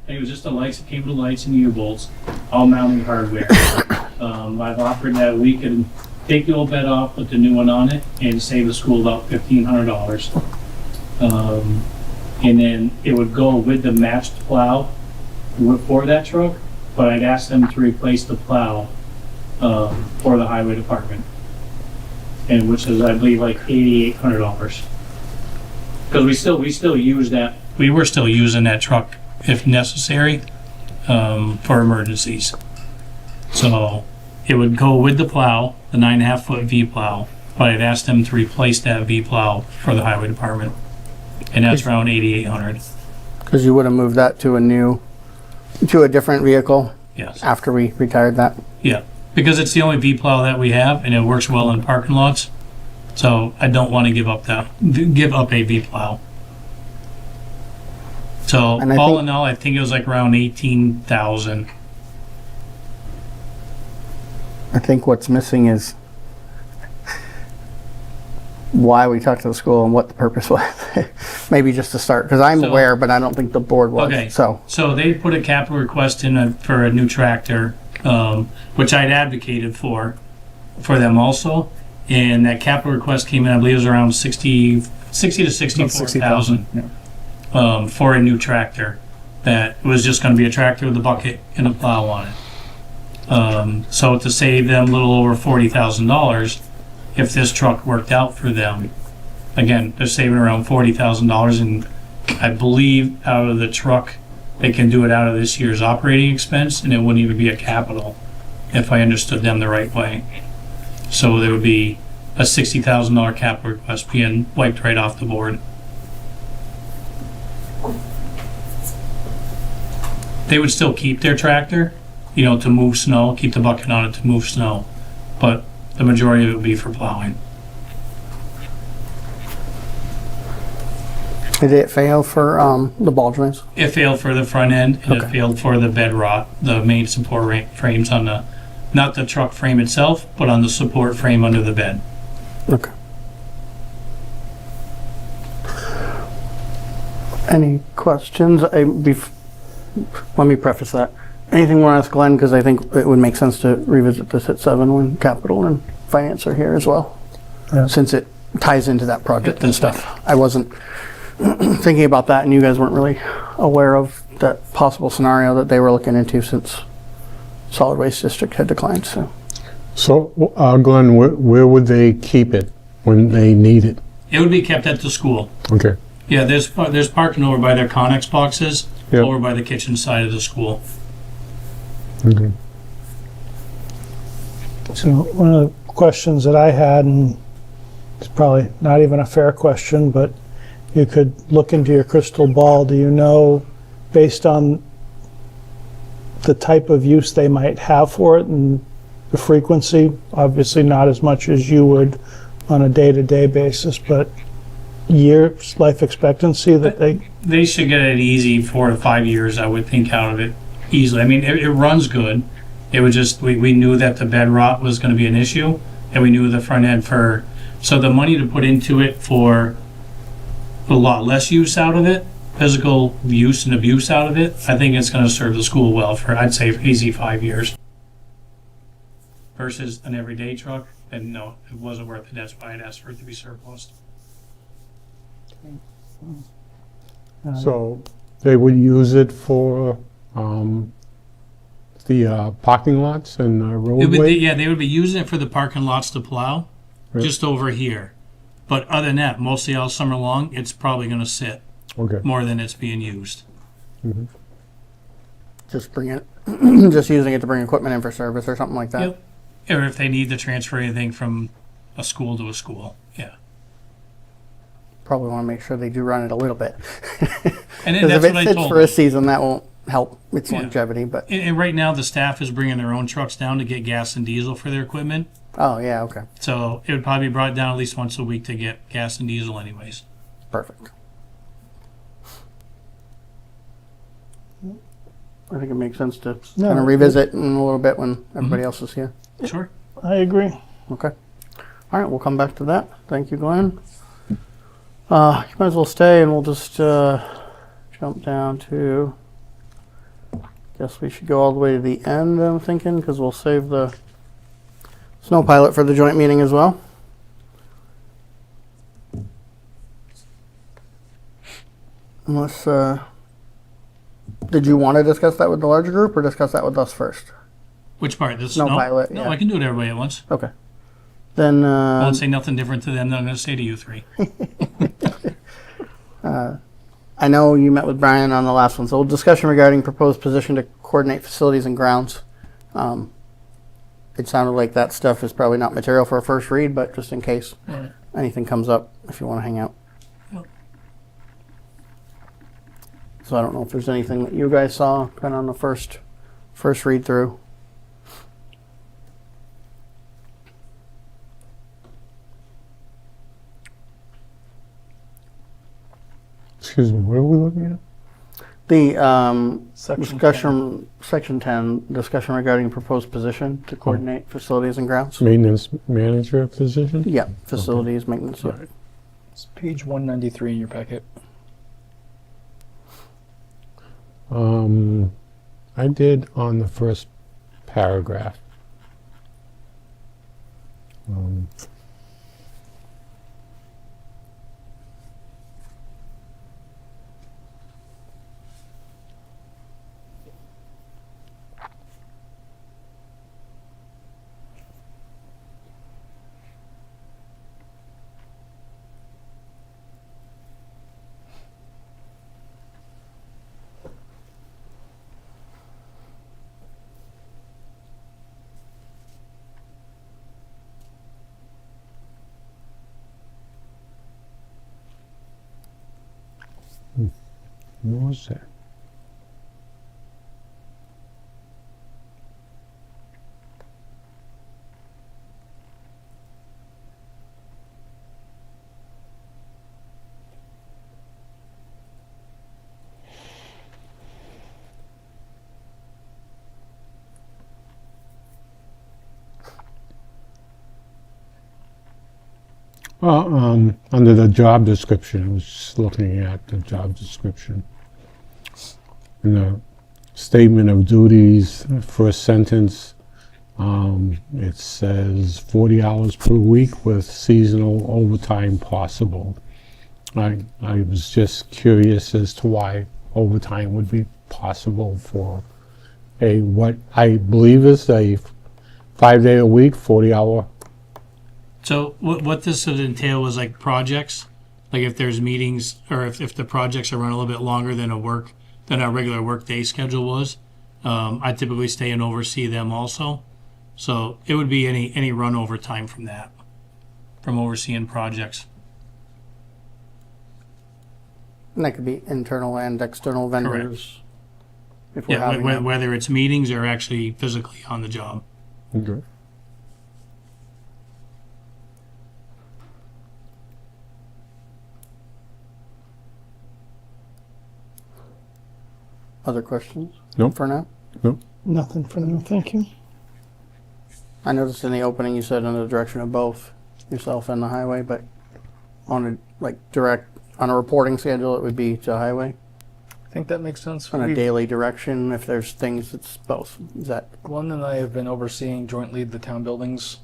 It was just the lights. It came with the lights and U-bolts, all mounting hardware. I've offered that we could take the old bed off, put the new one on it, and save the school about $1,500. And then it would go with the matched plow for that truck, but I'd ask them to replace the plow for the highway department, and which is, I believe, like $8,800. Because we still use that. We were still using that truck if necessary for emergencies. So it would go with the plow, the 9.5-foot V plow, but I'd ask them to replace that V plow for the highway department, and that's around $8,800. Because you would have moved that to a different vehicle. Yes. After we retired that. Yeah, because it's the only V plow that we have, and it works well in parking lots. So I don't want to give up a V plow. So all in all, I think it was like around 18,000. I think what's missing is why we talked to the school and what the purpose was. Maybe just to start, because I'm aware, but I don't think the board was. Okay. So they put a capital request in for a new tractor, which I'd advocated for them also. And that capital request came in, I believe it was around 60 to 64,000 for a new tractor. That was just going to be a tractor with a bucket and a plow on it. So to save them a little over $40,000, if this truck worked out for them, again, they're saving around $40,000, and I believe out of the truck, they can do it out of this year's operating expense, and it wouldn't even be a capital if I understood them the right way. So there would be a $60,000 capital request being wiped right off the board. They would still keep their tractor, to move snow, keep the bucket on it to move snow, but the majority of it would be for plowing. did it fail for the ball joints? It failed for the front end, and it failed for the bed rot, the main support frames on the, not the truck frame itself, but on the support frame under the bed. Okay. Any questions? Let me preface that. Anything you want to ask Glenn? Because I think it would make sense to revisit this at 7 when capital and finance are here as well. Yeah. Since it ties into that project and stuff. I wasn't thinking about that, and you guys weren't really aware of that possible scenario that they were looking into since solid waste district had declined. So, Glenn, where would they keep it when they need it? It would be kept at the school. Okay. Yeah, there's parking over by their Connex boxes, Yep. over by the kitchen side of the school. Okay. So one of the questions that I had, and it's probably not even a fair question, but you could look into your crystal ball. Do you know, based on the type of use they might have for it and the frequency, obviously not as much as you would on a day-to-day basis, but years life expectancy that They should get it easy 4 to 5 years, I would think, out of it easily. I mean, it runs good. It was just, we knew that the bed rot was going to be an issue, and we knew the front end so the money to put into it for a lot less use out of it, physical use and abuse out of it, I think it's going to serve the school well for, I'd say, easy 5 years. Versus an everyday truck, and no, it wasn't worth it. That's why I'd asked for it to be surplus. So they would use it for the parking lots and roadway? They would be using it for the parking lots to plow, just over here. But other than that, mostly all summer long, it's probably going to sit more than it's being used. Mm-hmm. Just using it to bring equipment in for service or something like that. Yep. Or if they need to transfer anything from a school to a school, yeah. Probably want to make sure they do run it a little bit. And Because that's if what I it sits told for a them. season, that won't help its longevity. But And right now, the staff is bringing their own trucks down to get gas and diesel for their equipment. oh yeah, okay, So it would probably be brought down at least once a week to get gas and diesel anyways. perfect. I think it makes sense to kind of revisit in a little bit when everybody else is here. Sure. I agree. Okay. All right, we'll come back to that. Thank you, Glenn. You might as well stay, and we'll just jump down to Guess we should go all the way to the end, I'm thinking, because we'll save the snow pilot for the joint meeting as well. Unless, did you want to discuss that with the larger group or discuss that with us first? Which part? The Snow pilot, No, yeah. I can do it everybody at once. Okay. Then, I won't say nothing different to them than I'm going to say to you three. I know you met with Brian on the last one, so discussion regarding proposed position to coordinate facilities and grounds. It sounded like that stuff is probably not material for a first read, but just in case anything comes up, if you want to hang out. Yep. So I don't know if there's anything that you guys saw kind of on the first read through. Excuse me, what are we looking at? The Section section 10, discussion regarding proposed position to coordinate facilities and grounds. Maintenance manager position? Yeah, facilities, maintenance. Yeah. Right. It's page 193 in your packet. I did on the first paragraph. What was that? Under the job description, I was just looking at the job description. In the statement of duties, first sentence, it says 40 hours per week with seasonal overtime possible. I was just curious as to why overtime would be possible for what I believe is a 5-day-a-week, 40-hour. So what this would entail was like projects, like if there's meetings or if the projects are run a little bit longer than our regular work day schedule was, I typically stay and oversee them also. So it would be any run over time from that, from overseeing projects. And that could be internal and external vendors. If we're Yeah, having them. whether it's meetings or actually physically on the job. Okay. Other questions? Nope. For now? Nothing for now, thank you. I noticed in the opening you said in the direction of both yourself and the highway, but on a reporting schedule, it would be to highway. I think that makes sense. On a daily direction, if there's things, it's both. Is that Glenn and I have been overseeing jointly the town buildings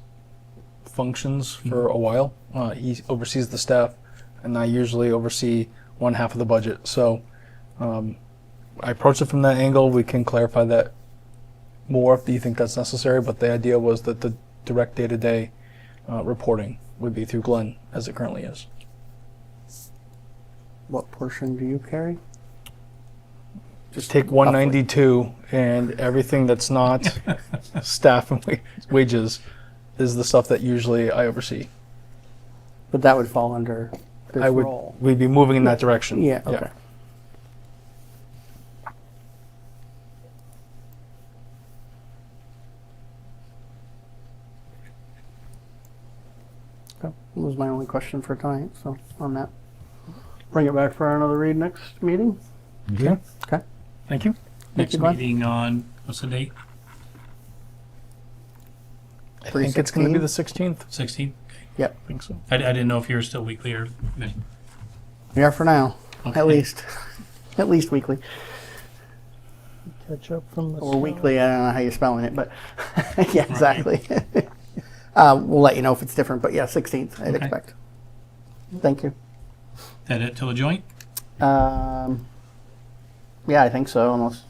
functions for a while. He oversees the staff, and I usually oversee one half of the budget. So I approach it from that angle. We can clarify that more if you think that's necessary, but the idea was that the direct day-to-day reporting would be through Glenn, as it currently is. what portion do you carry? Just take 192 and everything that's not staff and wages is the stuff that usually I oversee. But that would fall under this role. We'd be moving in that direction. Yeah, okay. Okay, that was my only question for tonight, so on that. Bring it back for another read next meeting. Okay. Okay. Thank you. Next you, Glenn. meeting on, what's the date? I think it's going to be the 16th. 16th? Yep, I think so. I didn't know if you were still weekly or. we are for now, Okay. at least. At least weekly. Catch up from the Or snow. weekly, I don't know how you're spelling it, but yeah, exactly. We'll let you know if it's different, but yeah, 16th, I'd Okay. expect. Thank you. That it till the joint? Yeah, I think so, unless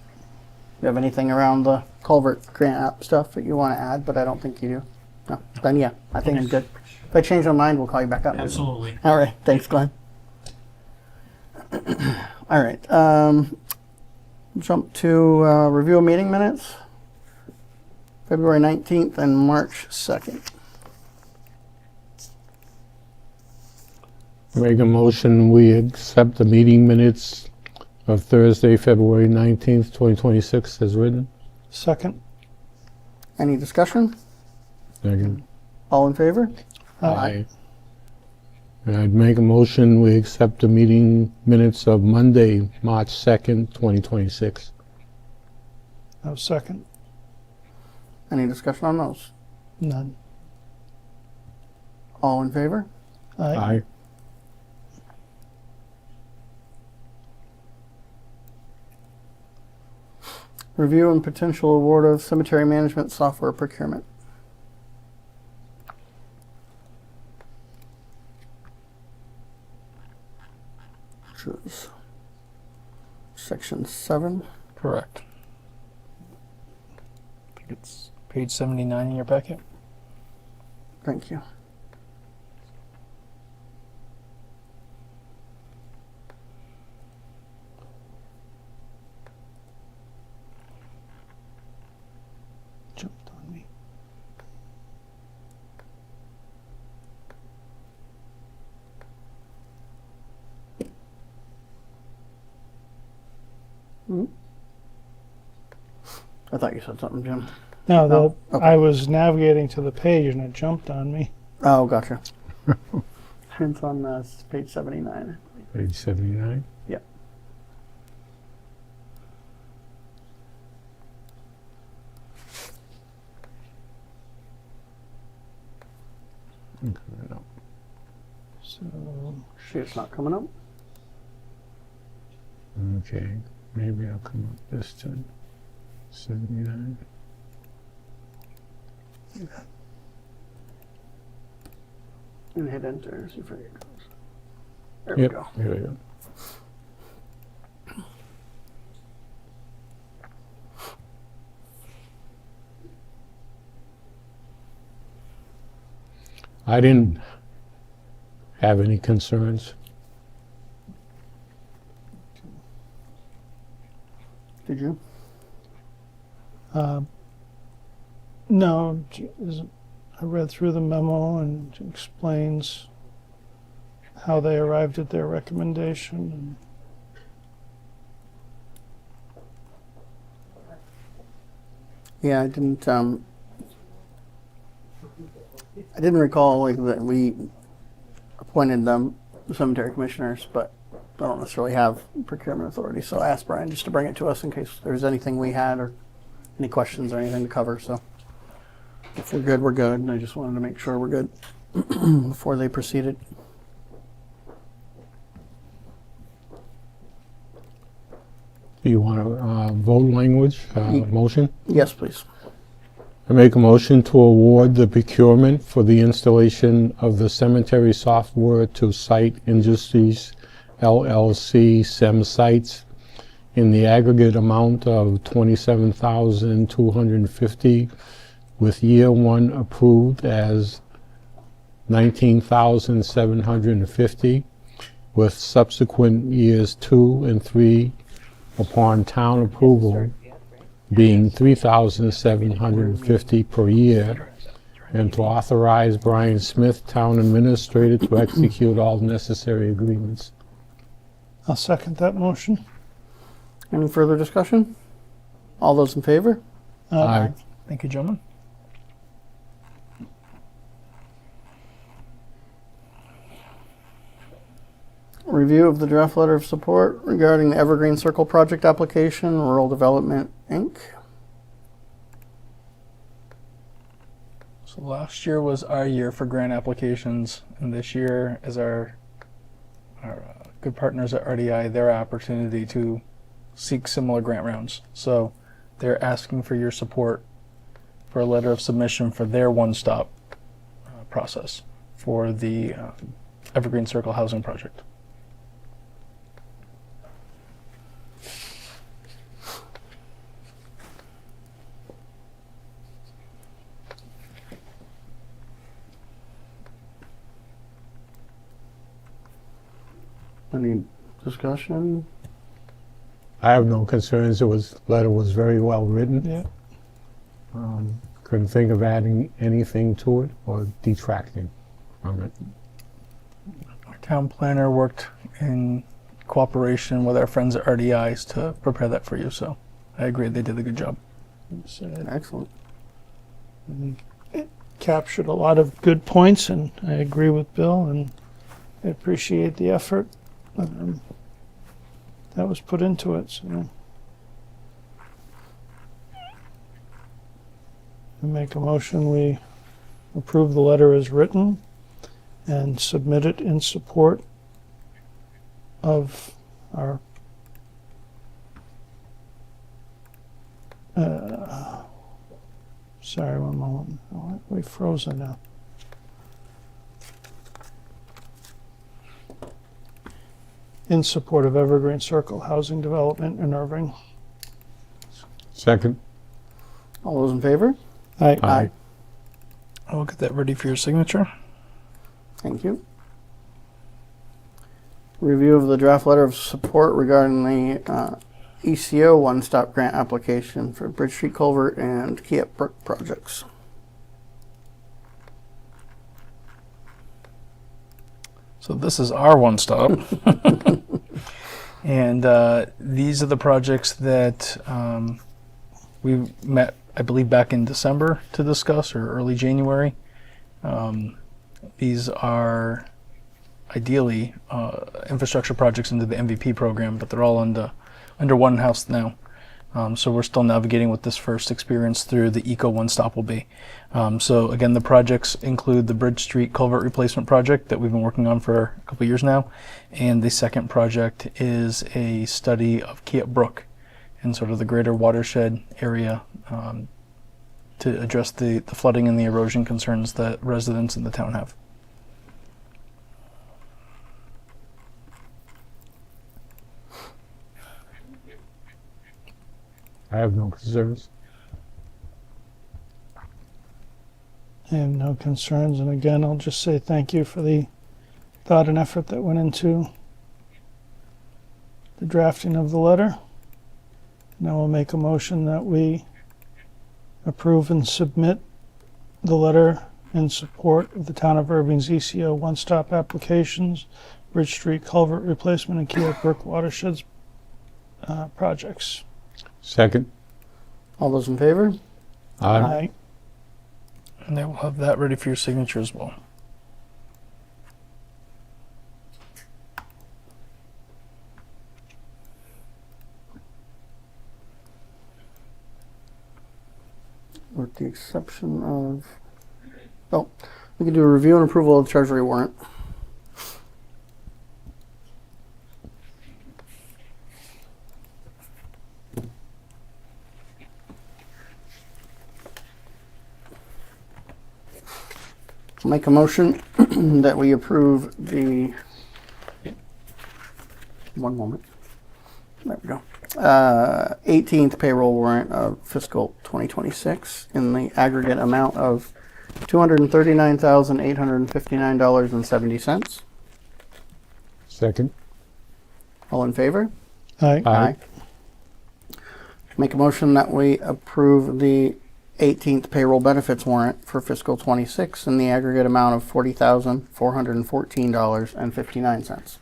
you have anything around the culvert grant app stuff that you want to add, but I don't think you do. No, then yeah, I think I'm good. If I change my mind, we'll call you back up. Absolutely. All right, thanks, Glenn. All right, jump to review of meeting minutes, February 19th and March 2nd. Make a motion, we accept the meeting minutes of Thursday, February 19th, 2026 as written. Second. Any discussion? Second. All in favor? Aye. And I'd make a motion, we accept the meeting minutes of Monday, March 2nd, 2026. No, second. Any discussion on those? None. All in favor? Aye. Review and potential award of cemetery management software procurement. Which is section 7. Correct. I think it's page 79 in your packet. Thank you. Jumped on me. I thought you said something, Jim. No, Oh, okay. I was navigating to the page and it jumped on me. Oh, gotcha. It's on page 79. Page 79. Yep. So, See, it's not coming up. Okay, maybe I'll come up this time. 79. And hit enter. See if it goes. There Yep, we go. here we go. I didn't have any concerns. Did you? no, I read through the memo and it explains how they arrived at their recommendation. Yeah, I didn't recall like that we appointed them cemetery commissioners, but I don't necessarily have procurement authority. So I asked Brian just to bring it to us in case there's anything we had or any questions or anything to cover. So if we're good, we're good. And I just wanted to make sure we're good before they proceeded. Do you want a vote language motion? Yes, please. I make a motion to award the procurement for the installation of the cemetery software to Site Industries LLC SEM Sites in the aggregate amount of $27,250, with year one approved as $19,750, with subsequent years 2 and 3 upon town approval being $3,750 per year, and to authorize Brian Smith, town administrator, to execute all necessary agreements. I'll second that motion. Any further discussion? All those in favor? Aye. Thank you, gentlemen. Review of the draft letter of support regarding the Evergreen Circle project application, Rural Development, Inc. So last year was our year for grant applications, and this year is our good partners at RDI, their opportunity to seek similar grant rounds. So they're asking for your support for a letter of submission for their one-stop process for the Evergreen Circle housing project. Any discussion? I have no concerns. Letter was very well written. Yeah. Couldn't think of adding anything to it or detracting from it. Our town planner worked in cooperation with our friends at RDIs to prepare that for you, so I agree they did a good job. Excellent. Captured a lot of good points, and I agree with Bill, and I appreciate the effort that was put into it. So I make a motion we approve the letter as written and submit it in support of our sorry, one moment. Oh, we frozen now. In support of Evergreen Circle housing development in Erving. Second. All those in favor? Aye. Aye. I'll get that ready for your signature. Thank you. Review of the draft letter of support regarding the ECO one-stop grant application for Bridge Street Culvert and Keyup Brook projects. So this is our one-stop. And these are the projects that we met, I believe, back in December to discuss, or early January. These are ideally infrastructure projects into the MVP program, but they're all under one house now. So we're still navigating what this first experience through the Eco One Stop will be. So again, the projects include the Bridge Street Culvert Replacement Project that we've been working on for a couple of years now. And the second project is a study of Keyup Brook and sort of the greater watershed area to address the flooding and the erosion concerns that residents in the town have. I have no concerns. I have no concerns, and again, I'll just say thank you for the thought and effort that went into the drafting of the letter. And I will make a motion that we approve and submit the letter in support of the Town of Irving's ECO one-stop applications, Bridge Street Culvert Replacement, and Keyup Brook Watersheds projects. Second. All those in favor? Aye. And they will have that ready for your signature as well. With the exception of, oh, we can do a review and approval of the Treasury warrant. Make a motion that we approve the, one moment, there we go, 18th payroll warrant of fiscal 2026 in the aggregate amount of $239,859.70. Second. All in favor? Aye. Aye. Make a motion that we approve the 18th payroll benefits warrant for fiscal 26 in the aggregate amount of $40,414.59.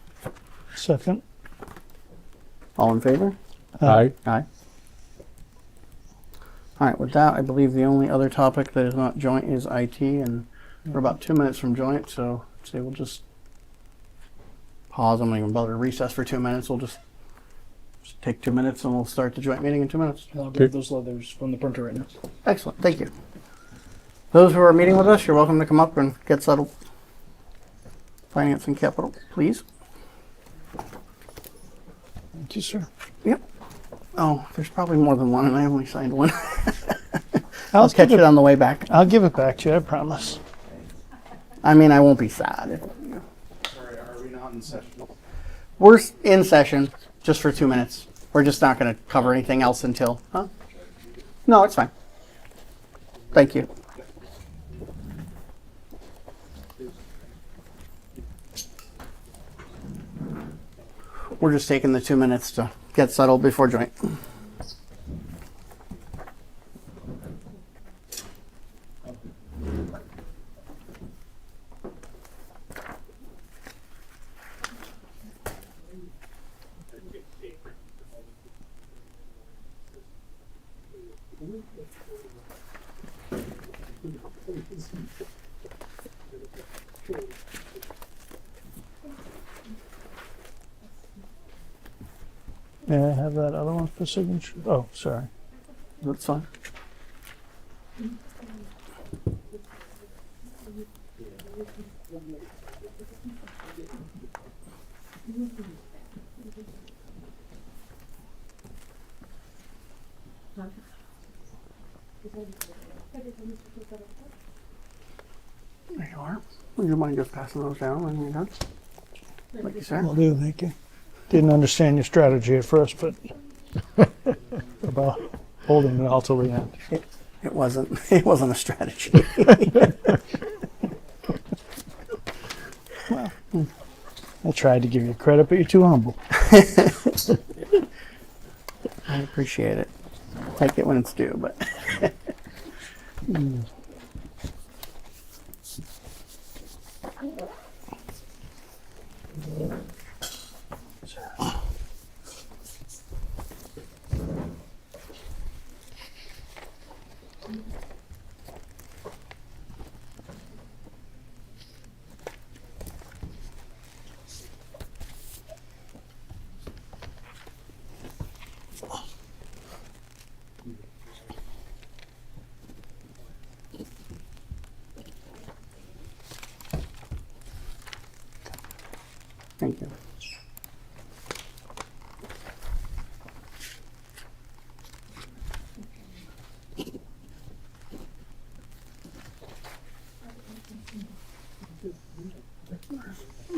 Second. All in favor? Aye. Aye. All right, with that, I believe the only other topic that is not joint is IT, and we're about 2 minutes from joint, so say we'll just pause. I'm not even bother to recess for 2 minutes. We'll just take 2 minutes and we'll start the joint meeting in 2 minutes. I'll grab those leathers from the printer right now. Excellent, thank you. Those who are meeting with us, you're welcome to come up and get settled. Finance and capital, please. Thank you, sir. Yep. Oh, there's probably more than one, and I only signed one. I'll I'll catch it on the way back. I'll give it back to you, I promise. I mean, I won't be sad. Sorry, are we not in session? We're in session just for 2 minutes. We're just not going to cover anything else until. Huh? No, it's fine. Thank you. We're just taking the 2 minutes to get settled before joint. May I have that other one for signature? Oh, sorry. That's fine. There you are. Would you mind just passing those down when you're done? Thank you, sir. Will do, thank you. Didn't understand your strategy at first, but about holding it all till the end. It wasn't. It wasn't a strategy. I tried to give you credit, but you're too humble. I appreciate it. Take it when it's due, but. Thank you.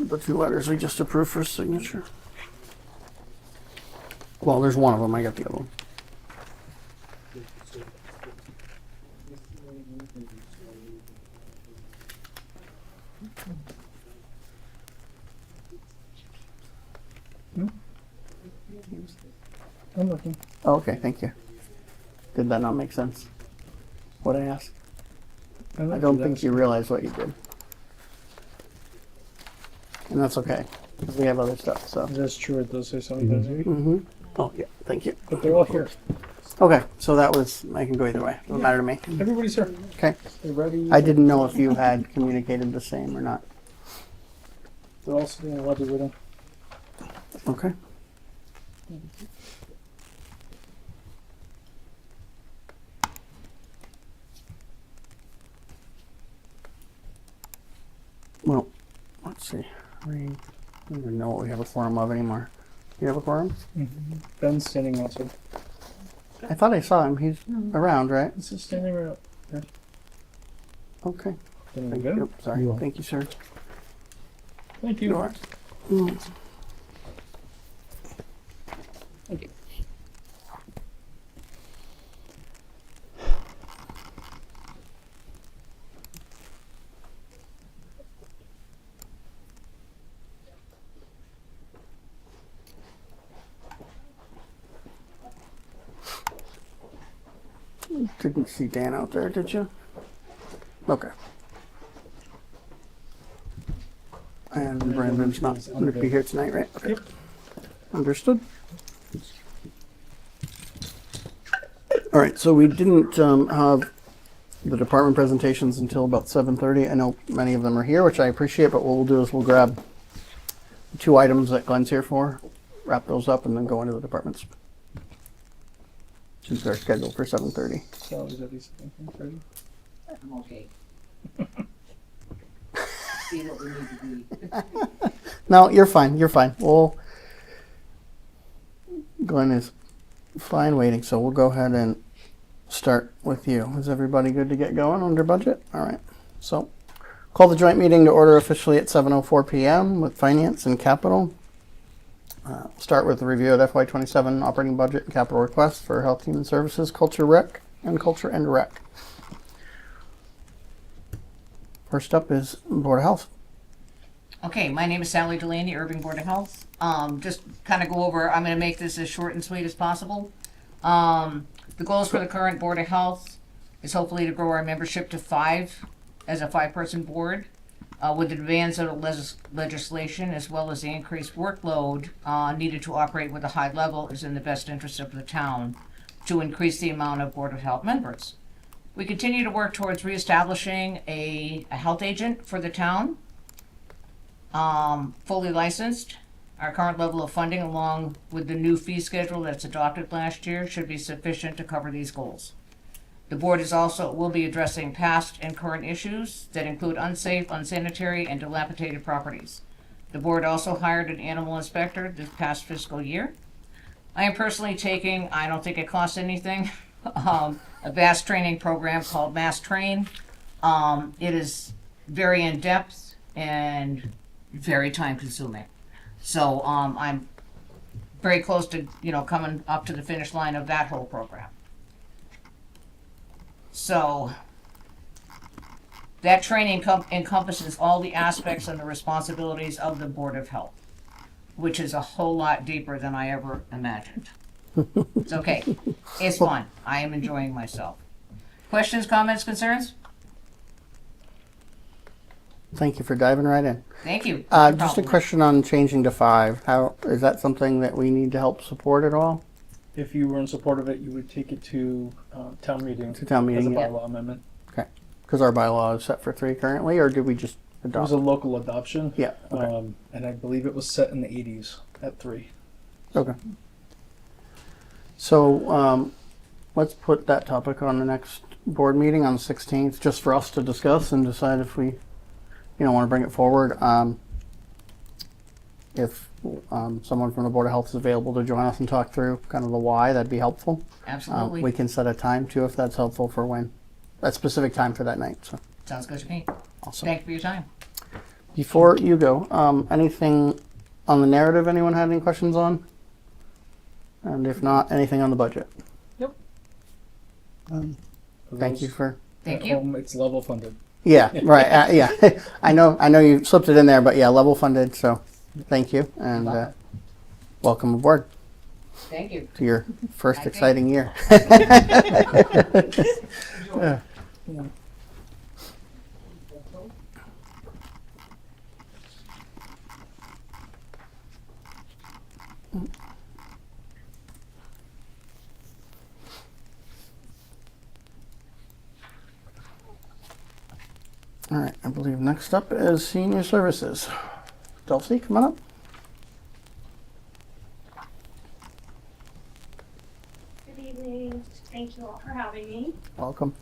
The 2 letters we just approved for signature. Well, there's one of them. I got the other one. I'm looking. Oh, okay, thank you. Did that not make sense? What I asked? I don't think you realize what you did. And that's okay, because we have other stuff, so. That's true, it does say something. Mm-hmm. Oh, yeah, thank you. But they're all here. Okay, so that was, I can go either way. Doesn't matter to me. Everybody's here. Okay. They're ready. I didn't know if you had communicated the same or not. They're all sitting in a lobby waiting. Okay. Well, let's see. I don't even know what we have a quorum of anymore. You have a quorum? Ben's standing also. I thought I saw him. He's around, right? This is standing right up. Okay. Then we Thank go. you. Sorry. You're Thank you, sir. Thank You you. are. Didn't see Dan out there, did you? Okay. And Brandon's not going to be here tonight, right? Okay. Understood. All right, so we didn't have the department presentations until about 7:30. I know many of them are here, which I appreciate, but what we'll do is we'll grab 2 items that Glenn's here for, wrap those up, and then go into the departments. Since they're scheduled for 7:30. So is that Lisa thinking? I'm okay. See what we need to be. No, you're fine. You're fine. Well, Glenn is fine waiting, so we'll go ahead and start with you. Is everybody good to get going under budget? All right. So, call the joint meeting to order officially at 7:04 p.m. with Finance and Capital. Start with the review of FY27 operating budget and capital requests for Health, Human Services, Culture and Rec. First up is Board of Health. Okay, my name is Sally Delaney, Erving Board of Health. Just kind of go over, I'm going to make this as short and sweet as possible. The goals for the current Board of Health is hopefully to grow our membership to 5 as a 5-person board. With the demands of the legislation as well as the increased workload needed to operate with a high level is in the best interest of the town to increase the amount of Board of Health members. We continue to work towards reestablishing a health agent for the town, fully licensed. Our current level of funding, along with the new fee schedule that's adopted last year, should be sufficient to cover these goals. The board will be addressing past and current issues that include unsafe, unsanitary, and dilapidated properties. The board also hired an animal inspector this past fiscal year. I am personally taking, I don't think it costs anything, a vast training program called Mass Train. It is very in-depth and very time-consuming. So I'm very close to, coming up to the finish line of that whole program. So that training encompasses all the aspects and the responsibilities of the Board of Health, which is a whole lot deeper than I ever imagined. It's okay. It's fun. I am enjoying myself. Questions, comments, concerns? Thank you for diving right in. Thank you. Just a question on changing to 5. How is that something that we need to help support at all? If you were in support of it, you would take it to town meeting. To town meeting, as a yeah. bylaw amendment. Okay. Because our bylaw is set for 3 currently, or did we just It adopt? was a local adoption. Yeah. Okay. And I believe it was set in the 80s at 3. Okay. So let's put that topic on the next board meeting on the 16th, just for us to discuss and decide if we, want to bring it forward. If someone from the Board of Health is available to join us and talk through kind of the why, that'd be helpful. Absolutely. We can set a time too if that's helpful for when, that specific time for that night. So Sounds good to me. awesome. Thank you for your time. Before you go, anything on the narrative anyone had any questions on? And if not, anything on the budget? Thank you for. Thank At you. home, it's level funded. Yeah, right. Yeah, I know you slipped it in there, but yeah, level funded. So, thank you and welcome aboard Thank you. to your first I think- exciting year. All right, I believe next up is Senior Services. Dulcie, come on up. Good evening. Thank you all for having me. Welcome.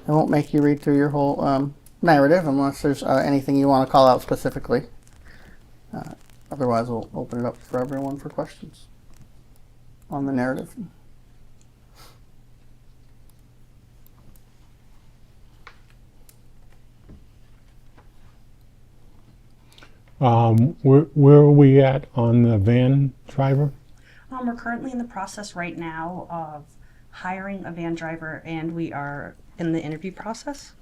I won't make you read through your whole narrative unless there's anything you want to call out specifically. Otherwise, we'll open it up for everyone for questions on the narrative. Where are we at on the van driver? We're currently in the process right now of hiring a van driver, and we are in the interview process.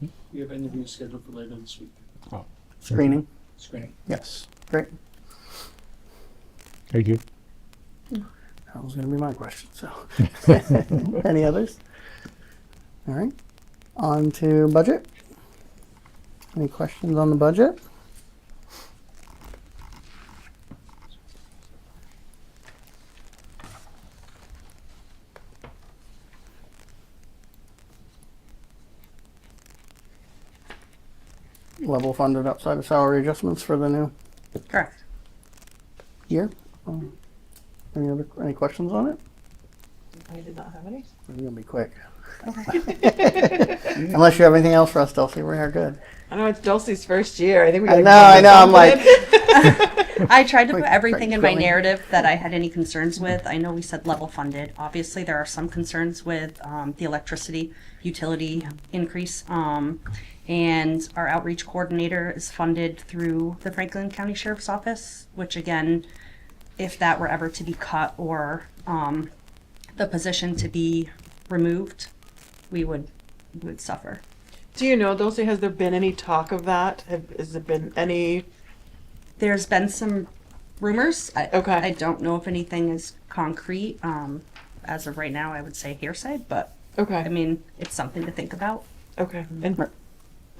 We have interviews scheduled for later this week. Screening? Screening. Yes. Great. Thank you. That was going to be my question. So, any others? All right. On to budget. Any questions on the budget? Level funded outside of salary adjustments for the new Correct. year. Any questions on it? I did not have any. We're gonna be quick. Unless you have anything else for us, Dulcie, we are good. I know it's Dulcie's first year. I think we I gotta know. I'm like, something. I tried to put Like, everything in my going- narrative that I had any concerns with. I know we said level funded. Obviously, there are some concerns with the electricity utility increase. And our outreach coordinator is funded through the Franklin County Sheriff's Office, which again, if that were ever to be cut or the position to be removed, we would suffer. Do you know, Dulcie, has there been any talk of that? Has there been any? There's been some rumors. Okay. I don't know if anything is concrete. As of right now, I would say hearsay, but Okay. I mean, it's something to think about. Okay. And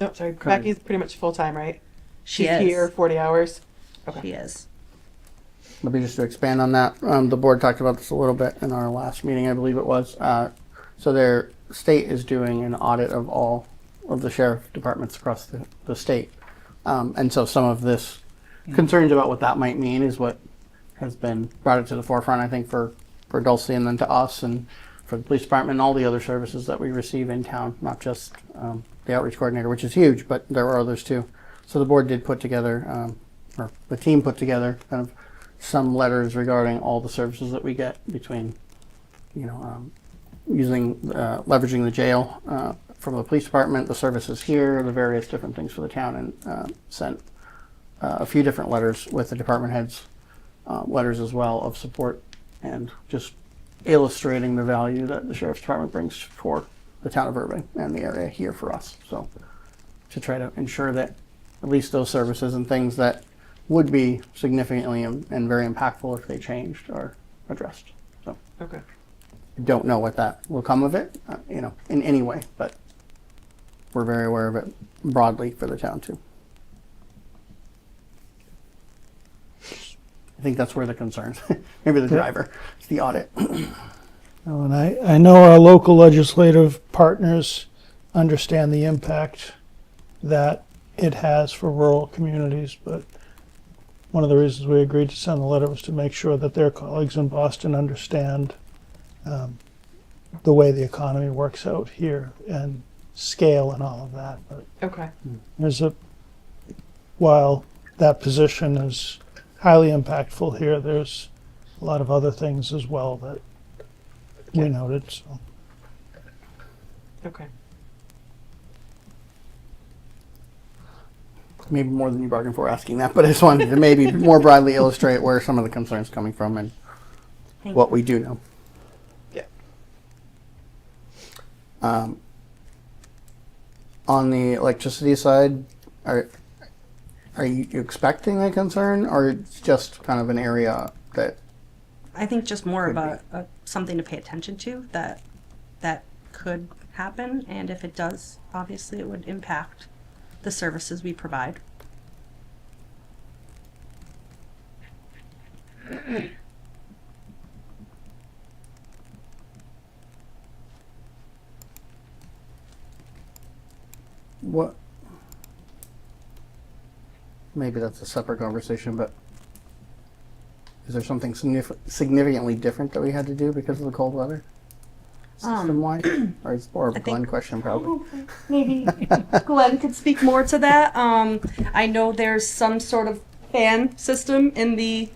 no, sorry. ahead. Becky's pretty much full time, right? She She's is. here 40 hours. She is. Maybe just to expand on that, the board talked about this a little bit in our last meeting, I believe it was. So their state is doing an audit of all of the sheriff departments across the state. And so some of this concerns about what that might mean is what has been brought it to the forefront, I think, for Dulcie and then to us and for the police department and all the other services that we receive in town, not just the outreach coordinator, which is huge, but there are others too. So the board did put together, or the team put together kind of some letters regarding all the services that we get between, leveraging the jail from the police department, the services here, the various different things for the town, and sent a few different letters with the department heads, letters as well of support and just illustrating the value that the sheriff's department brings for the town of Erving and the area here for us. So to try to ensure that at least those services and things that would be significantly and very impactful if they changed are addressed. So Okay. I don't know what that will come of it, in any way, but we're very aware of it broadly for the town too. I think that's where the concerns, maybe the driver, it's the audit. Oh, and I know our local legislative partners understand the impact that it has for rural communities, but one of the reasons we agreed to send the letter was to make sure that their colleagues in Boston understand the way the economy works out here and scale and all of that. But Okay. while that position is highly impactful here, there's a lot of other things as well that we noted. So. Okay. Maybe more than you bargained for asking that, but I just wanted to maybe more broadly illustrate where some of the concerns coming from and Thank what we do know. Yeah. On the electricity side, are you expecting a concern, or it's just kind of an area that I think just more of Could a something to pay attention to that could happen, and if it does, obviously it would impact the services we provide. what? Maybe that's a separate conversation, but is there something significantly different that we had to do because of the cold weather? System-wide? Or it's more of a think- Glenn question, probably. Maybe Glenn could speak more to that. I know there's some sort of fan system in the.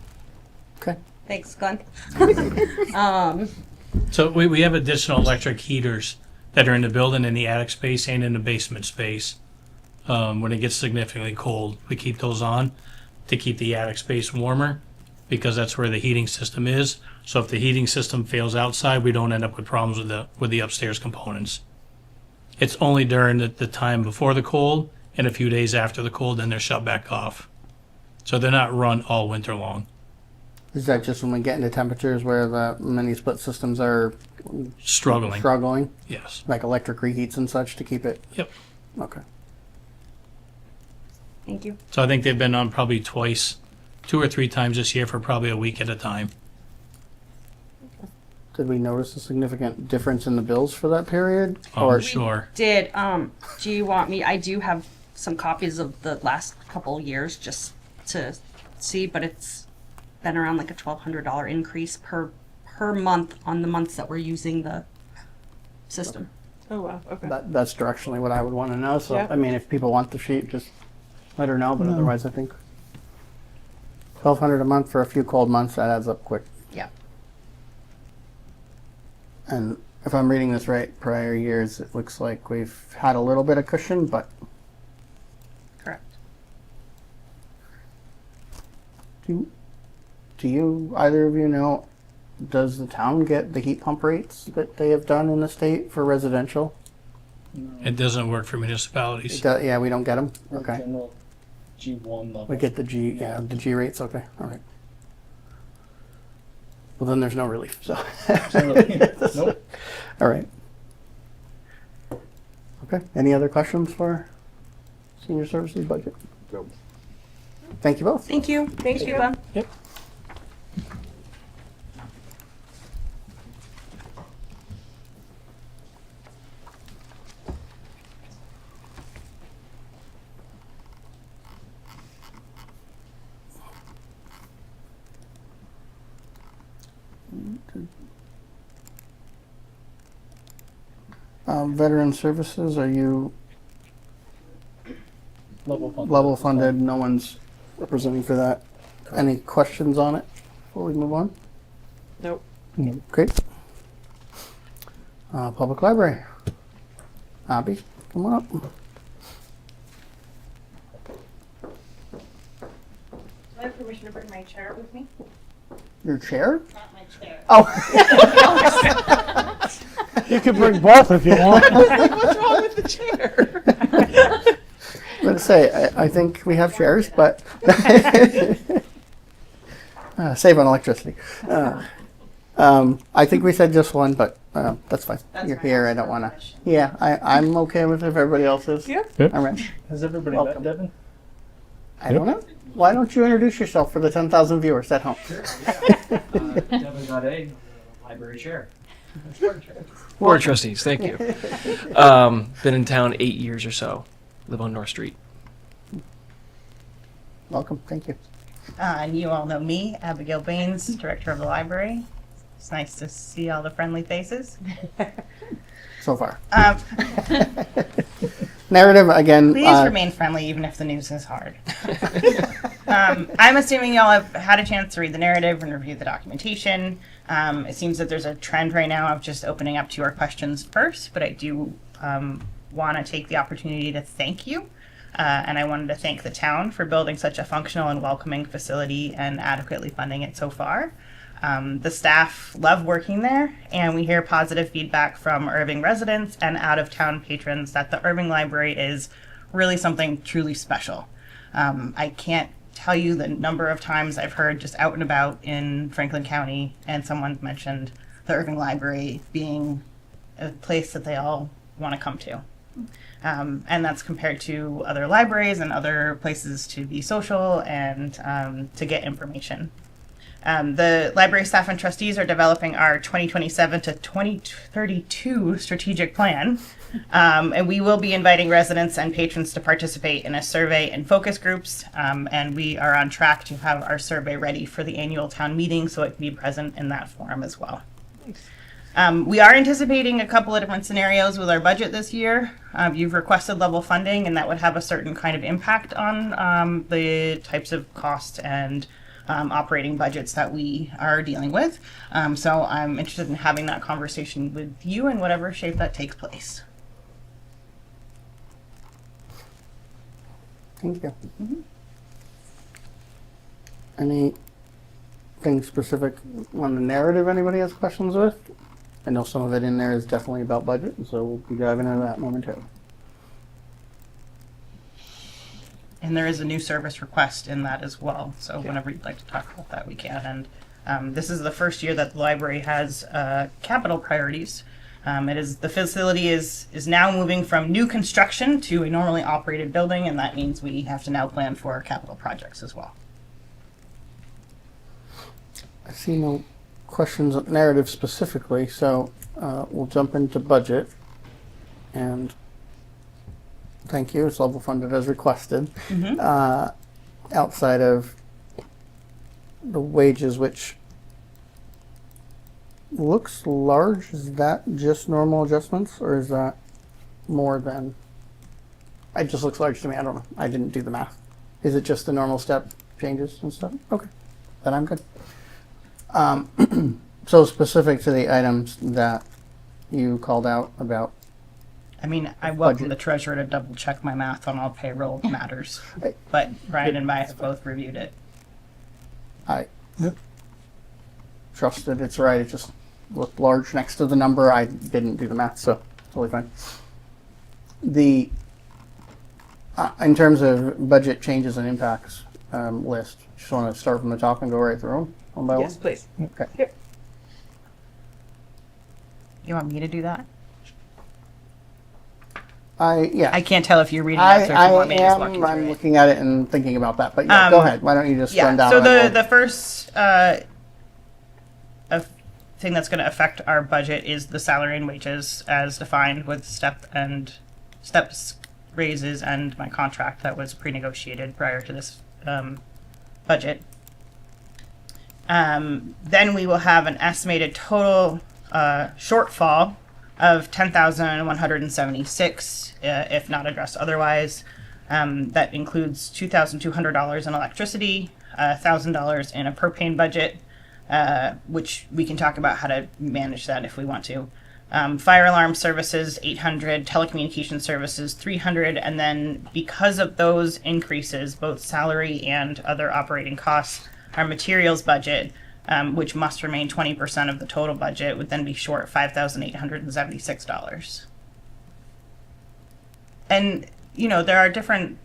Okay. Thanks, Glenn. So we have additional electric heaters that are in the building, in the attic space and in the basement space. When it gets significantly cold, we keep those on to keep the attic space warmer because that's where the heating system is. So if the heating system fails outside, we don't end up with problems with the upstairs components. It's only during the time before the cold and a few days after the cold, then they're shut back off. So they're not run all winter long. Is that just when we get into temperatures where the mini split systems are Struggling. Yes. like electric reheats and such to keep it? Yep. Okay. Thank you. So I think they've been on probably 2 or 3 times this year for probably a week at a time. Did we notice a significant difference in the bills for that period? Oh, sure. Did do you want me? I do have some copies of the last couple years just to see, but it's been around like a $1,200 increase per month on the months that we're using the system. Oh wow. Okay. That's directionally what I would want to know. So, Yeah. I mean, if people want the sheet, just let her know. But otherwise, I think $1,200 a month for a few cold months, that adds up quick. Yeah. And if I'm reading this right, prior years, it looks like we've had a little bit of cushion, but Correct. do you, either of you know, does the town get the heat pump rates that they have done in the state for residential? It doesn't work for municipalities. Yeah, we don't get them? Okay. General G1 level. We get the G, yeah, the G rates, okay, all right. Well, then there's no relief, so. Nope. All right. Okay, any other questions for senior services budget? Nope. Thank you both. Thank you. Thank you, Bob. Veteran services, are you Level funded. level funded? No one's representing for that. Any questions on it before we move on? Nope. Great. Public library. Abby, come on up. I have permission to bring my chair with me? Your chair? Not my chair. Oh. You can bring both if you want. What's wrong with the chair? I'm going to say, I think we have chairs, but save on electricity. I think we said just one, but that's fine. That's You're fine. here. I don't want to. Yeah, I'm okay with it if everybody else is. Yeah. All right. Has everybody Welcome. met Devin? I don't know. Why don't you introduce yourself for the 10,000 viewers at home? Devin got a library chair. Board of Trustees, thank you. Been in town 8 years or so. Live on North Street. Welcome. Thank you. And you all know me, Abigail Baines, Director of the Library. It's nice to see all the friendly faces. So far. Um, Narrative again. Please remain friendly even if the news is hard. I'm assuming y'all have had a chance to read the narrative and review the documentation. It seems that there's a trend right now of just opening up to your questions first, but I do want to take the opportunity to thank you. And I wanted to thank the town for building such a functional and welcoming facility and adequately funding it so far. The staff love working there, and we hear positive feedback from Erving residents and out-of-town patrons that the Erving Library is really something truly special. I can't tell you the number of times I've heard just out and about in Franklin County, and someone mentioned the Erving Library being a place that they all want to come to. And that's compared to other libraries and other places to be social and to get information. The library staff and trustees are developing our 2027 to 2032 strategic plan. And we will be inviting residents and patrons to participate in a survey and focus groups. And we are on track to have our survey ready for the annual town meeting so it can be present in that forum as well. We are anticipating a couple of different scenarios with our budget this year. You've requested level funding, and that would have a certain kind of impact on the types of costs and operating budgets that we are dealing with. So I'm interested in having that conversation with you in whatever shape that takes place. Thank you. Anything specific on the narrative anybody has questions with? I know some of it in there is definitely about budget, so we'll be diving into that momentarily. And there is a new service request in that as well. So whenever you'd like to talk about that, we can. And this is the first year that the library has capital priorities. The facility is now moving from new construction to a normally operated building, and that means we have to now plan for capital projects as well. I see no questions on narrative specifically, so we'll jump into budget. And thank you, it's level funded as requested. Outside of the wages, which looks large, is that just normal adjustments, or is that more than? It just looks large to me. I don't know. I didn't do the math. Is it just the normal step changes and stuff? Okay, then I'm good. So specific to the items that you called out about, I mean, I welcome Budget. the treasurer to double check my math on all payroll matters, Right. but Brian and I have both reviewed it. I trust that it's right. It just looked large next to the number. I didn't do the math, so totally fine. The in terms of budget changes and impacts list, just want to start from the top and go right through them one by Yes, please. one. Okay. Here. You want me to do that? Yeah. I can't tell if you're reading it, so if you want me to just walk you through I'm it. looking at it and thinking about that. But yeah, go ahead. Why don't you just run down? So and then the first thing that's going to affect our budget is the salary and wages as defined with steps raises and my contract that was pre-negotiated prior to this budget. Then we will have an estimated total shortfall of 10,176 if not addressed otherwise. That includes $2,200 in electricity, $1,000 in a propane budget, which we can talk about how to manage that if we want to. Fire alarm services, 800, telecommunication services, 300, and then because of those increases, both salary and other operating costs, our materials budget, which must remain 20% of the total budget, would then be short $5,876. And, you know, there are different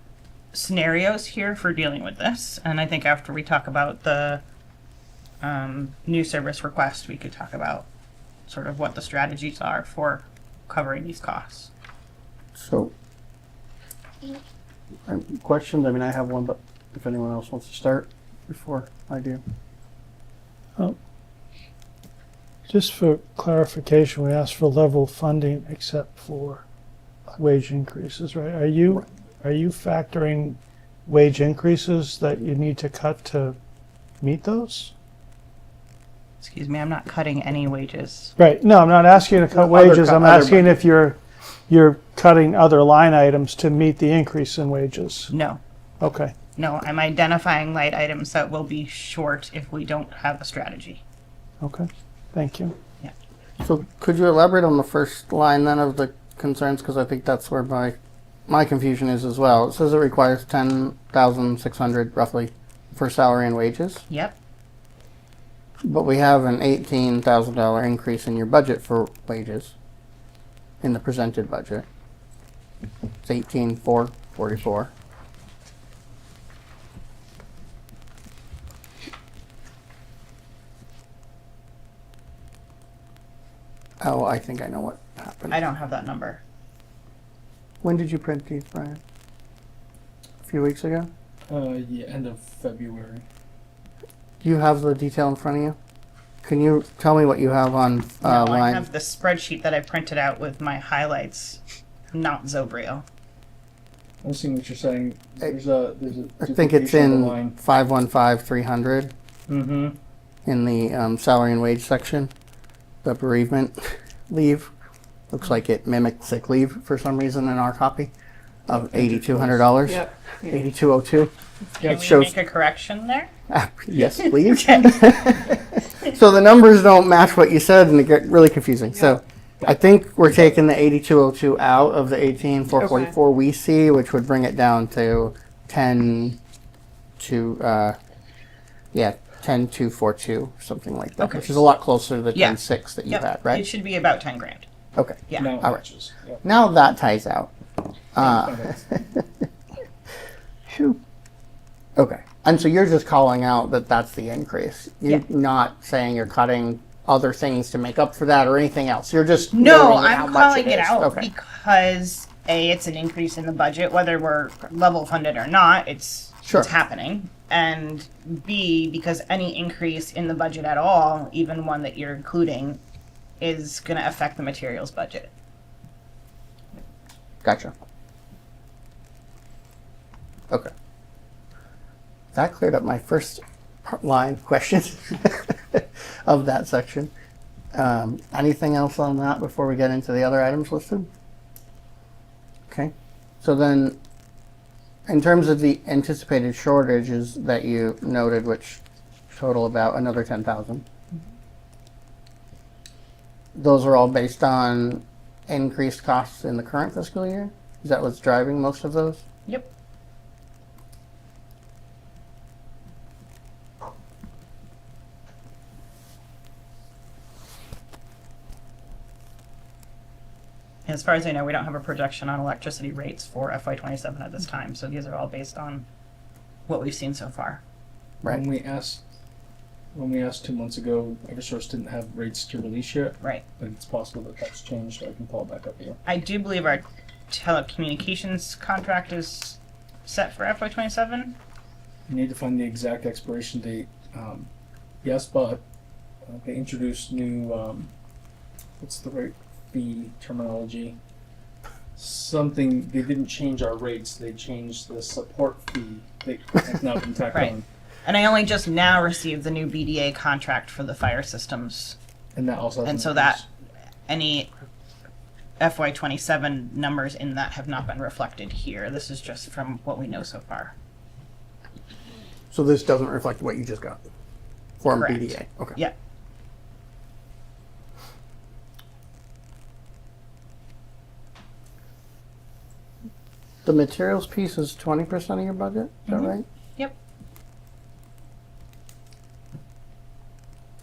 scenarios here for dealing with this, and I think after we talk about the new service request, we could talk about sort of what the strategies are for covering these costs. So, questions? I mean, I have one, but if anyone else wants to start before I do. Just for clarification, we asked for level funding except for wage increases, right? Are you factoring wage increases that you need to cut to meet those? Excuse me, I'm not cutting any wages. Right. No, I'm not asking you to cut wages. I'm asking if you're cutting other line items to meet the increase in wages. No. Okay. No, I'm identifying light items that will be short if we don't have a strategy. Okay. Thank you. So could you elaborate on the first line then of the concerns? Because I think that's where my confusion is as well. It says it requires 10,600 roughly for salary and wages, Yep. but we have an $18,000 increase in your budget for wages in the presented budget. It's 18,444. Oh, I think I know what happened. I don't have that number. When did you print these, Brian? A few weeks ago? Yeah, end of February. Do you have the detail in front of you? Can you tell me what you have on No, I line? have the spreadsheet that I printed out with my highlights, not Zobrio. I'm seeing what you're saying. There's a I think it's in 515-300 Mm-hmm. in the salary and wage section. The bereavement leave looks like it mimicked sick leave for some reason in our copy of $8,200. Yep. 8202. Can It we shows. make a correction there? Yes, please. So the numbers don't match what you said, and it get really confusing. So I think we're taking the 8202 out of the 18,444 we see, which would bring it down to 10,242, something like that, Okay. which is a lot closer to the Yeah. 10,600 that you Yep. had, It right? should be about 10 grand. Okay. Yeah. Now it All right. matches. Yep. Now that ties out. Phew. Okay. And so you're just calling out that that's the increase. You're Yeah. not saying you're cutting other things to make up for that or anything else. You're just No, noting how I'm much calling it is. out Okay. because A, it's an increase in the budget, whether we're level funded or not, it's happening. And B, because any increase in the budget at all, even one that you're including, is going to affect the materials budget. Gotcha. Okay. That cleared up my first line question of that section. Anything else on that before we get into the other items listed? Okay. So then In terms of the anticipated shortages that you noted, which total about another 10,000, those are all based on increased costs in the current fiscal year? Is that what's driving most of those? Yep. As far as I know, we don't have a projection on electricity rates for FY27 at this time, so these are all based on what we've seen so far. Right. When we asked 2 months ago, Eversource didn't have rates to release yet. Right. But it's possible that that's changed. I can pull it back up here. I do believe our telecommunications contract is set for FY27. You need to find the exact expiration date. Yes, but they introduced new, what's the right fee terminology? Something, they didn't change our rates, they changed the support fee that has now been tacked Right. on. And I only just now received the new BDA contract for the fire systems. And that also has And an so that any FY27 numbers in that have not been reflected here. This is just from what we know so far. So this doesn't reflect what you just got from Correct. BDA. Okay. Yeah. The materials piece is 20% of your budget. Is that right? Yep.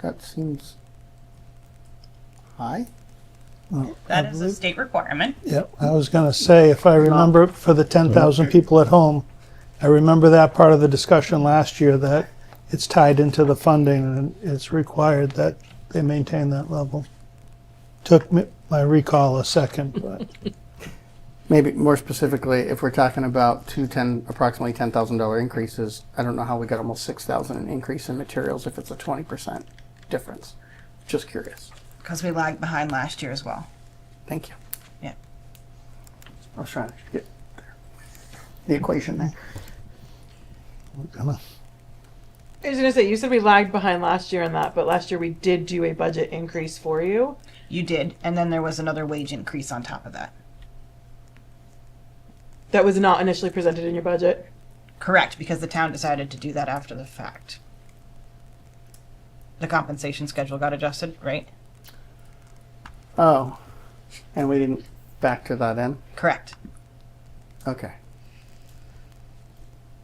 That seems high. Well, That I is a believe- state requirement. Yep, I was gonna say, if I remember for the 10,000 people at home, I remember that part of the discussion last year, that it's tied into the funding and it's required that they maintain that level. Took my recall a second, but Maybe more specifically, if we're talking about approximately $10,000 increases, I don't know how we got almost 6,000 in increase in materials if it's a 20% difference. Just curious. Because we lagged behind last year as well. Thank you. Yeah. I was trying to get the equation there. we're gonna, I was gonna say, you said we lagged behind last year on that, but last year we did do a budget increase for you. You did. And then there was another wage increase on top of that. That was not initially presented in your budget. Correct, because the town decided to do that after the fact. The compensation schedule got adjusted, right? Oh, and we didn't factor that in? Correct. Okay.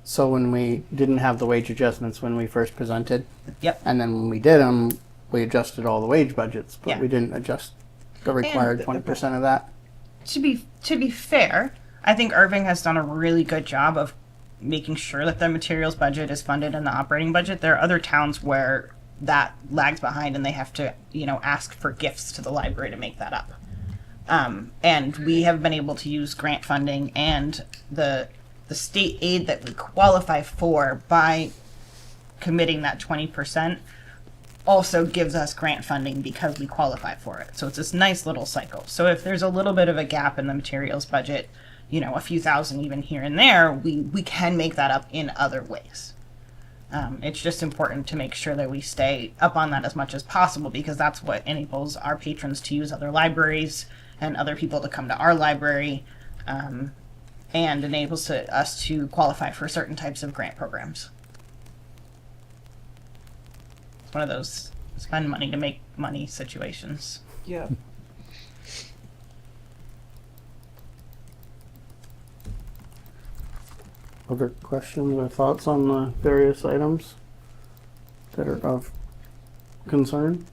So when we didn't have the wage adjustments when we first presented, Yep. and then when we did them, we adjusted all the wage budgets, but Yeah. we didn't adjust the required 20% of that. To be fair, I think Erving has done a really good job of making sure that their materials budget is funded in the operating budget. There are other towns where that lags behind and they have to, ask for gifts to the library to make that up. And we have been able to use grant funding and the state aid that we qualify for by committing that 20% also gives us grant funding because we qualify for it. So it's this nice little cycle. So if there's a little bit of a gap in the materials budget, a few thousand even here and there, we can make that up in other ways. It's just important to make sure that we stay up on that as much as possible because that's what enables our patrons to use other libraries and other people to come to our library, and enables us to qualify for certain types of grant programs. It's one of those spend money to make money situations. Yeah. Other questions or thoughts on the various items that are of concern?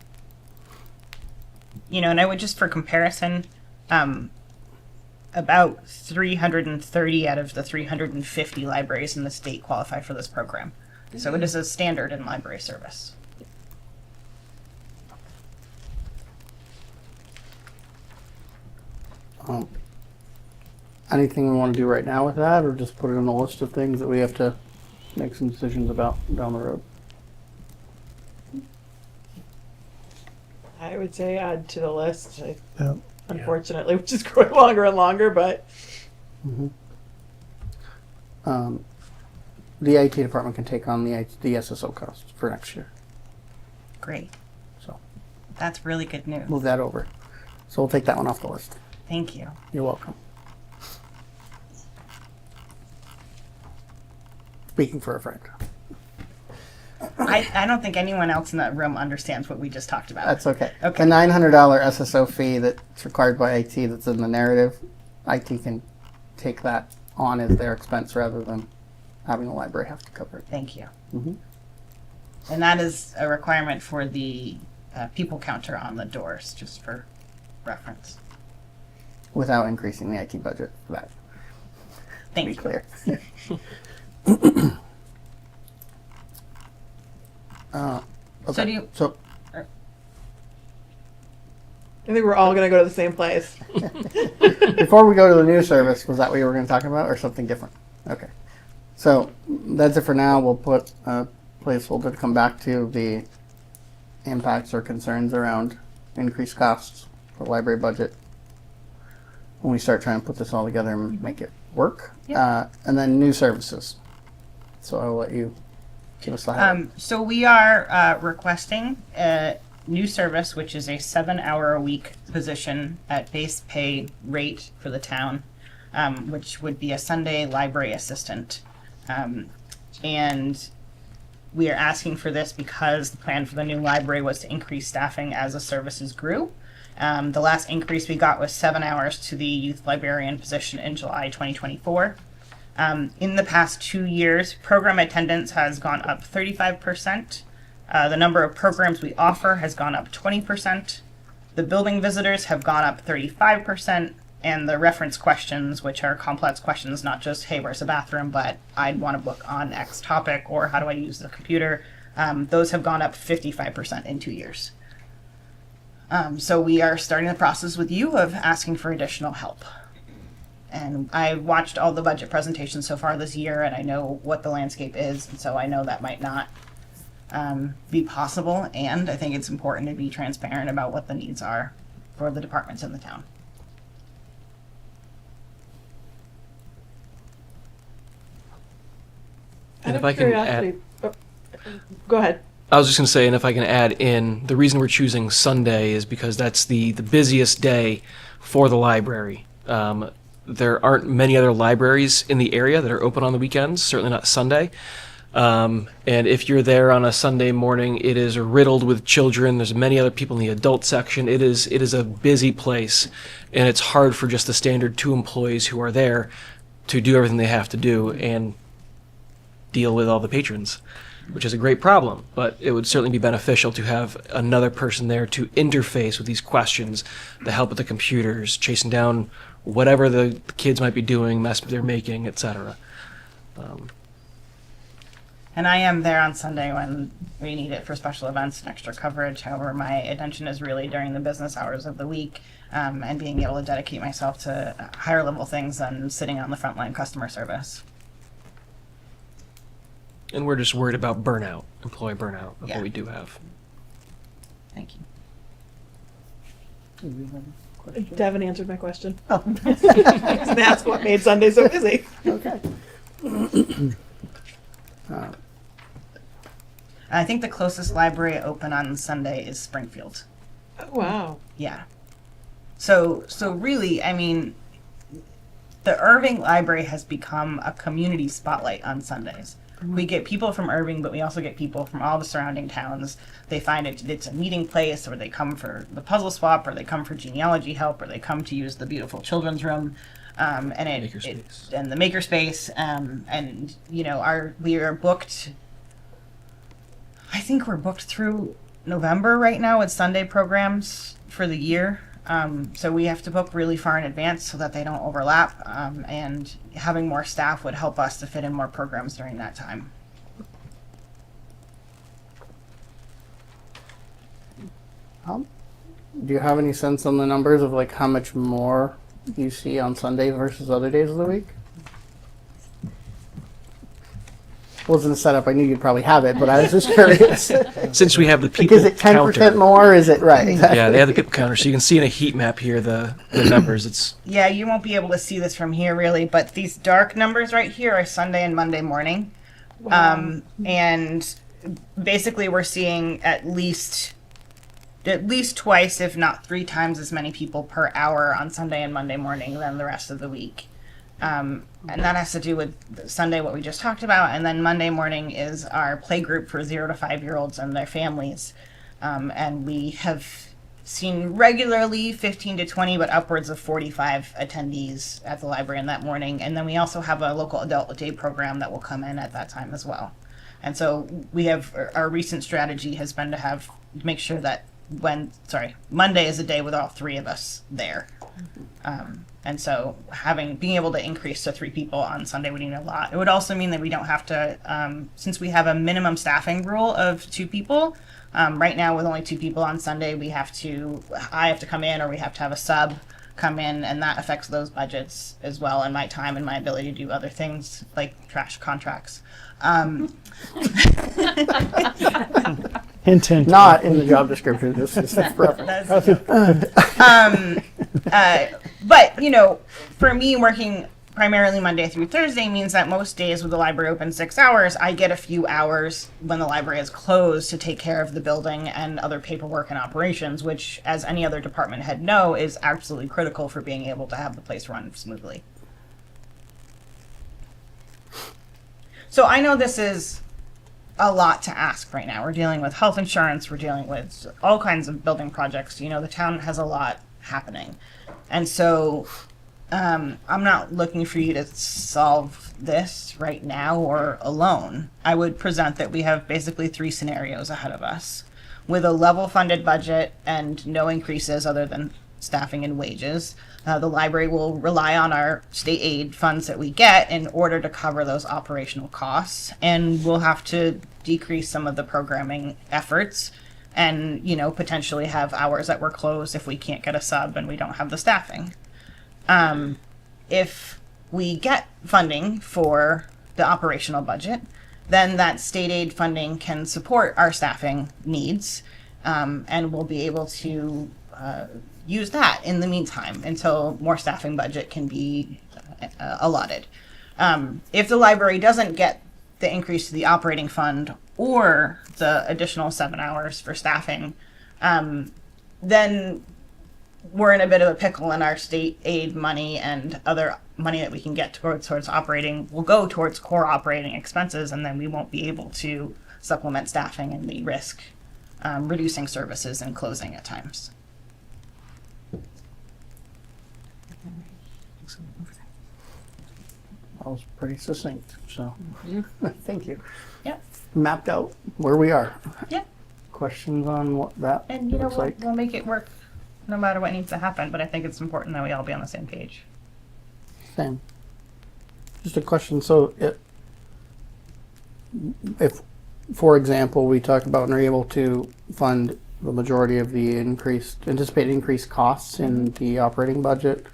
And I would just for comparison, about 330 out of the 350 libraries in the state qualify for this program. So it is a standard in library service. Anything we want to do right now with that, or just put it on the list of things that we have to make some decisions about down the road? I would say add to the list, yeah. unfortunately, which is growing longer and longer, but The IT department can take on the SSO costs for next year. Great. So That's really good news. move that over. So we'll take that one off the list. Thank you. You're welcome. speaking for a friend. I don't think anyone else in that room understands what we just talked about. That's okay. Okay. The $900 SSO fee that's required by IT that's in the narrative, IT can take that on as their expense rather than having the library have to cover it. Thank you. Mhm. And that is a requirement for the people counter on the doors, just for reference. Without increasing the IT budget for that. Thank Be you. clear. Okay. So do you- So I think we're all gonna go to the same place. before we go to the new service, was that what you were going to talk about, or something different? Okay. So that's it for now. We'll put a placeholder to come back to the impacts or concerns around increased costs for the library budget when we start trying to put this all together and make it work. And then new services. So I'll let you give us the highlight. So we are requesting a new service, which is a 7-hour-a-week position at base pay rate for the town, which would be a Sunday library assistant. And we are asking for this because the plan for the new library was to increase staffing as the services grew. The last increase we got was 7 hours to the youth librarian position in July 2024. In the past 2 years, program attendance has gone up 35%. The number of programs we offer has gone up 20%. The building visitors have gone up 35%. And the reference questions, which are complex questions, not just, hey, where's the bathroom, but I'd want to book on X topic, or how do I use the computer? Those have gone up 55% in 2 years. So we are starting the process with you of asking for additional help. And I watched all the budget presentations so far this year, and I know what the landscape is, and so I know that might not be possible. And I think it's important to be transparent about what the needs are for the departments in the town. And Out if of I can curiosity- go ahead. I was just going to say, and if I can add in, the reason we're choosing Sunday is because that's the busiest day for the library. There aren't many other libraries in the area that are open on the weekends, certainly not Sunday. And if you're there on a Sunday morning, it is riddled with children. There's many other people in the adult section. It is a busy place, and it's hard for just the standard 2 employees who are there to do everything they have to do and deal with all the patrons, which is a great problem. But it would certainly be beneficial to have another person there to interface with these questions, to help with the computers, chasing down whatever the kids might be doing, mess they're making, etc. And I am there on Sunday when we need it for special events and extra coverage. However, my attention is really during the business hours of the week, and being able to dedicate myself to higher level things than sitting on the front line customer service. And we're just worried about burnout, employee burnout, of Yeah. what we do have. Thank you. Devin answered my question. Oh. And that's what made Sunday so busy. Okay. I think the closest library open on Sunday is Springfield. Oh, wow. Yeah. So really, I mean, the Erving Library has become a community spotlight on Sundays. We get people from Erving, but we also get people from all the surrounding towns. They find it's a meeting place, or they come for the puzzle swap, or they come for genealogy help, or they come to use the beautiful children's room, and the makerspace. And you know, we are booked. I think we're booked through November right now with Sunday programs for the year. So we have to book really far in advance so that they don't overlap, and having more staff would help us to fit in more programs during that time. Do you have any sense on the numbers of like how much more you see on Sunday versus other days of the week? Wasn't a setup. I knew you'd probably have it, but I was just curious. Since we have the people Is it 10% counter. more? Is it right? Yeah, they have the people counter, so you can see in a heat map here the numbers. It's Yeah, you won't be able to see this from here really, but these dark numbers right here are Sunday and Monday morning. And basically we're seeing at least twice, if not 3 times as many people per hour on Sunday and Monday morning than the rest of the week. And that has to do with Sunday, what we just talked about. And then Monday morning is our play group for 0 to 5-year-olds and their families. And we have seen regularly 15 to 20, but upwards of 45 attendees at the library in that morning. And then we also have a local adult day program that will come in at that time as well. And so we have, our recent strategy has been to make sure that Monday is a day with all 3 of us there. And so being able to increase to 3 people on Sunday would mean a lot. It would also mean that we don't have to, since we have a minimum staffing rule of 2 people, right now with only 2 people on Sunday, I have to come in, or we have to have a sub come in, and that affects those budgets as well, and my time and my ability to do other things like trash contracts. Hint, hint. Not in the job description, this is forever. But, for me, working primarily Monday through Thursday means that most days with the library open 6 hours, I get a few hours when the library is closed to take care of the building and other paperwork and operations, which, as any other department head know, is absolutely critical for being able to have the place run smoothly. So I know this is a lot to ask right now. We're dealing with health insurance, we're dealing with all kinds of building projects. The town has a lot happening. And so I'm not looking for you to solve this right now or alone. I would present that we have basically 3 scenarios ahead of us. With a level funded budget and no increases other than staffing and wages, the library will rely on our state aid funds that we get in order to cover those operational costs. And we'll have to decrease some of the programming efforts and, potentially have hours that we're closed if we can't get a sub and we don't have the staffing. If we get funding for the operational budget, then that state aid funding can support our staffing needs, and we'll be able to use that in the meantime until more staffing budget can be allotted. If the library doesn't get the increase to the operating fund or the additional 7 hours for staffing, then we're in a bit of a pickle, and our state aid money and other money that we can get towards operating will go towards core operating expenses, and then we won't be able to supplement staffing, and we risk reducing services and closing at times. That was pretty succinct, so thank you. Yep. Mapped out where we are. Yep. Questions on what that And looks like? we'll make it work no matter what needs to happen, but I think it's important that we all be on the same page. Same. Just a question. So if, for example, we talk about and are able to fund the majority of the anticipated increased costs in the operating budget,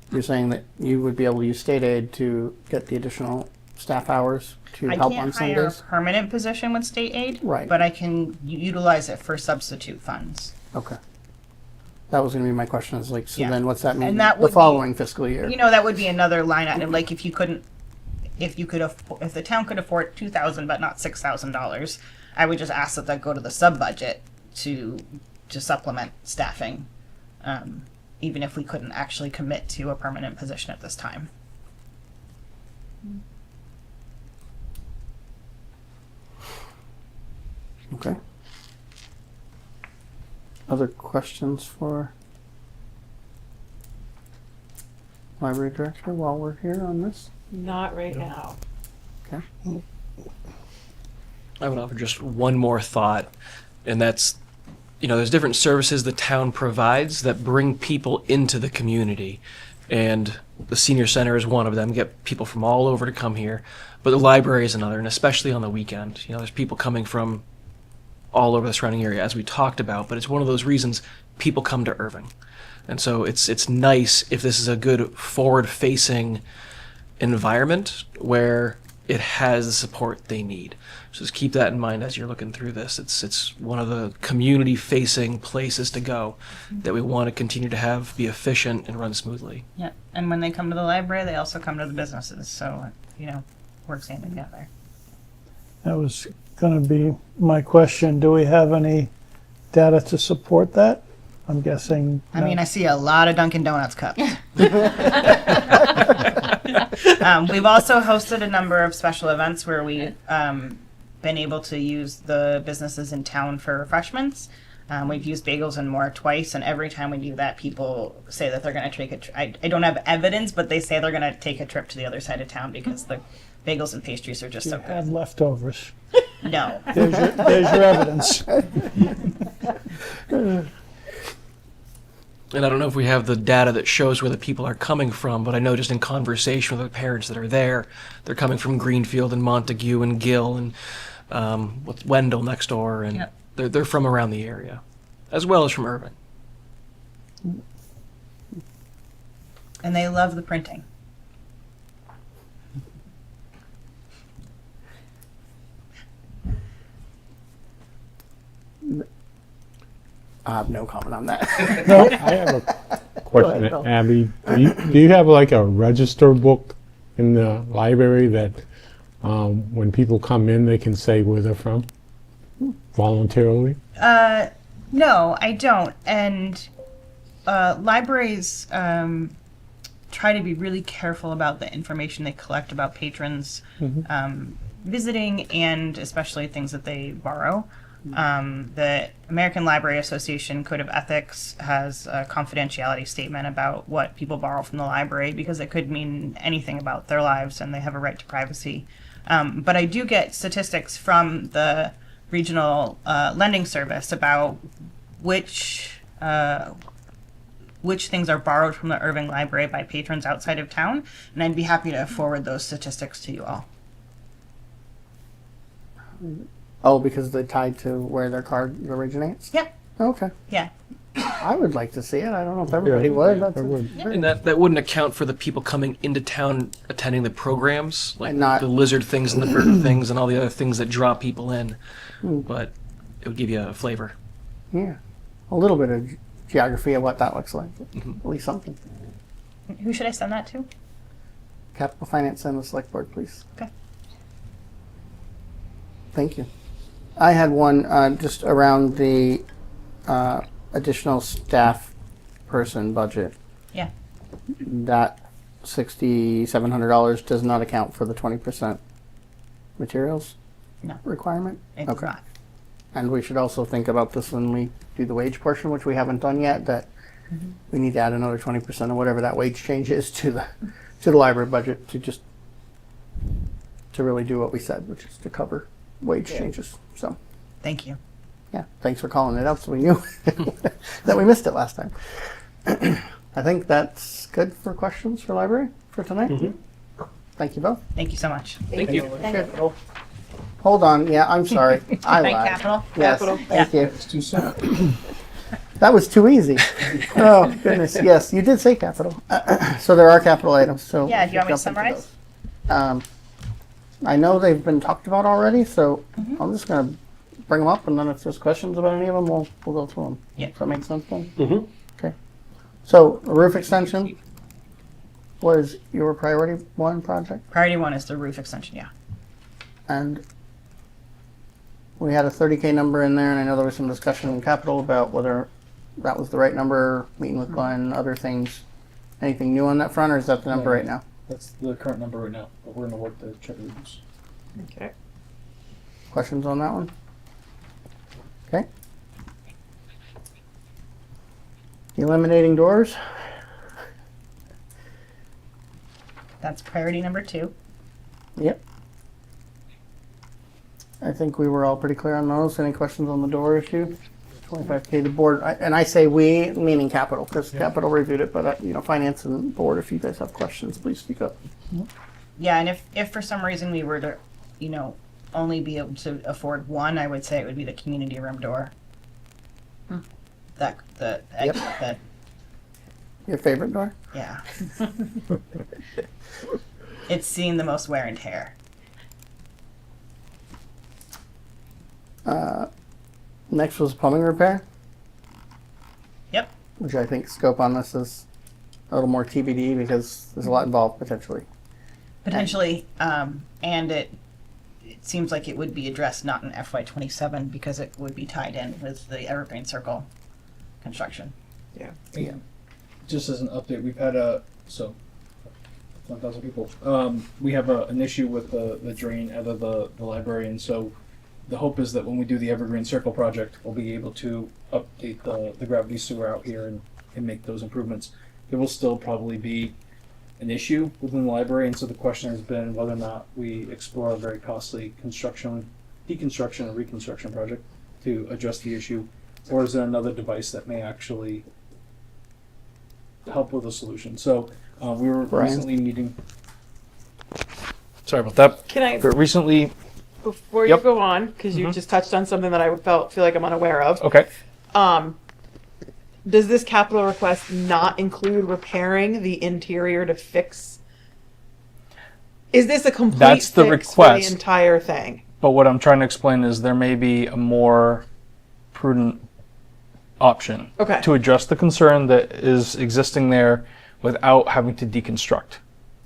you're saying that you would be able to use state aid to get the additional staff hours to help on I can't hire a Sundays? permanent position with state aid, Right. but I can utilize it for substitute funds. Okay. That was going to be my question. Is like, so Yeah. then what's that mean And that the would be- following fiscal year? That would be another line item. Like if the town could afford $2,000 but not $6,000, I would just ask that go to the sub budget to supplement staffing, even if we couldn't actually commit to a permanent position at this time. Okay. Other questions for library director while we're here on this? Not right now. Okay. I would offer just one more thought, and that's, there's different services the town provides that bring people into the community. And the senior center is one of them, get people from all over to come here. But the library is another, and especially on the weekend. There's people coming from all over the surrounding area, as we talked about, but it's one of those reasons people come to Erving. And so it's nice if this is a good forward-facing environment where it has the support they need. So just keep that in mind as you're looking through this. It's one of the community-facing places to go that we want to continue to be efficient and run smoothly. Yeah, and when they come to the library, they also come to the businesses, so, works hand together. That was going to be my question. Do we have any data to support that? I'm guessing. I mean, I see a lot of Dunkin' Donuts cups. We've also hosted a number of special events where we've been able to use the businesses in town for refreshments. We've used Bagels and More twice, and every time we do that, people say that they're going to take I don't have evidence, but they say they're going to take a trip to the other side of town because the bagels and pastries are just so good. Had leftovers. No. There's your evidence. And I don't know if we have the data that shows where the people are coming from, but I know just in conversation with the parents that are there, they're coming from Greenfield and Montague and Gill and with Wendell next door, and Yep. they're from around the area, as well as from Erving. And they love the printing. I have no comment on that. I have a question, Go ahead, Bill. Abby. Do you have like a register book in the library that when people come in, they can say where they're from voluntarily? No, I don't. And libraries try to be really careful about the information they collect about patrons visiting, and especially things that they borrow. The American Library Association Code of Ethics has a confidentiality statement about what people borrow from the library because it could mean anything about their lives and they have a right to privacy. But I do get statistics from the regional lending service about which things are borrowed from the Erving Library by patrons outside of town, and I'd be happy to forward those statistics to you all. Oh, because they're tied to where their card originates? Yep. Okay. Yeah. I would like to see it. I don't know if everybody would. That's And that wouldn't account for the people coming into town attending the programs, like And not- the lizard things and the bird things and all the other things that draw people in. But it would give you a flavor. Yeah. A little bit of geography of what that looks like. At least something. Who should I send that to? Capital Finance and the Select Board, please. Okay. Thank you. I had one just around the additional staff person budget. Yeah. That $6,700 does not account for the 20% materials No. requirement? It does Okay. not. And we should also think about this when we do the wage portion, which we haven't done yet, that we need to add another 20% or whatever that wage change is to the library budget to really do what we said, which is to cover wage changes. So, Thank you. yeah, thanks for calling it out so we knew that we missed it last time. I think that's good for questions for library for tonight. Thank you both. Thank you so much. Thank you. Hold on. Yeah, I'm sorry. I Bank lied. Capital? Yes, Capital. thank you. It's too soon. That was too easy. Oh, goodness. Yes, you did say capital. So there are capital items. So Yeah, we do you want me to should jump into summarize? those. I know they've been talked about already, so I'm just going to bring them up, and then if there's questions about any of them, we'll go through them. Yeah. Does that make sense then? Okay. So the roof extension was your priority one project, Priority one is the roof extension, yeah. and we had a 30K number in there, and I know there was some discussion in capital about whether that was the right number, meeting with Glenn, other things. Anything new on that front, or is that the number right now? That's the current number right now, but we're gonna work the check reduce. Okay. Questions on that one? Okay. Eliminating doors. That's priority number 2. Yep. I think we were all pretty clear on those. Any questions on the door issue? 25K the board, and I say we, meaning capital, because capital reviewed it, but finance and board, if you guys have questions, please speak up. Yeah, and if for some reason we were to, only be able to afford one, I would say it would be the community room door. That Your favorite door? yeah. It's seen the most wear and tear. Next was plumbing repair, Yep. which I think scope on this is a little more TBD because there's a lot involved potentially. Potentially, and it seems like it would be addressed not in FY27 because it would be tied in with the Evergreen Circle construction. And just as an update, we've had 1,000 people. We have an issue with the drain out of the library, and so the hope is that when we do the Evergreen Circle project, we'll be able to update the gravity sewer out here and make those improvements. There will still probably be an issue within the library, and so the question has been whether or not we explore a very costly deconstruction or reconstruction project to address the issue, or is there another device that may actually help with a solution? So we were recently meeting. Sorry about that. Can I, But recently, before Yep. you go on, because you just touched on something that I feel like I'm unaware of. okay. Does this capital request not include repairing the interior to fix? Is this a complete That's the fix for request. the entire thing? But what I'm trying to explain is there may be a more prudent option Okay. to address the concern that is existing there without having to deconstruct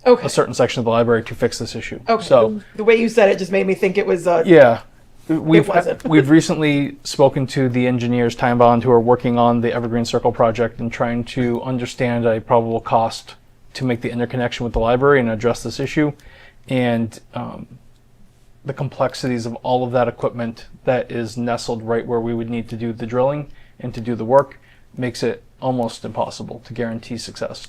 Okay. a certain section of the library to fix this issue. Okay. So The way you said it just made me think it was. yeah, we've wasn't. we've recently spoken to the engineers, Time Bond, who are working on the Evergreen Circle project and trying to understand a probable cost to make the interconnection with the library and address this issue, and the complexities of all of that equipment that is nestled right where we would need to do the drilling and to do the work makes it almost impossible to guarantee success.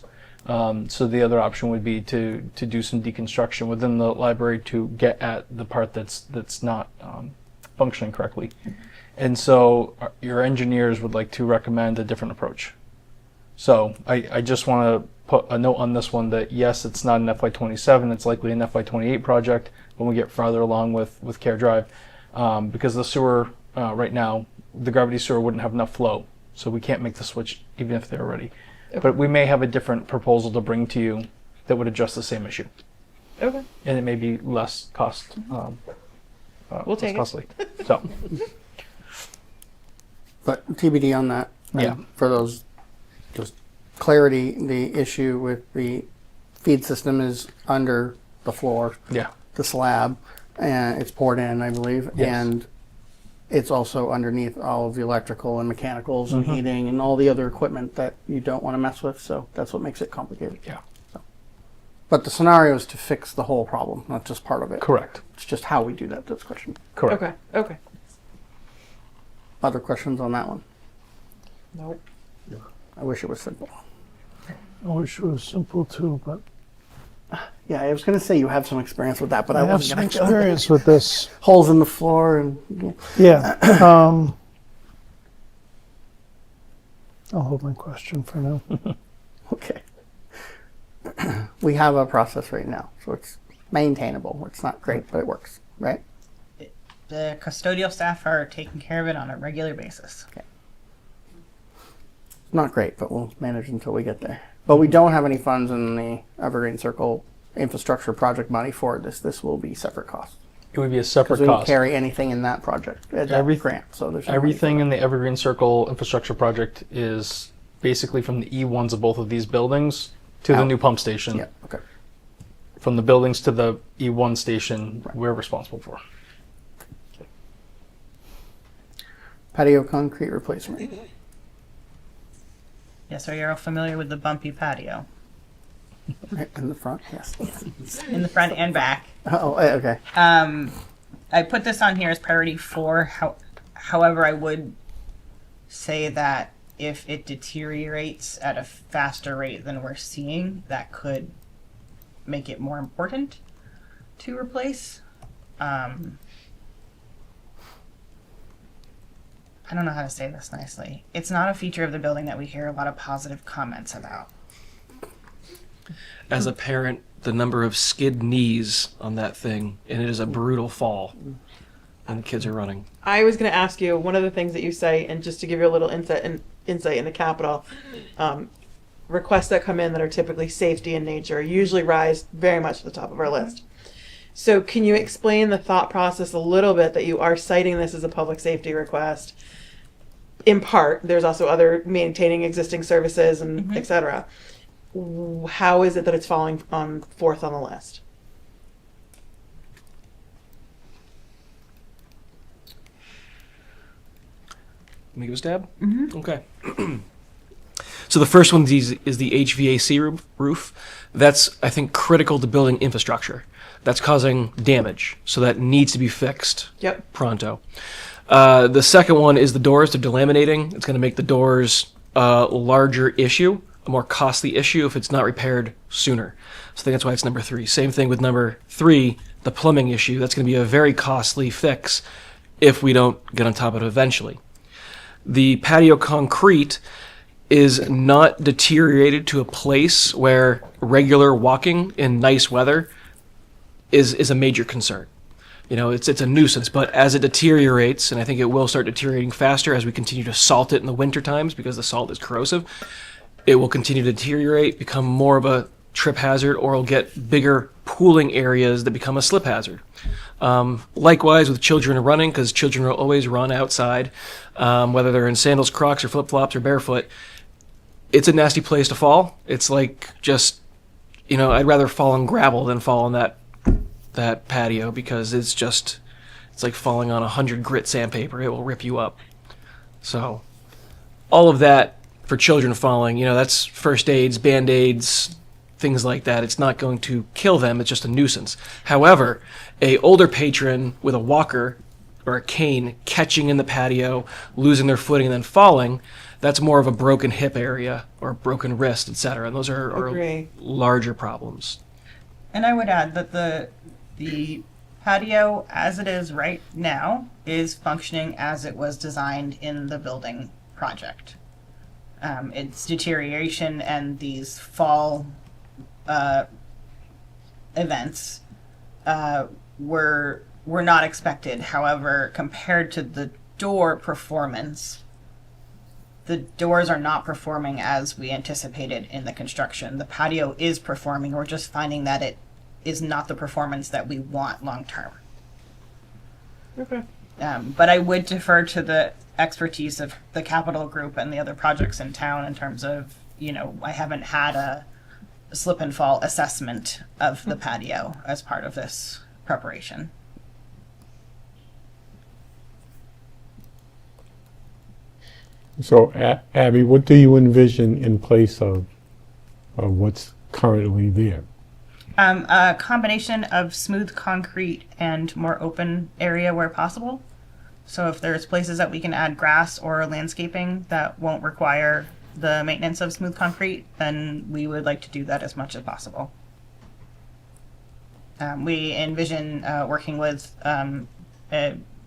So the other option would be to do some deconstruction within the library to get at the part that's not functioning correctly. And so your engineers would like to recommend a different approach. So I just want to put a note on this one that yes, it's not an FY27, it's likely an FY28 project when we get farther along with Care Drive, because the sewer right now, the gravity sewer wouldn't have enough flow, so we can't make the switch even if they're ready. But we may have a different proposal to bring to you that would address the same issue, Okay. and it may be less cost. We'll take it. costly. So But TBD on that. Yeah. For those, just clarity, the issue with the feed system is under the floor, yeah, the slab, and it's poured in, I believe. Yes. And it's also underneath all of the electrical and mechanicals and heating and all the other equipment that you don't want to mess with. So that's what makes it complicated. yeah, But the scenario is to fix the whole problem, not just part of it. correct, It's just how we do that. That's the question. correct. Okay. Okay. Other questions on that one? Nope. I wish it was simple. I wish it was simple too, but Yeah, I was going to say you have some experience with that, but I, I have wasn't some going to experience with this. holes in the floor and Yeah. I'll hold my question for now. okay. We have a process right now, so it's maintainable. It's not great, but it works, right? The custodial staff are taking care of it on a regular basis. Not great, but we'll manage until we get there. But we don't have any funds in the Evergreen Circle infrastructure project money for this. This will be separate costs. It would be a Because separate we don't cost. carry anything in that project, that grant. So there's no money Everything for in the Evergreen Circle infrastructure project is basically from the E1s of both of these buildings to the Out. new pump station. that. Yeah, okay. From the buildings to the E1 station, we're responsible for. Patio concrete replacement. Yes, are you all familiar with the bumpy patio? Right in the front, yes. In the front and back. Oh, okay. I put this on here as priority 4. However, I would say that if it deteriorates at a faster rate than we're seeing, that could make it more important to replace. I don't know how to say this nicely. It's not a feature of the building that we hear a lot of positive comments about. As a parent, the number of skid knees on that thing, and it is a brutal fall. And the kids are running. I was going to ask you one of the things that you say, and just to give you a little insight into capital, requests that come in that are typically safety in nature usually rise very much to the top of our list. So can you explain the thought process a little bit that you are citing this as a public safety request? In part, there's also other maintaining existing services and et cetera. How is it that it's falling on fourth on the list? Can we give a stab? Okay. So the first one is the HVAC roof. That's, I think, critical to building infrastructure. That's causing damage, so that needs to be fixed pronto. The second one is the doors. They're delaminating. It's going to make the doors a larger issue, a more costly issue if it's not repaired sooner. So I think that's why it's number 3. Same thing with number 3, the plumbing issue. That's going to be a very costly fix if we don't get on top of it eventually. The patio concrete is not deteriorated to a place where regular walking in nice weather is a major concern. You know, it's a nuisance, but as it deteriorates, and I think it will start deteriorating faster as we continue to salt it in the winter times because the salt is corrosive, it will continue to deteriorate, become more of a trip hazard, or it'll get bigger pooling areas that become a slip hazard. Likewise with children running, because children will always run outside, whether they're in sandals, Crocs, or flip-flops, or barefoot. It's a nasty place to fall. It's like just, you know, I'd rather fall on gravel than fall on that patio, because it's like falling on 100 grit sandpaper. It will rip you up. So all of that for children falling, you know, that's first aids, band-aids, things like that. It's not going to kill them. It's just a nuisance. However, a older patron with a walker or a cane catching in the patio, losing their footing, and then falling, that's more of a broken hip area or broken wrist, etc. And those are larger problems. And I would add that the patio, as it is right now, is functioning as it was designed in the building project. Its deterioration and these fall events were not expected. However, compared to the door performance, the doors are not performing as we anticipated in the construction. The patio is performing. We're just finding that it is not the performance that we want long term. Okay. But I would defer to the expertise of the capital group and the other projects in town in terms of, you know, I haven't had a slip and fall assessment of the patio as part of this preparation. So, Abby, what do you envision in place of what's currently there? A combination of smooth concrete and more open area where possible. So if there's places that we can add grass or landscaping that won't require the maintenance of smooth concrete, then we would like to do that as much as possible. We envision working with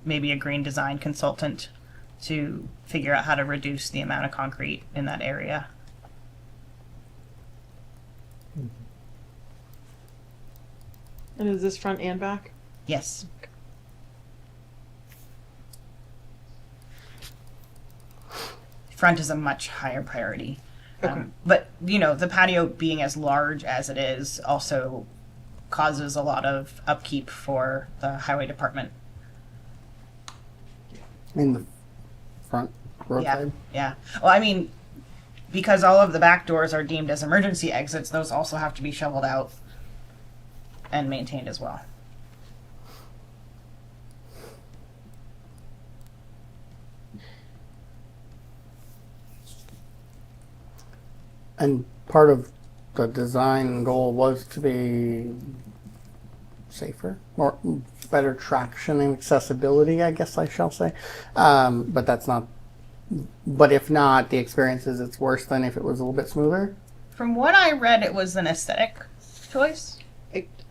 maybe a green design consultant to figure out how to reduce the amount of concrete in that area. And is this front and back? Yes. Front is a much higher priority. Okay. But, you know, the patio being as large as it is also causes a lot of upkeep for the highway department. In the front roadside. Yeah. Well, I mean, because all of the back doors are deemed as emergency exits, those also have to be shoveled out and maintained as well. And part of the design goal was to be safer, or better traction and accessibility, I guess I shall say. But that's not, but if not, the experience is it's worse than if it was a little bit smoother. From what I read, it was an aesthetic choice.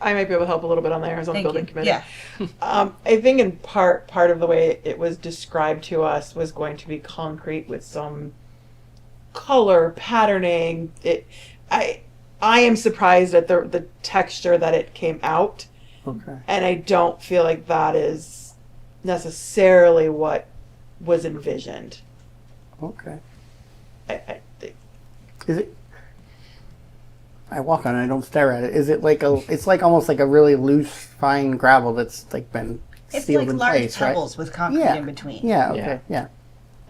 I might be able to help a little bit on the Arizona Thank Building you. Committee. Yeah. I think in part of the way it was described to us was going to be concrete with some color patterning. I am surprised at the texture that it came out. Okay. And I don't feel like that is necessarily what was envisioned. Okay. I Is it? I walk on it. I don't stare at it. Is it like a? It's like almost like a really loose, fine gravel that's like been It's sealed like in large place, pebbles with concrete Yeah. in between. right? Okay. Yeah.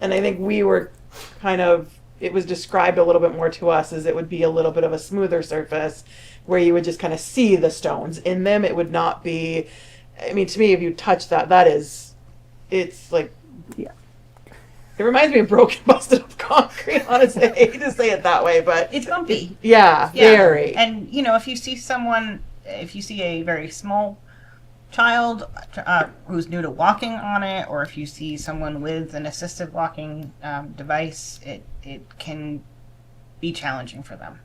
And I think we were kind of, it was described a little bit more to us as it would be a little bit of a smoother surface where you would just kind of see the stones in them. It would not be, I mean, to me, if you touch that, it's like, Yeah. It reminds me of broken, busted up concrete. Honestly, I hate to say it that way, but It's bumpy. yeah, very. And if you see if you see a very small child who's new to walking on it, or if you see someone with an assisted walking device, it can be challenging for them.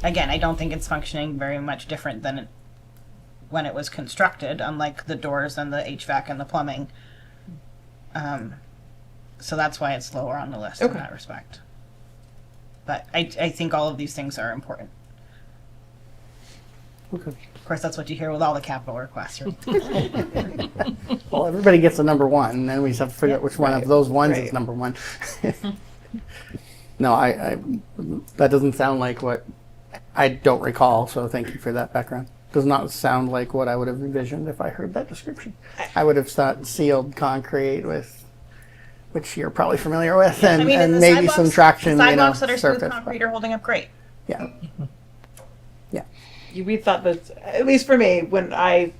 Again, I don't think it's functioning very much different than when it was constructed, unlike the doors and the HVAC and the plumbing. So that's why it's lower on the list in that respect. But I think all of these things are important. Okay. Of course, that's what you hear with all the capital requests. Right? Well, everybody gets a number one, and then we just have to figure out which one of those ones is Right. number one. No, I that doesn't sound like what I don't recall. So thank you for that background. Does not sound like what I would have envisioned if I heard that description. I would have thought sealed concrete with, which you're probably familiar with, and, I mean, and the maybe sidewalks- some traction. The sidewalks that are surface, smooth concrete are holding up great. Yeah. Yeah. We thought that, at least for me, when I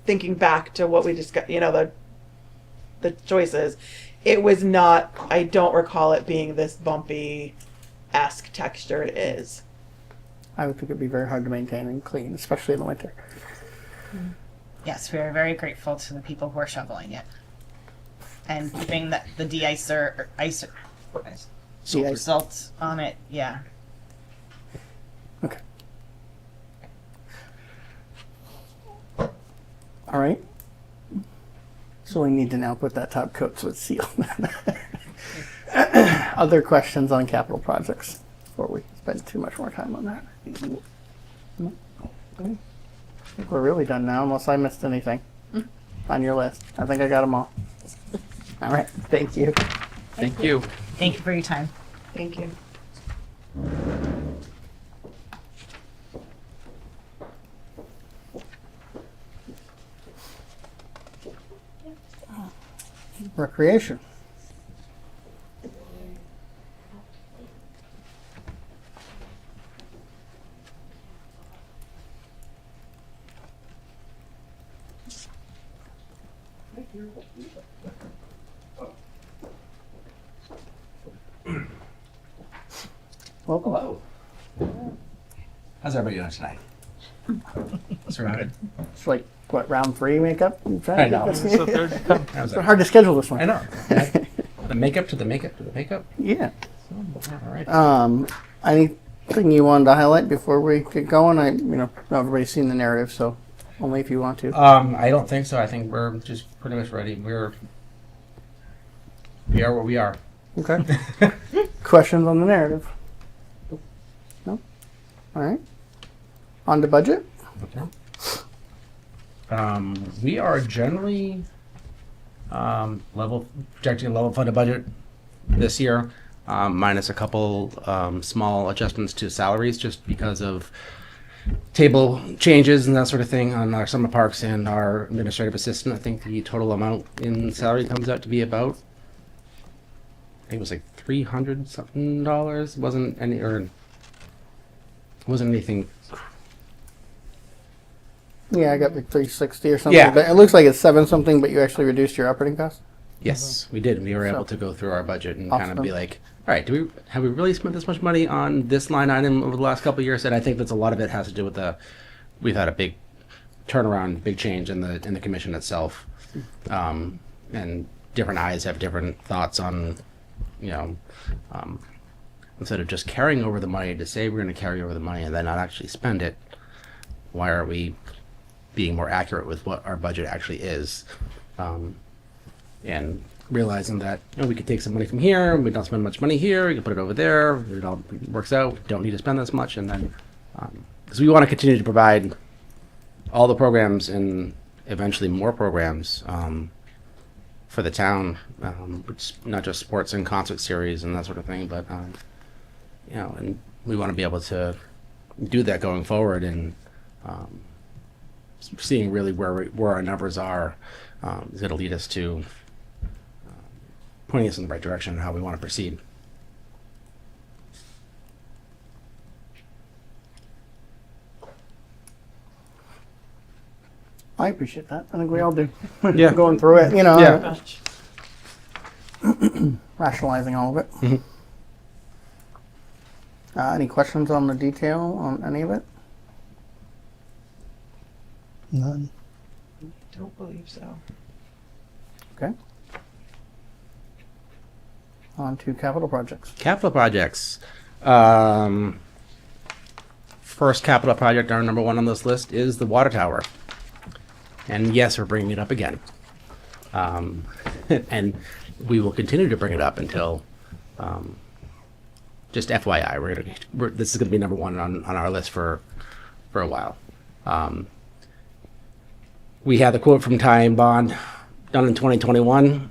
thinking back to what we discussed, the choices, it was not. I don't recall it being this bumpy-esque texture. It is. I would think it'd be very hard to maintain and clean, especially in the winter. Yes, we are very grateful to the people who are shoveling it and keeping the de-icer or ice De-ice. salt on it. Yeah. Okay. All right. So we need to now put that top coat so it's sealed. Other questions on capital projects before we spend too much more time on that? No? Okay. I think we're really done now, unless I missed anything on your list. I think I got them all. All right. Thank you. Thank you. Thank you for your time. Thank you. Recreation. Welcome. Hello. How's everybody doing tonight? Surrounded. It's like, what, round 3 makeup? I know. It's How's that? hard to schedule this one. I know. The makeup to the makeup to the makeup. Yeah. All right. Anything you wanted to highlight before we get going? Everybody's seen the narrative, so only if you want to. I don't think so. I think we're just pretty much ready. We are where we are. Okay. Questions on the narrative? No? All right. On to budget? Okay. We are generally projecting a level funded budget this year, minus a couple small adjustments to salaries just because of table changes and that sort of thing on our summer parks and our administrative assistant. I think the total amount in salary comes out to be about, I think it was like $300 something. Wasn't anything. Yeah, I got like 360 or something. Yeah. But it looks like it's 7 something, but you actually reduced your operating costs? Yes, we did. We were able So- to go through our budget and kind of be Awesome. like, all right, have we really spent this much money on this line item over the last couple of years? And I think that's a lot of it has to do with we've had a big turnaround, big change in the commission itself, and different eyes have different thoughts on, instead of just carrying over the money to say we're going to carry over the money and then not actually spend it. Why are we being more accurate with what our budget actually is? And realizing that we could take some money from here, we don't spend much money here, we can put it over there, it all works out, don't need to spend this much, and then because we want to continue to provide all the programs and eventually more programs for the town, which not just sports and concert series and that sort of thing, but and we want to be able to do that going forward and seeing really where our numbers are is going to lead us to pointing us in the right direction and how we want to proceed. I appreciate that. I think we all do. Yeah. Going through it, you know, Yeah. rationalizing all of it. Any questions on the detail on any of it? None. Don't believe so. Okay. On to capital projects. Capital projects. First capital project, our number one on this list, is the water tower. And yes, we're bringing it up again. And we will continue to bring it up until, just FYI, this is going to be number one on our list for a while. We had the quote from Ty and Bond done in 2021.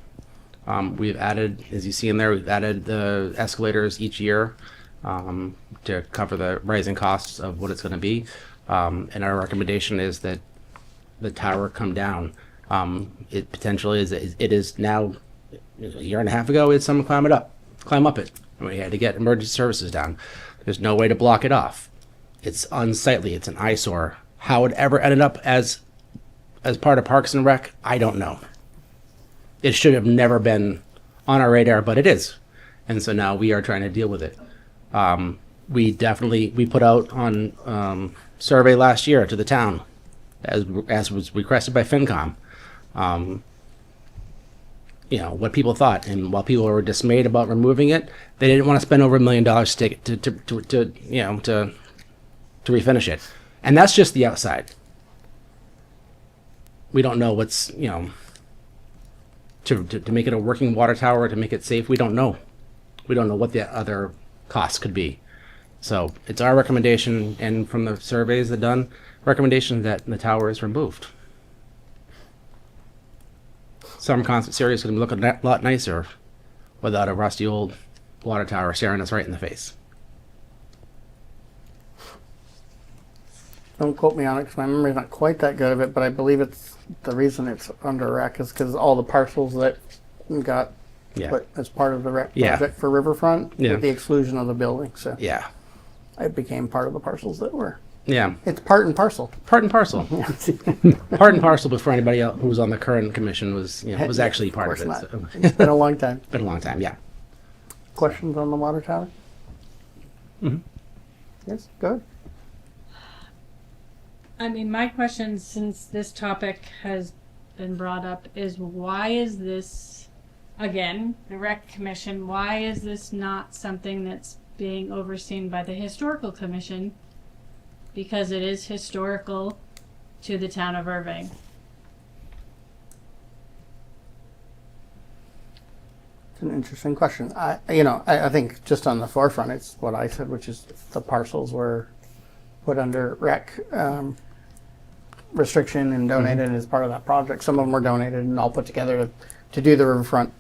We've added, as you see in there, we've added the escalators each year to cover the rising costs of what it's going to be. And our recommendation is that the tower come down. It potentially is. It is now. A year and a half ago, we had someone climb up it. And we had to get emergency services down. There's no way to block it off. It's unsightly. It's an eyesore. How it ever ended up as part of Parks and Rec, I don't know. It should have never been on our radar, but it is. And so now we are trying to deal with it. We put out on survey last year to the town, as was requested by FinCom, what people thought. And while people were dismayed about removing it, they didn't want to spend over $1 million to refinish it. And that's just the outside. We don't know what's, to make it a working water tower, to make it safe. We don't know. We don't know what the other costs could be. So it's our recommendation, and from the surveys that done, recommendation that the tower is removed. Some concert series going to look a lot nicer without a rusty old water tower staring us right in the face. Don't quote me on it because my memory's not quite that good of it, but I believe it's the reason it's under rec is because all the parcels that got put as part of the rec project for Riverfront with the exclusion of the building. So it became part of the parcels that were. Yeah. It's part and parcel. Part and parcel. Part and parcel before anybody else who was on the current commission was actually part of it. So. It's been a long time. Been a long time, yeah. Questions on the water tower? Mm-hmm. Yes, good. I mean, my question, since this topic has been brought up, is why is this, again, the Rec Commission, why is this not something that's being overseen by the Historical Commission? Because it is historical to the town of Erving. It's an interesting question. I think just on the forefront, it's what I said, which is the parcels were put under rec restriction and donated as part of that project. Some of them were donated and all put together to do the Riverfront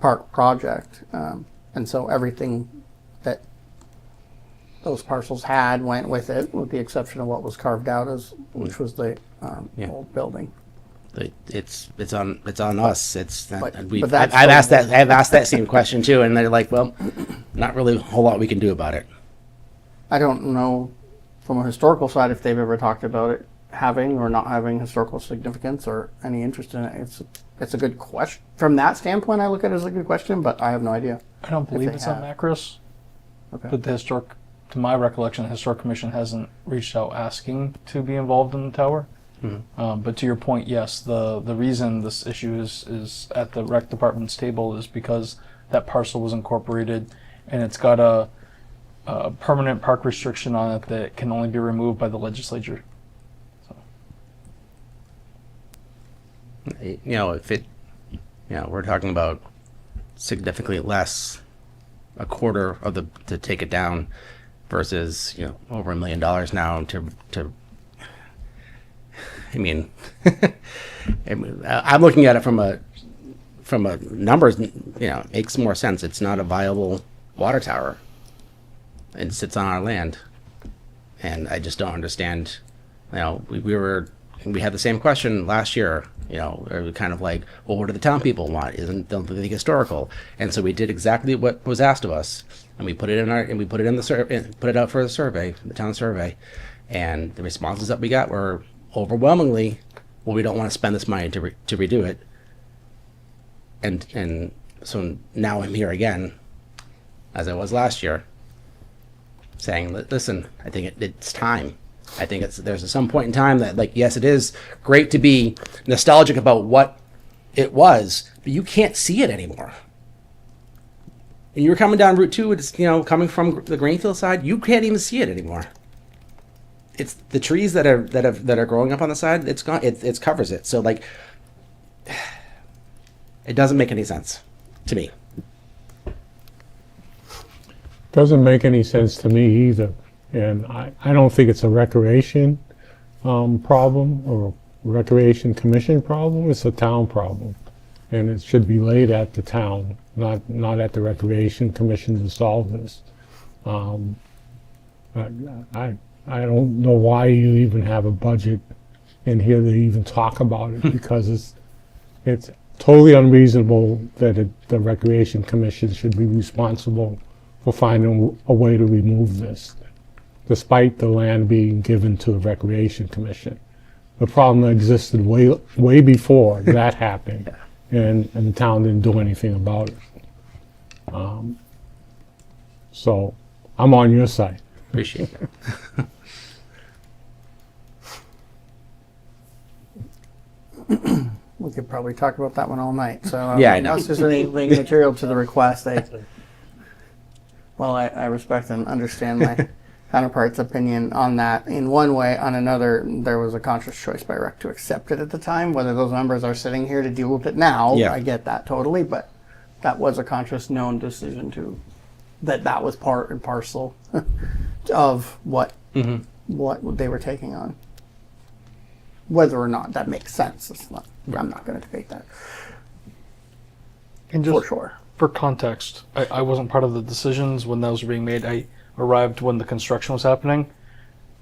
Park project. And so everything that those parcels had went with it, with the exception of what was carved out which was the old building. It's on us. I've asked that same question too, and they're like, well, not really a whole lot we can do about it. I don't know from a historical side if they've ever talked about it having or not having historical significance or any interest in it. It's a good question. From that standpoint, I look at it as a good question, but I have no idea. I don't believe it's on Macros. Okay. But to my recollection, the Historic Commission hasn't reached out asking to be involved in the tower. Mm-hmm. But to your point, yes, the reason this issue is at the rec department's table is because that parcel was incorporated and it's got a permanent park restriction on it that can only be removed by the legislature. So. We're talking about significantly less, a quarter of to take it down, versus over $1 million now to. I mean, I'm looking at it from a numbers. It makes more sense. It's not a viable water tower. It sits on our land, and I just don't understand. We had the same question last year. Kind of like, well, what do the town people want? Don't they think historical? And so we did exactly what was asked of us, and we put it put it out for the survey, the town survey, and the responses that we got were overwhelmingly well, we don't want to spend this money to redo it. And so now I'm here again, as I was last year, saying, listen, I think it's time. I think there's some point in time that, like, yes, it is great to be nostalgic about what it was, but you can't see it anymore. And you were coming down Route 2, it's, coming from the Greenfield side, you can't even see it anymore. It's the trees that are growing up on the side, it's gone, it covers it. So, like, it doesn't make any sense to me. Doesn't make any sense to me either. And I don't think it's a recreation problem or recreation commission problem. It's a town problem. And it should be laid at the town, not at the recreation commission to solve this. I don't know why you even have a budget in here to even talk about it, because it's totally unreasonable that the recreation commission should be responsible for finding a way to remove this, despite the land being given to the recreation commission. The problem existed way before that happened, and the town didn't do anything about it. So I'm on your side. Appreciate it. We could probably talk about that one all night. So Yeah, I know. unless there's anything material to the request, I respect and understand my counterpart's opinion on that in one way. On another, there was a conscious choice by rec to accept it at the time. Whether those members are sitting here to deal with it now, Yeah. I get that totally, but that was a conscious, known decision that was part and parcel of what they were taking on. Whether or not that makes sense, I'm not going to debate that. And just for sure. For context, I wasn't part of the decisions when those were being made. I arrived when the construction was happening.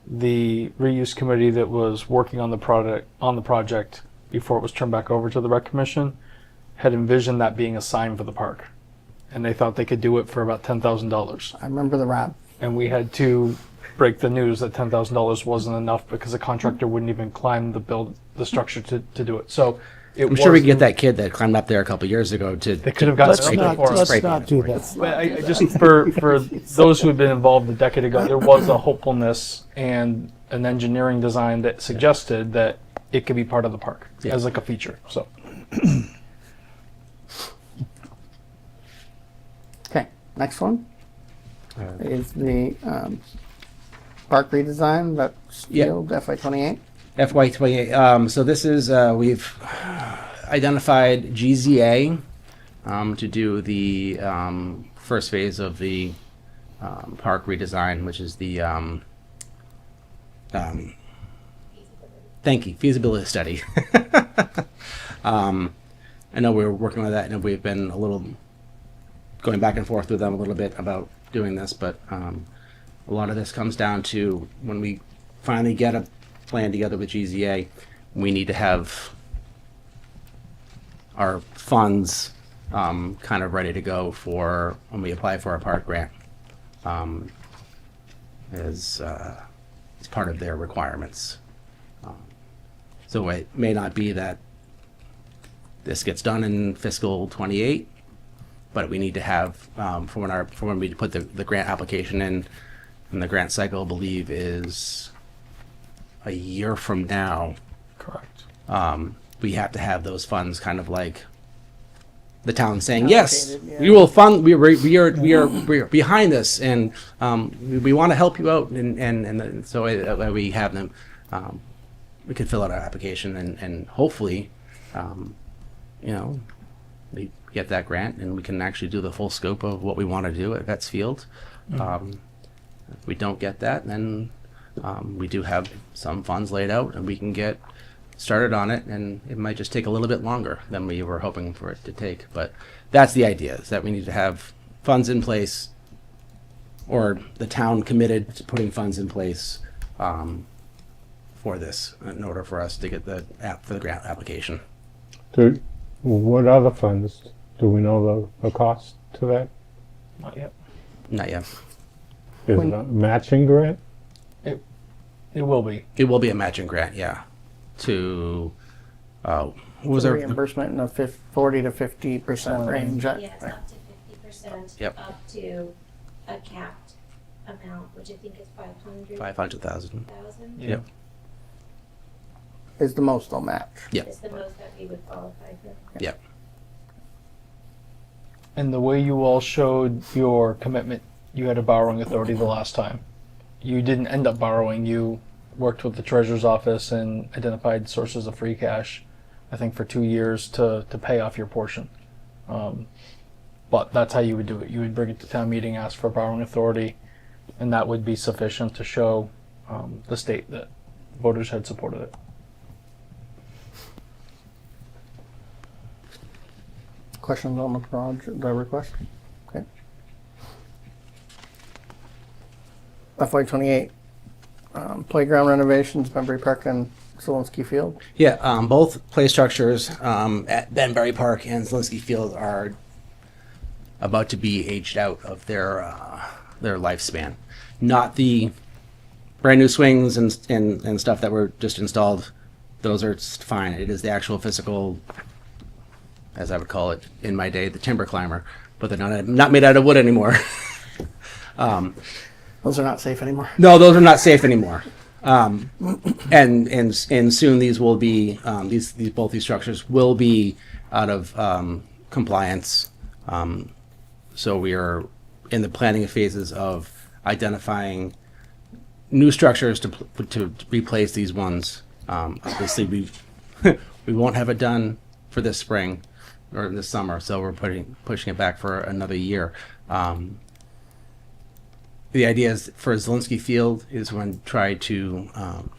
The reuse committee that was working on the project before it was turned back over to the rec commission had envisioned that being a sign for the park, and they thought they could do it for about $10,000. I remember the rap. And we had to break the news that $10,000 wasn't enough because the contractor wouldn't even climb the structure to do it. So I'm sure we can get that kid that climbed up there a couple years ago to. They could have gotten Let's something for us. not do that. But I just for those who had been involved a decade ago, there was a hopefulness and an engineering design that suggested that it could be part of the park as like a feature. So. Okay, next one is the park redesign that's field FY28. FY28. So this is we've identified GZA to do the first phase of the park redesign, which is the feasibility study. I know we were working on that, and we've been a little going back and forth with them a little bit about doing this, but a lot of this comes down to when we finally get a plan together with GZA, we need to have our funds kind of ready to go for when we apply for our park grant as part of their requirements. So it may not be that this gets done in fiscal 28, but we need to have for when we put the grant application in, and the grant cycle, I believe, is a year from now. Correct. We have to have those funds kind of like the town saying, yes, we will fund, we are behind this, and we want to help you out, and so we have them, we can fill out our application, and hopefully, we get that grant, and we can actually do the full scope of what we want to do at Vets Field. If we don't get that, then we do have some funds laid out, and we can get started on it, and it might just take a little bit longer than we were hoping for it to take. But that's the idea, is that we need to have funds in place, or the town committed to putting funds in place for this in order for us to get the grant application. What other funds? Do we know the cost to that? Not yet. Not yet. Is it a matching grant? It will be. It will be a matching grant, yeah. To What was The our reimbursement in the 40 to 50% range. Yes, up to 50%. Yep. Up to a capped amount, which I think is 500,000. 500,000? Yeah. Is the most they'll match. Yep. Is the most that we would qualify for. Yep. And the way you all showed your commitment, you had a borrowing authority the last time. You didn't end up borrowing. You worked with the treasurer's office and identified sources of free cash, I think for 2 years to pay off your portion. But that's how you would do it. You would bring it to town meeting, ask for borrowing authority, and that would be sufficient to show the state that voters had supported it. Questions on the project, the request? Okay. FY28, playground renovations, Benbury Park and Zelensky Field. Yeah, both play structures at Benbury Park and Zelensky Field are about to be aged out of their lifespan. Not the brand new swings and stuff that were just installed. Those are fine. It is the actual physical, as I would call it in my day, the timber climber, but they're not made out of wood anymore. Those are not safe anymore. No, those are not safe anymore. And soon these will be both these structures will be out of compliance. So we are in the planning phases of identifying new structures to replace these ones. Obviously, we won't have it done for this spring or this summer, so we're pushing it back for another year. The idea is for Zelensky Field is when try to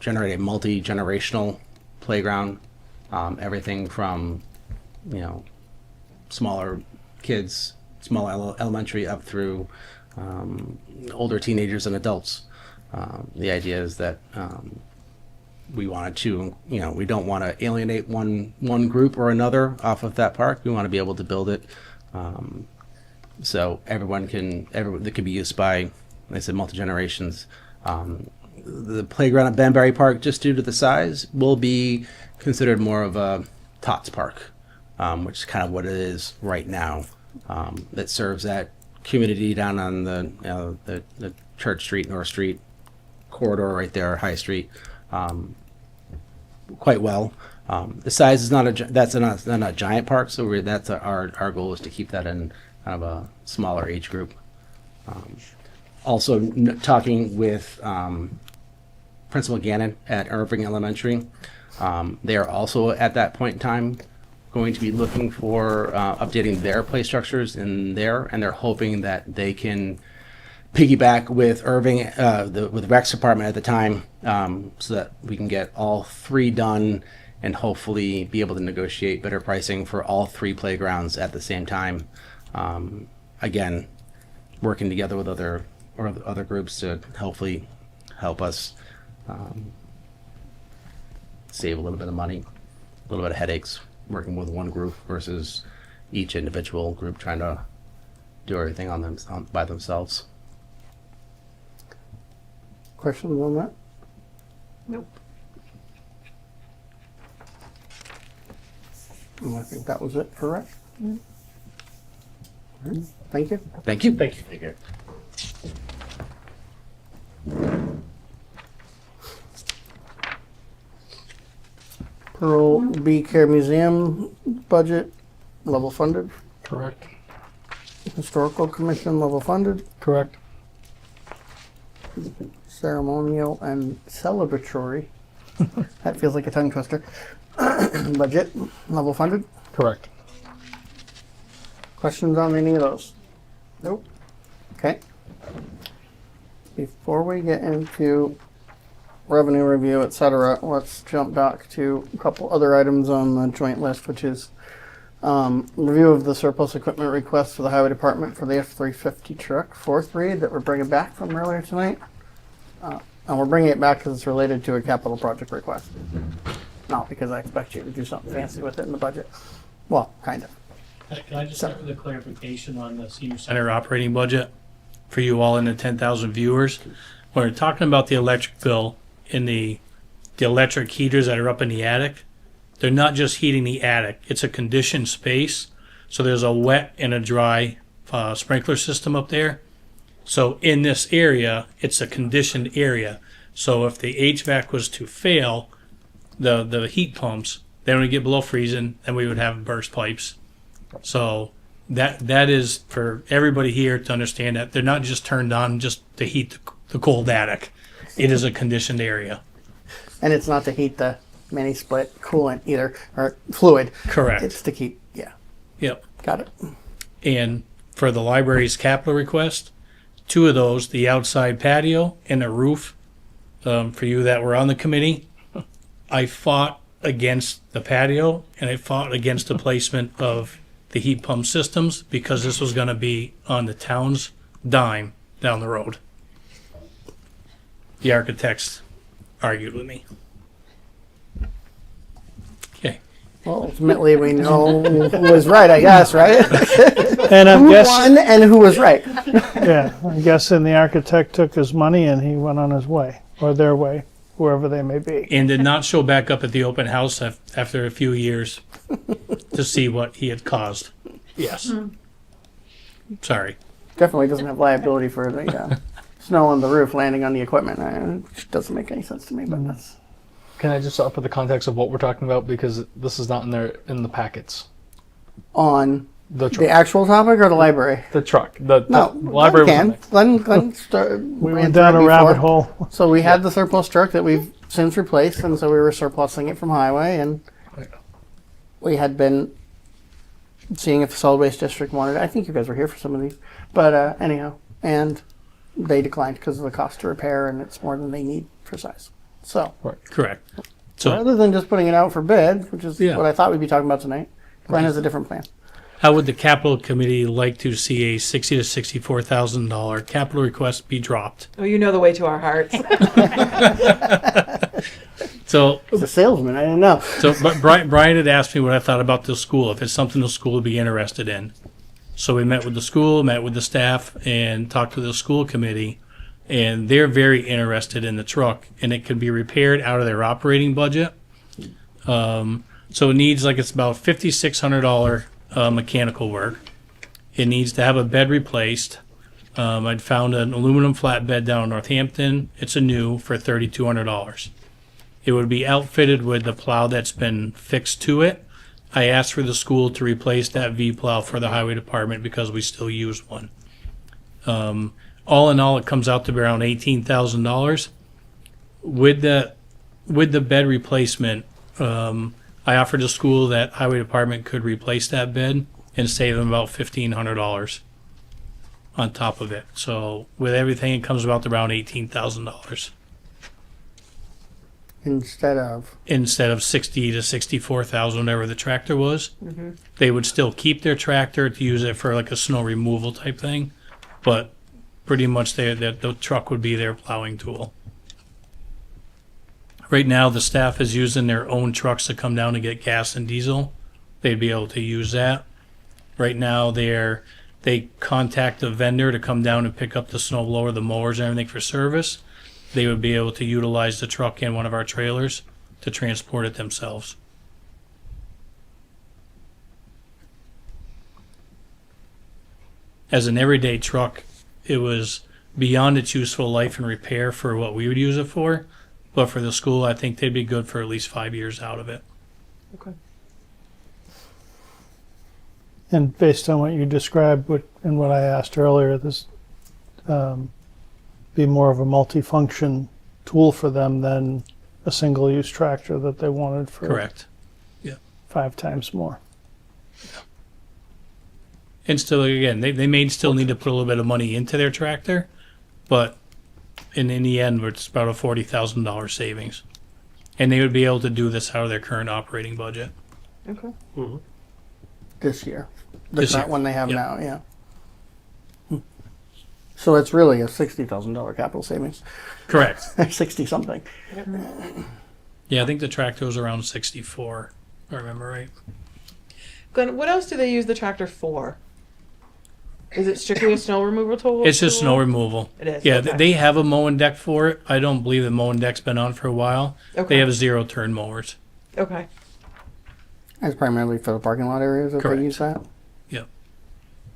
generate a multi-generational playground. Everything from smaller kids, small elementary up through older teenagers and adults. The idea is that we wanted to, we don't want to alienate one group or another off of that park. We want to be able to build it so everyone that can be used by, like I said, multi-generations. The playground at Banbury Park, just due to the size, will be considered more of a tots park, which is kind of what it is right now. That serves that community down on the Church Street, North Street corridor right there, High Street, quite well. The size is not a giant park, so that's our goal is to keep that in kind of a smaller age group. Also talking with Principal Gannon at Erving Elementary. They are also at that point in time going to be looking for updating their play structures in there, and they're hoping that they can piggyback with Erving, with Rex Department at the time, so that we can get all three done and hopefully be able to negotiate better pricing for all three playgrounds at the same time. Again, working together with other groups to hopefully help us save a little bit of money, a little bit of headaches, working with one group versus each individual group trying to do everything by themselves. Questions on that? Nope. I think that was it, correct? All right. Thank you. Thank you. Thank you. Take care. Pearl Bee Care Museum budget, level funded. Correct. Historical Commission, level funded. Correct. Ceremonial and celebratory. That feels like a tongue twister. Budget, level funded. Correct. Questions on any of those? Nope. Okay. Before we get into revenue review, etc., let's jump back to a couple other items on the joint list, which is review of the surplus equipment request for the highway department for the F-350 truck, fourth read that we're bringing back from earlier tonight. And we're bringing it back because it's related to a capital project request. Not because I expect you to do something fancy with it in the budget. Well, kind of. Can I just start with a clarification on the senior center operating budget for you all in the 10,000 viewers? When we're talking about the electric bill and the electric heaters that are up in the attic, they're not just heating the attic. It's a conditioned space. So there's a wet and a dry sprinkler system up there. So in this area, it's a conditioned area. So if the HVAC was to fail, the heat pumps, then we get below freezing, then we would have burst pipes. So that is for everybody here to understand that they're not just turned on just to heat the cold attic. It is a conditioned area. And it's not to heat the mini split coolant either, or fluid. Correct. It's to keep, yeah. Yep. Got it. And for the library's capital request, 2 of those, the outside patio and the roof, for you that were on the committee, I fought against the patio and I fought against the placement of the heat pump systems because this was going to be on the town's dime down the road. The architects argued with me. Okay. Well, ultimately, we know who was right, I guess, right? And I'm who guessing, won and who was right. yeah, I'm guessing the architect took his money and he went on his way, or their way, wherever they may be. And did not show back up at the open house after a few years to see what he had caused. Yes. Sorry. Definitely doesn't have liability for the snow on the roof landing on the equipment. Which doesn't make any sense to me, but that's... Can I just put the context of what we're talking about, because this is not in the packets. On The truck. the actual topic or the library? The truck. The No, library was Glenn We ran went down a through it rabbit before. hole. So we had the surplus truck that we've since replaced, and so we were surplusing it from highway, and we had been seeing if the solid waste district wanted it. I think you guys were here for some of these, but anyhow, and they declined because of the cost to repair, and it's more than they need for size. So Correct. So rather than just putting it out for bid, which is Yeah. what I thought we'd be talking about tonight, Glenn has a different plan. how would the capital committee like to see a $60,000 to $64,000 capital request be dropped? Oh, you know the way to our hearts. So, He's a salesman. I didn't know. but Brian had asked me what I thought about the school, if it's something the school would be interested in. So we met with the school, met with the staff, and talked to the school committee, and they're very interested in the truck, and it can be repaired out of their operating budget. So it needs, it's about $5,600 mechanical work. It needs to have a bed replaced. I'd found an aluminum flatbed down in Northampton. It's a new for $3,200. It would be outfitted with the plow that's been fixed to it. I asked for the school to replace that V plow for the highway department because we still use one. All in all, it comes out to be around $18,000. With the bed replacement, I offered the school that highway department could replace that bed and save them about $1,500 on top of it. So with everything, it comes about to around $18,000 Instead of $60,000 to $64,000, whatever the tractor was. They would still keep their tractor to use it for a snow removal type thing, but pretty much the truck would be their plowing tool. Right now, the staff is using their own trucks to come down to get gas and diesel. They'd be able to use that. Right now, they contact a vendor to come down and pick up the snow blower, the mowers, and everything for service. They would be able to utilize the truck in one of our trailers to transport it themselves. As an everyday truck, it was beyond its useful life and repair for what we would use it for. But for the school, I think they'd be good for at least 5 years out of it. Okay. And based on what you described and what I asked earlier, this be more of a multi-function tool for them than a single-use tractor that they wanted for Correct. Yeah. 5 times more. And still, again, they may still need to put a little bit of money into their tractor, but in the end, it's about a $40,000 savings. And they would be able to do this out of their current operating budget. Okay. this year. The This current year. one they have Yep. now, yeah. So it's really a $60,000 capital savings. Correct. 60 something. Yeah, I think the tractor was around 64, if I remember right. Glenn, what else do they use the tractor for? Is it strictly a snow removal tool? It's just snow removal. It is. Yeah, okay. they have a mowing deck for it. I don't believe the mowing deck's been on for a while. Okay. They have zero turn mowers. Okay. It's primarily for the parking lot areas that Correct. they use that?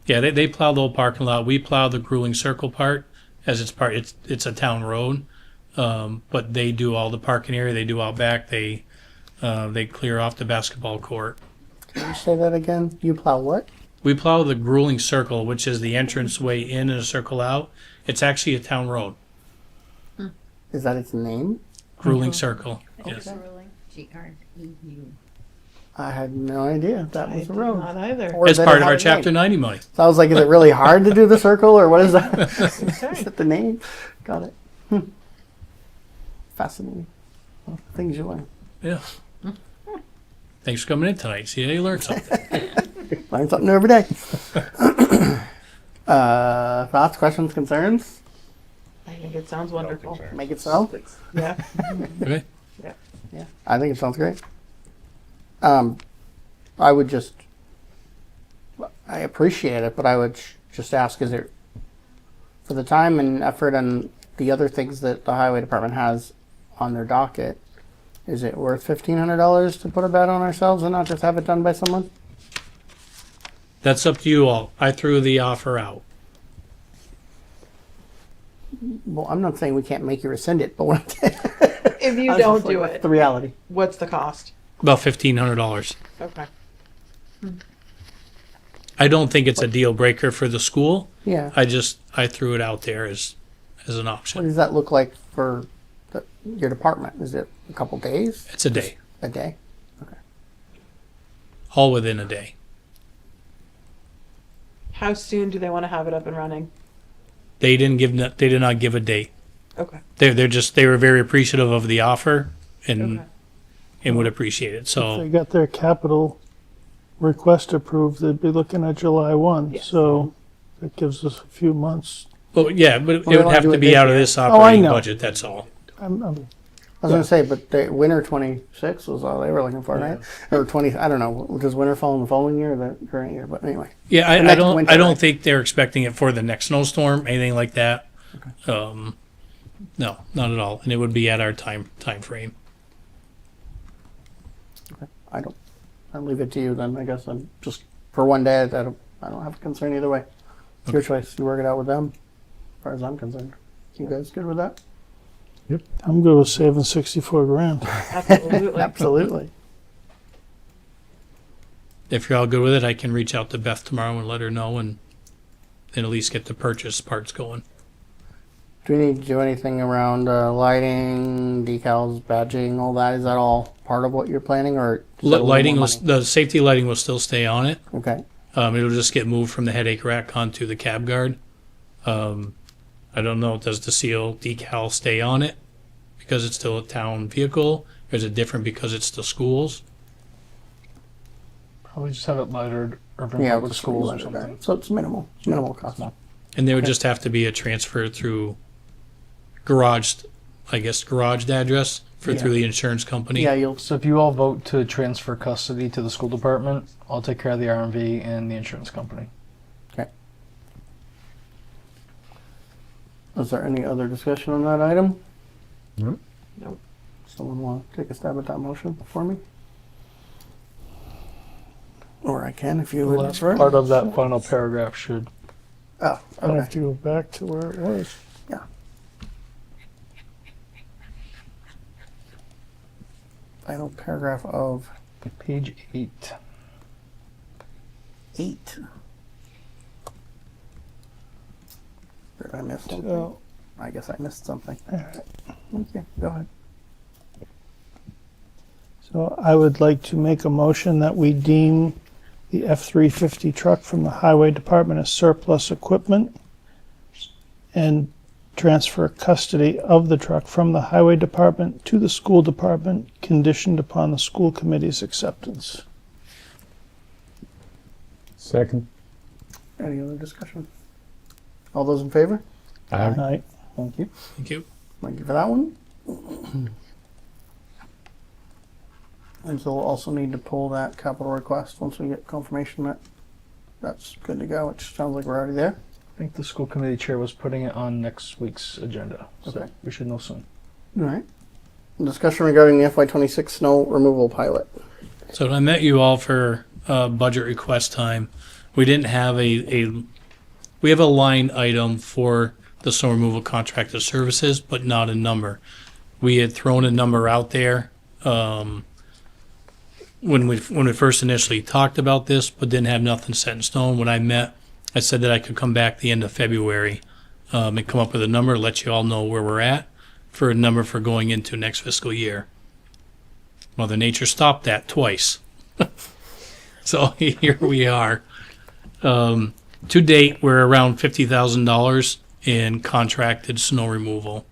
Yeah, they plow the whole parking lot. We plow the grueling circle part as it's a town road. But they do all the parking area. They do out back. They clear off the basketball court. Can you say that again? You plow what? We plow the grueling circle, which is the entrance way in and a circle out. It's actually a town road. Is that its name? Grueling circle. Yes. G-R-E-U. I had no idea that was a road. Not either. Or It's that part it of our had a name. Chapter 90 money. So I was like, is it really hard to do the circle, or what is that? Is it the name? Got it. Fascinating. Well, things you learn. Yeah. Thanks for coming in tonight. See, you learned something. Learn something new every day. Thoughts, questions, concerns? I think it sounds wonderful. Make it so. Yeah. Okay. Yeah, I think it sounds great. I would just, I appreciate it, but I would just ask, is it, for the time and effort and the other things that the highway department has on their docket, is it worth $1,500 to put a bet on ourselves and not just have it done by someone? That's up to you all. I threw the offer out. Well, I'm not saying we can't make you rescind it, but what If you don't do what's it, the reality? what's the cost? About $1,500. Okay. I don't think it's a deal breaker for the school. Yeah. I threw it out there as an What option. does that look like for your department? Is it a couple days? It's a day. A day? All within a day. How soon do they want to have it up and running? They did not give a date. Okay. They were very appreciative of the offer and Okay. and would appreciate it. If So they got their capital request approved, they'd be looking at July 1. Yes. So that gives us a few months. well, yeah, but it Well, they would wanna have do to it be this out of year. this I operating know. budget, that's all. I was going to say, but the winter 26 was all they were looking for, right? Or 20, I don't know. Does winter fall in the following year or the current year? But anyway. Yeah, The I next don't winter, I don't right? think they're expecting it for the next snowstorm, anything like that. No, not at all. And it would be at our time frame. I'll leave it to you then. I guess I'm just, for one day, I don't have a concern either way. It's your choice. You work it out with them, as far as I'm concerned. You guys good with that? I'm good with saving 64 grand. Absolutely. Absolutely. If you're all good with it, I can reach out to Beth tomorrow and let her know and at least get the purchase parts going. Do we need to do anything around lighting, decals, badging, all that? Is that all part of what you're planning, or is that a little Lighting more was money? the safety lighting will still stay on it. Okay. It'll just get moved from the headache rack onto the cab guard. I don't know, does the seal decal stay on it because it's still a town vehicle? Or is it different because it's the schools? Probably just have it lettered Erving Yeah, Public with Schools or schools. something. So it's minimal. It's minimal cost. And there would just have to be a transfer through garaged address through the insurance company. Yeah, you'll. So if you all vote to transfer custody to the school department, I'll take care of the RMV and the insurance company. Okay. Is there any other discussion on that item? Nope. Nope. Someone want to take a stab at that motion for me? Or I can if you The would last prefer. part of that final paragraph should Oh, I have okay. to go back to where it was. Final paragraph of page 8. 8. Did I miss something? So, I guess I missed something. alright. Okay, go ahead. So I would like to make a motion that we deem the F-350 truck from the Highway Department as surplus equipment and transfer custody of the truck from the Highway Department to the School Department, conditioned upon the school committee's acceptance. Second. Any other discussion? All those in favor? Aye. Aye. Thank you. Thank you. Thank you for that one. And so we'll also need to pull that capital request once we get confirmation that that's good to go, which sounds like we're already there. I think the school committee chair was putting it on next week's agenda. So Okay. we should know soon. All right. Discussion regarding the FY26 snow removal pilot. So when I met you all for budget request time, we didn't have we have a line item for the snow removal contracted services, but not a number. We had thrown a number out there when we first initially talked about this, but didn't have nothing set in stone. When I met, I said that I could come back the end of February and come up with a number, let you all know where we're at for a number for going into next fiscal year. Mother Nature stopped that twice. So here we are. To date, we're around $50,000 in contracted snow removal.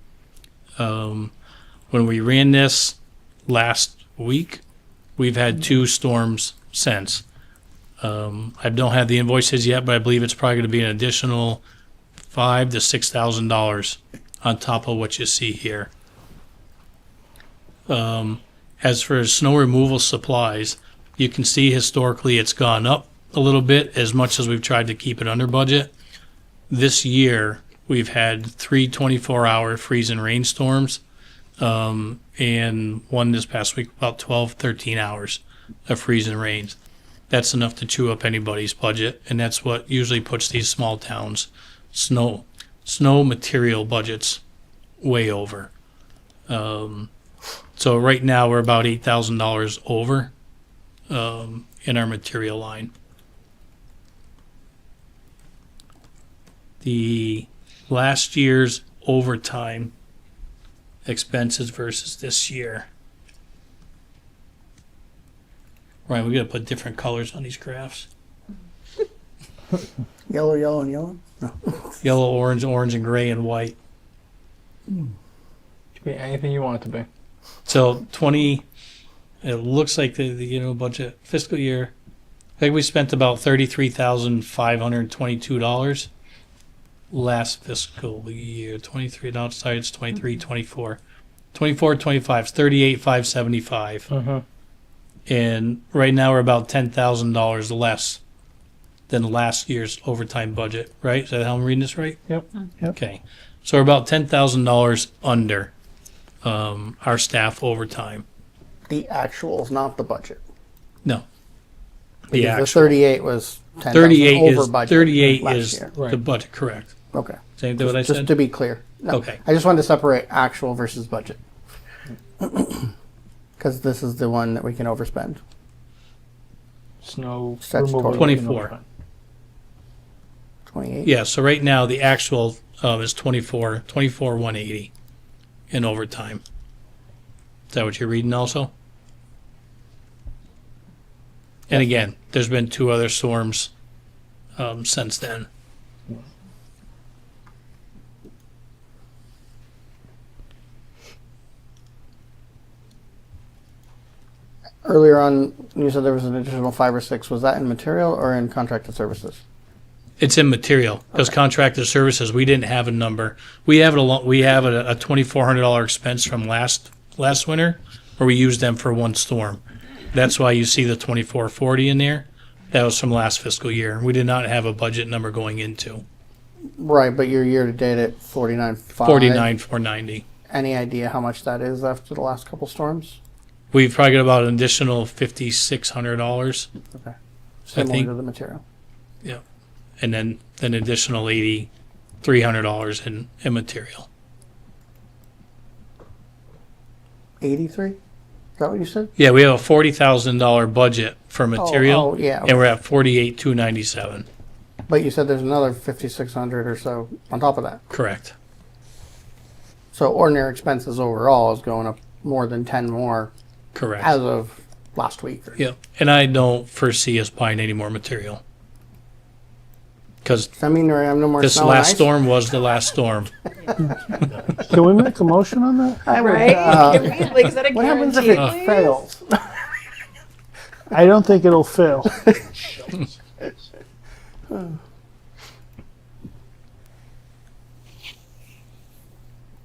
When we ran this last week, we've had 2 storms since. I don't have the invoices yet, but I believe it's probably going to be an additional $5,000 to $6,000 on top of what you see here. As for snow removal supplies, you can see historically it's gone up a little bit as much as we've tried to keep it under budget. This year, we've had 3 24-hour freeze and rainstorms, and one this past week, about 12, 13 hours of freeze and rains. That's enough to chew up anybody's budget, and that's what usually puts these small towns' snow material budgets way over. So right now, we're about $8,000 over in our material line. The last year's overtime expenses versus this year. Right, we gotta put different colors on these graphs. Yellow, yellow, and yellow? No. Yellow, orange, orange, and gray and white. Could be anything you want it to be. So it looks like the budget fiscal year. I think we spent about $33,522 last fiscal year. 23 outside it's 23, 24. 24, 25 is 38,575. And right now we're about $10,000 less than last year's overtime budget, right? Is that how I'm reading this right? Yep. Okay. So we're about $10,000 under our staff overtime. The actuals, not the budget. No. Because the 38 was 10,000 38 over is budget 38 last is year. the budget, correct? Okay. Same thing what I Just said? to be clear. No, Okay. I just wanted to separate actual versus budget. Because this is the one that we can overspend. Snow Statutory. removal. 24. 28. Yeah, so right now the actual is 24,180 in overtime. Is that what you're reading also? And again, there's been 2 other storms since then. Earlier on, you said there was an additional 5 or 6. Was that in material or in contracted services? It's in material because contracted services we didn't have a number. We have a $2,400 expense from last winter where we used them for one storm. That's why you see the 2440 in there. That was from last fiscal year. We did not have a budget number going into. Right, but you're year to date at 49.5. 49,490. Any idea how much that is after the last couple storms? We've probably got about an additional $5,600. Okay. I Similar think. to the material. Yeah. And then an additional $8,300 in material. 83? Is that what you said? Yeah, we have a $40,000 budget for material. oh, yeah. And we're at 48,297. But you said there's another 5,600 or so on top of that. Correct. So ordinary expenses overall is going up more than 10 more Correct. as of last week. Yeah. And I don't foresee us buying any more material. Because Does that mean there have no more this snow and last ice? storm was the last storm. Can we make a motion on that? I would, Right? Can we, like, is that a what happens if guarantee, it please? fails? I don't think it'll fail.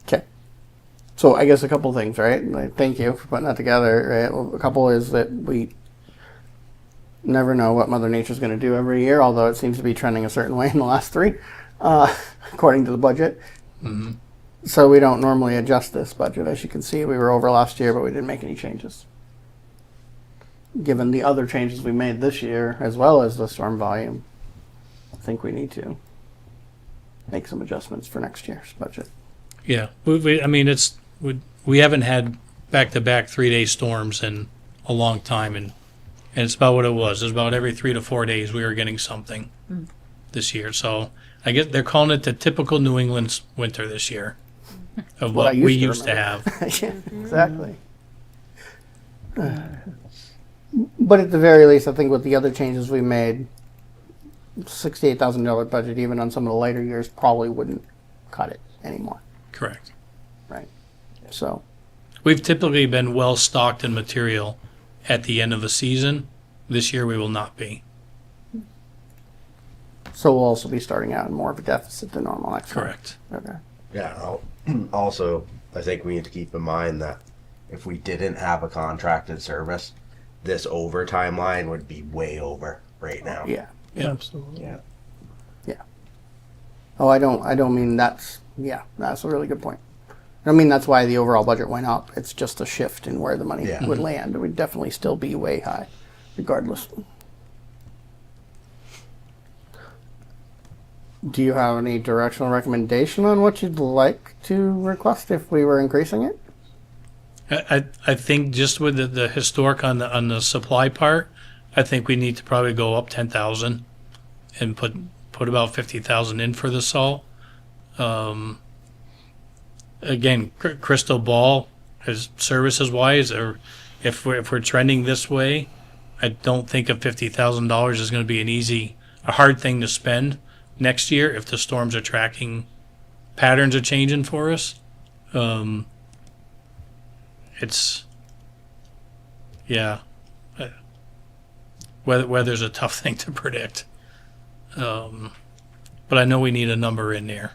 Okay. So I guess a couple things, right? Like, thank you for putting that together, right? Well, a couple is that we never know what Mother Nature's going to do every year, although it seems to be trending a certain way in the last 3, according to the budget. Mm-hmm. So we don't normally adjust this budget. As you can see, we were over last year, but we didn't make any changes. given the other changes we made this year, as well as the storm volume, I think we need to make some adjustments for next year's budget. Yeah, I mean, we haven't had back-to-back 3-day storms in a long time, and it's about what it was. It was about every 3 to 4 days we were getting something this year. So I guess they're calling it the typical New England winter this year of what we used to have. Yeah, exactly. But at the very least, I think with the other changes we made, $68,000 budget, even on some of the later years, probably wouldn't cut it anymore. Correct. Right. So We've typically been well stocked in material at the end of the season. This year we will not be. we'll also be starting out in more of a deficit than normal next year. Correct. Okay. Yeah. Also, I think we need to keep in mind that if we didn't have a contracted service, this overtime line would be way over right now. Yeah. Absolutely. Yeah. Yeah. Oh, I don't mean that's a really good point. I mean, that's why the overall budget went up. It's just a shift in where the money would land. It would definitely still be way high, regardless. Do you have any directional recommendation on what you'd like to request if we were increasing it? I think just with the historic on the supply part, I think we need to probably go up 10,000 and put about 50,000 in for the salt. Again, crystal ball as services wise, or if we're trending this way, I don't think a $50,000 is going to be a hard thing to spend next year if the storms are tracking, patterns are changing for us. Weather's a tough thing to predict. But I know we need a number in there.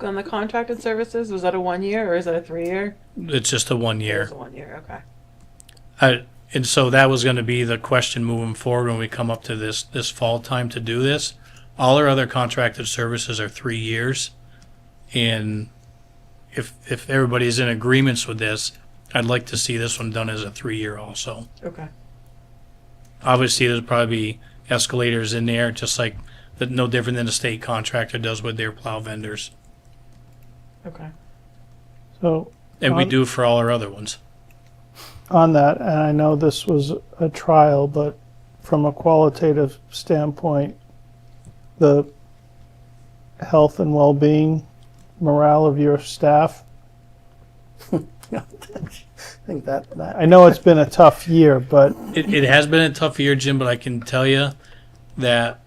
On the contracted services, was that a 1 year or is that a 3 year? It's just a 1 year. It's a 1 year, okay. And so that was going to be the question moving forward when we come up to this fall time to do this. All our other contracted services are 3 years. And if everybody's in agreements with this, I'd like to see this one done as a 3-year also. Okay. Obviously, there's probably escalators in there, just like no different than a state contractor does with their plow vendors. Okay. So, And we do for all our other ones. on that, and I know this was a trial, but from a qualitative standpoint, the health and well-being, morale of your staff, I think that I know it's been a tough year, but It has been a tough year, Jim, but I can tell you that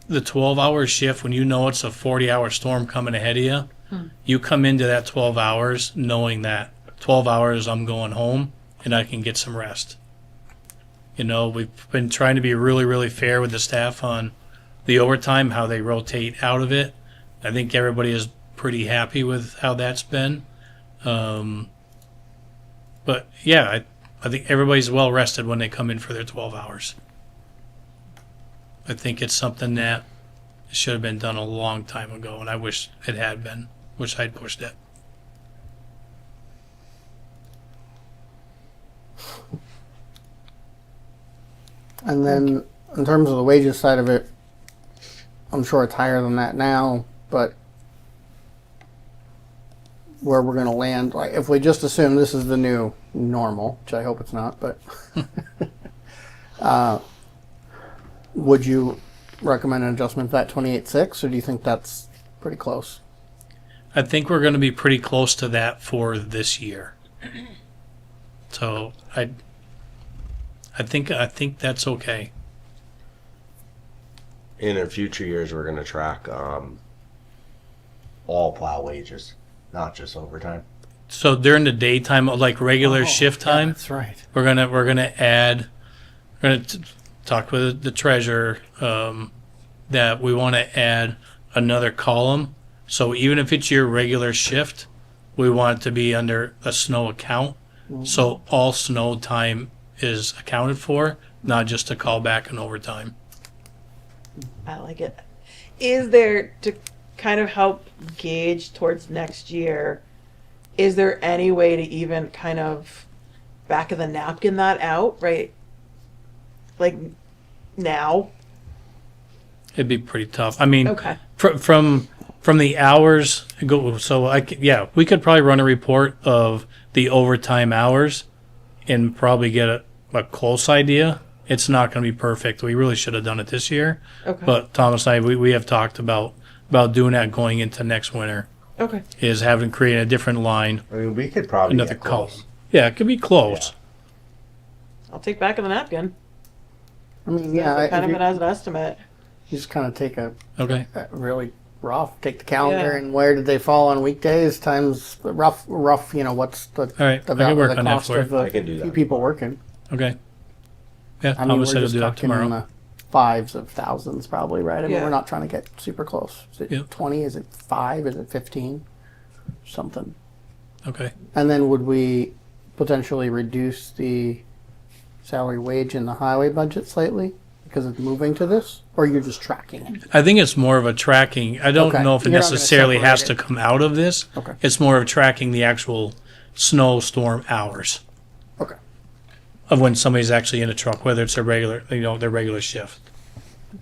the 12-hour shift, when you know it's a 40-hour storm coming ahead of you, you come into that 12 hours knowing that 12 hours I'm going home and I can get some rest. You know, we've been trying to be really, really fair with the staff on the overtime, how they rotate out of it. I think everybody is pretty happy with how that's been. But yeah, I think everybody's well rested when they come in for their 12 hours. I think it's something that should have been done a long time ago, and I wish it had been. Wish I'd pushed it. And then in terms of the wages side of it, I'm sure it's higher than that now, but where we're going to land, like if we just assume this is the new normal, which I hope it's not, but would you recommend an adjustment to that 28.6, or do you think that's pretty close? I think we're going to be pretty close to that for this year. So I think that's okay. In future years, we're going to track all plow wages, not just overtime. So during the daytime, like regular shift time, Yeah, that's right. we're gonna talk with the treasurer that we want to add another column. So even if it's your regular shift, we want it to be under a snow account. So all snow time is accounted for, not just a callback and overtime. I like it. Is there, to kind of help gauge towards next year, is there any way to even kind of back of the napkin that out, right? Like now? It'd be pretty tough. I mean, Okay. from the hours go. So yeah, we could probably run a report of the overtime hours, and probably get a close idea. It's not going to be perfect. We really should have done it this year. Okay. But Thomas and I, we have talked about doing that going into next winter. Okay. Is having created a different line. I mean, we could probably Another get close. Yeah, it could be close. I'll take back of the napkin. I mean, yeah, Kind if of it as an estimate. you just kind of take a Okay. really rough, take the calendar Yeah. and where did they fall on weekdays times rough, what's the, All right, the, I can work the on that cost for you. of the I can do that. few people working. Okay. Yeah, I mean, Thomas we're said he'll just do that talking in tomorrow. the fives of thousands probably, right? I mean, Yeah. we're not trying to get super close. Is it Yep. 20? Is it 5? Is it 15? Something. Okay. And then would we potentially reduce the salary wage in the highway budget slightly because it's moving to this? Or you're just tracking it? I think it's more of a tracking. I don't Okay. know if it You're not gonna necessarily has to separate it. come out of this. Okay. It's more of tracking the actual snowstorm hours Okay. of when somebody's actually in a truck, whether it's their regular shift.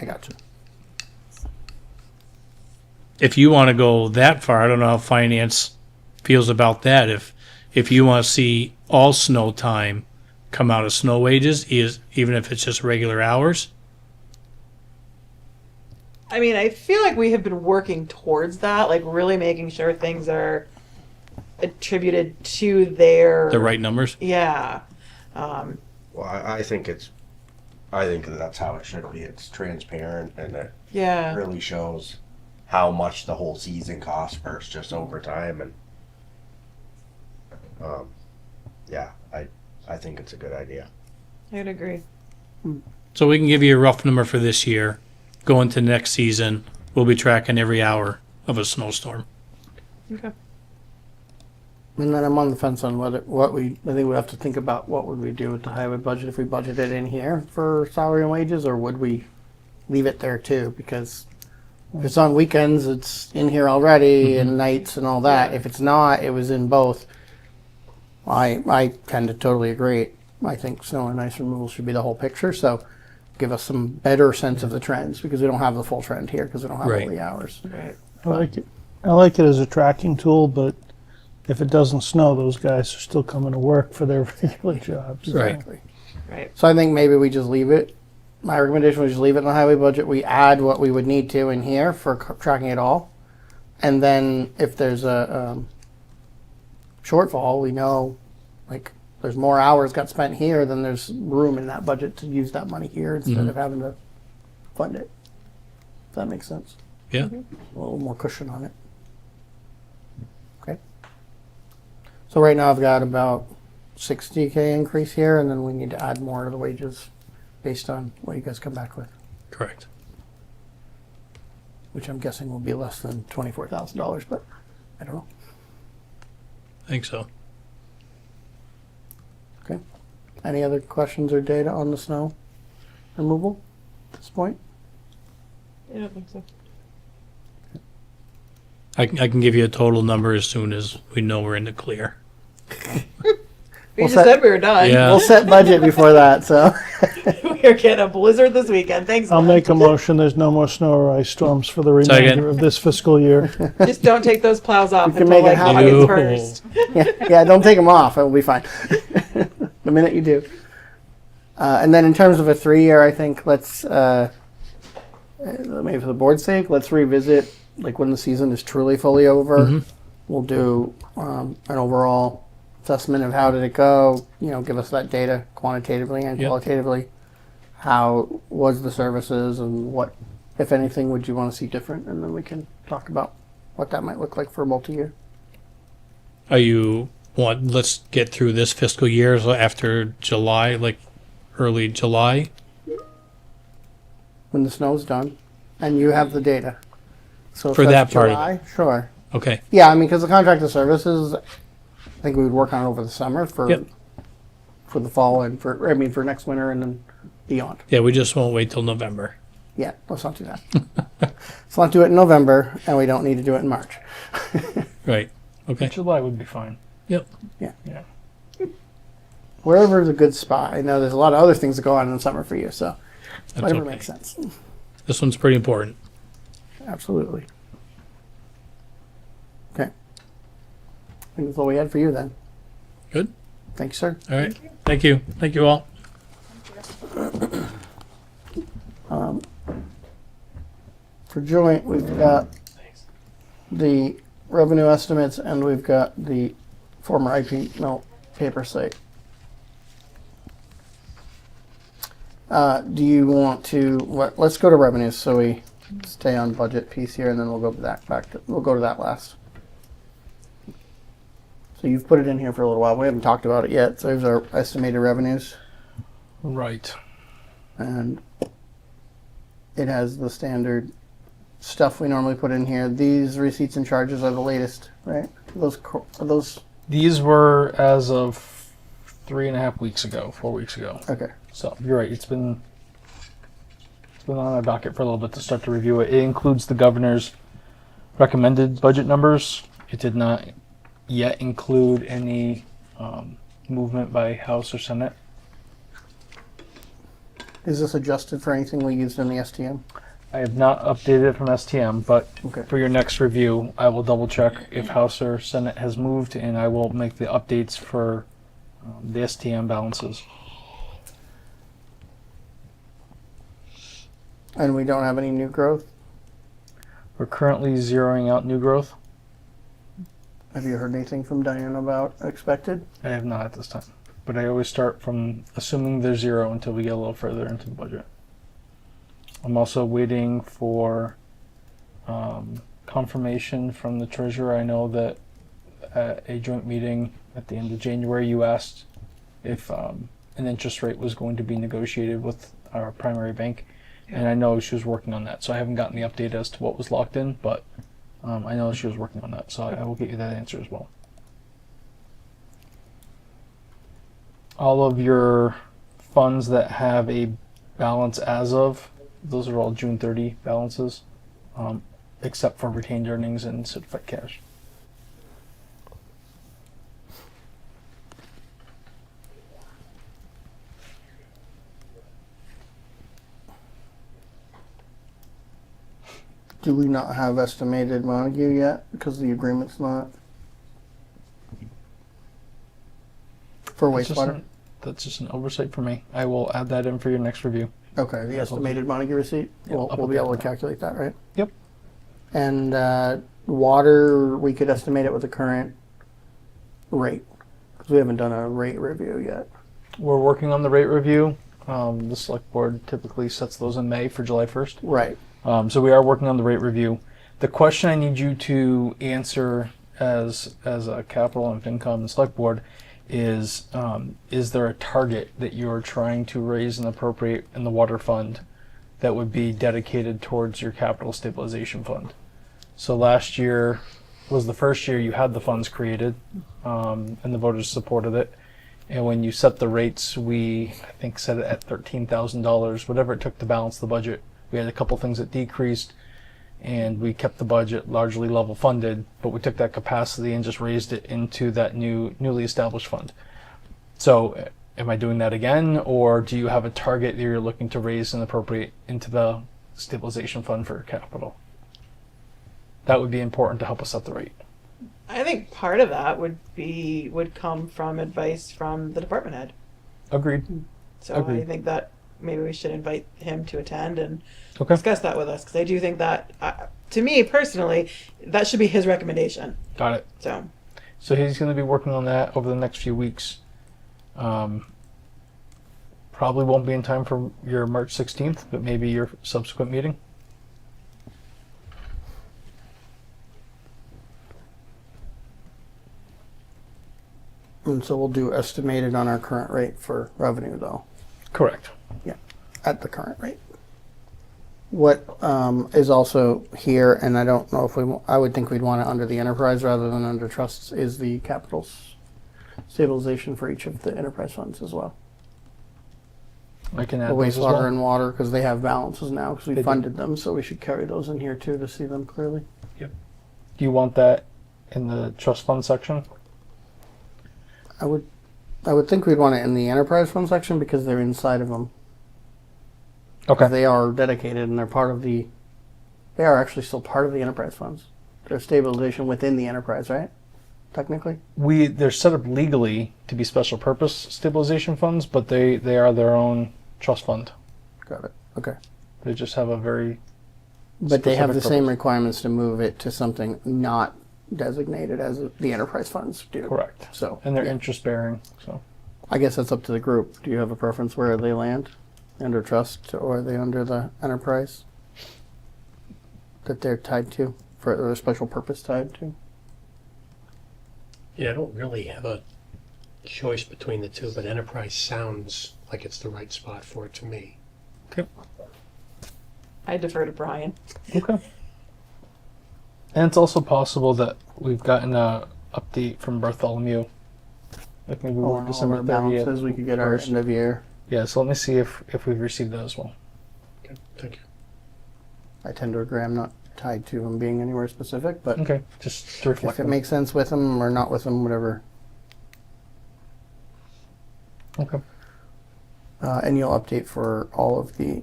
I got you. If you want to go that far, I don't know how finance feels about that. If you want to see all snow time come out of snow wages, even if it's just regular hours. I mean, I feel like we have been working towards that, like really making sure things are attributed to their The right numbers? Yeah. Well, I think that's how it should be. It's transparent and it Yeah. really shows how much the whole season costs versus just overtime. And yeah, I think it's a good idea. I'd agree. So we can give you a rough number for this year. Going to next season, we'll be tracking every hour of a snowstorm. Okay. And then I'm on the fence on I think we have to think about what would we do with the highway budget if we budget it in here for salary and wages, or would we leave it there too? Because if it's on weekends, it's in here already, and nights and all that. If it's not, it was in both. I tend to totally agree. I think snow and ice removal should be the whole picture. So give us some better sense of the trends, because we don't have the full trend here because we don't have Right. all the hours. Right. I like it as a tracking tool, but if it doesn't snow, those guys are still coming to work for their regular jobs. Right. Exactly. Right. So I think maybe we just leave it. My recommendation was just leave it in the highway budget. We add what we would need to in here for tracking it all. And then if there's a shortfall, we know, like, there's more hours got spent here than there's room in that budget to use that money here instead of having to fund it. If that makes sense. Yeah. A little more cushion on it. Okay. So right now I've got about 60K increase here, and then we need to add more to the wages based on what you guys come back with, Correct. which I'm guessing will be less than $24,000, but I don't know. I think so. Okay. Any other questions or data on the snow removal at this point? I don't think so. I can give you a total number as soon as we know we're in the clear. We just said we were done. Yeah. We'll set budget before that, so. We are getting a blizzard this weekend. Thanks. I'll Glenn. make a motion, there's no more snow or ice storms for the Second. remainder of this fiscal year. Just don't take those plows off can until make it like happen. August 1st. yeah, don't take them off. It'll be fine. The minute you do. And then in terms of a 3-year, I think let's, maybe for the board's sake, let's revisit, like, when the season is truly fully over. We'll do an overall assessment of how did it go, give us that data quantitatively and Yep. qualitatively. How was the services, and what, if anything, would you want to see different? And then we can talk about what that might look like for a multi-year. Let's get through this fiscal year, so after July, like early July. When the snow's done, and you have the data. So if For that's that part of July, sure. Okay. Yeah, I mean, because the contracted services, I think we would work on it over the summer for Yep. for the fall and for next winter and then beyond. Yeah, we just won't wait till November. Yeah, let's not do that. Let's not do it in November, and we don't need to do it in March. Right. Okay. July would be fine. Yep. Yeah. Yeah. wherever's a good spot. I know there's a lot of other things that go on in the summer for you, so That's whatever okay. makes sense. This one's pretty important. Absolutely. Okay. I think that's all we had for you then. Good. Thank you, sir. All right. Thank you. Thank you all. For joint, we've got the revenue estimates and we've got the former IP mill paper site. Do you want to, let's go to revenues so we stay on budget piece here and then we'll go we'll go to that last. So you've put it in here for a little while. We haven't talked about it yet. So here's our estimated revenues. Right. And it has the standard stuff we normally put in here. These receipts and charges are the latest, right? Those. These were as of 3.5 weeks ago, 4 weeks ago. Okay. So you're right. It's been on our docket for a little bit to start to review it. It includes the governor's recommended budget numbers. It did not yet include any movement by House or Senate. Is this adjusted for anything we used in the STM? I have not updated it from STM, but Okay. for your next review, I will double check if House or Senate has moved, and I will make the updates for the STM balances. And we don't have any new growth? We're currently zeroing out new growth. Have you heard anything from Diane about expected? I have not at this time, but I always start from assuming there's zero until we get a little further into the budget. I'm also waiting for confirmation from the treasurer. I know that at a joint meeting at the end of January, you asked if an interest rate was going to be negotiated with our primary bank, and I know she was working on that. So I haven't gotten the update as to what was locked in, but I know she was working on that, so I will get you that answer as well. All of your funds that have a balance as of, those are all June 30 balances, except for retained earnings and certified cash. Do we not have estimated Montague yet because the agreement's not for wastewater? That's just an oversight for me. I will add that in for your next review. Okay, the estimated Montague receipt. Yeah, We'll be able to calculate that, right? Yep. And water, we could estimate it with the current rate because we haven't done a rate review yet. We're working on the rate review. The select board typically sets those in May for July 1st. Right. So we are working on the rate review. The question I need you to answer as a capital and FinCom and select board is there a target that you're trying to raise and appropriate in the water fund that would be dedicated towards your capital stabilization fund? So last year was the first year you had the funds created, and the voters supported it. And when you set the rates, we, I think, set it at $13,000, whatever it took to balance the budget. We had a couple things that decreased, and we kept the budget largely level funded, but we took that capacity and just raised it into that newly established fund. So am I doing that again, or do you have a target that you're looking to raise and appropriate into the stabilization fund for capital? That would be important to help us set the rate. I think part of that would come from advice from the department head. Agreed. So Agreed. I think that maybe we should invite him to attend and Okay. discuss that with us, because I do think that, to me personally, that should be his recommendation. Got it. So he's going to be working on that over the next few weeks. Probably won't be in time for your March 16th, but maybe your subsequent meeting. And so we'll do estimated on our current rate for revenue, though. Correct. Yeah, at the current rate. What is also here, and I don't know if I would think we'd want it under the enterprise rather than under trusts, is the capital stabilization for each of the enterprise funds as well. I can The add those as wastewater well. and water, because they have balances now, because we They do. funded them, so we should carry those in here too to see them clearly. Do you want that in the trust fund section? I would I would think we'd want it in the enterprise fund section because they're inside of them. Okay. They are dedicated and they're part of the. They are actually still part of the enterprise funds. They're stabilization within the enterprise, right? Technically. They're set up legally to be special purpose stabilization funds, but they are their own trust fund. Got it. Okay. They just have a very. But they have the specific same purpose. requirements to move it to something not designated as the enterprise funds do. Correct. So. And they're yeah. interest bearing. So. I guess that's up to the group. Do you have a preference where they land? Under trust or are they under the enterprise? That they're tied to? For a special purpose tied to? Yeah, I don't really have a choice between the two, but enterprise sounds like it's the right spot for it to me. Okay. I defer to Brian. Okay. And it's also possible that we've gotten a update from Bartholomew. Like maybe Or we're December our 30th. balances, we could get our end of year. Yeah, so let me see if we've received that as well. Okay, thank you. I tend to agree. I'm not tied to them being anywhere specific, but Okay, just to reflect. if it makes sense with them or not with them, whatever. Okay. And you'll update for all of the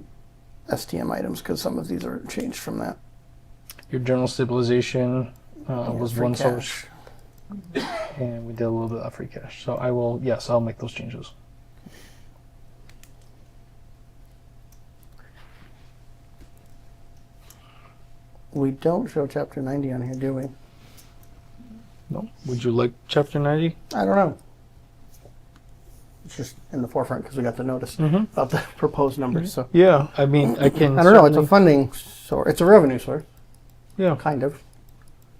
STM items because some of these are changed from that. Your general stabilization was free one cash. source, and we did a little bit of free cash. So I will, yes, I'll make those changes. We don't show Chapter 90 on here, do we? No. Would you like Chapter 90? I don't know. It's just in the forefront because we got the notice Mhm. about the proposed numbers. So Yeah, I mean, I can. I don't know. It's a certainly- funding source. It's a revenue source, Yeah, kind of.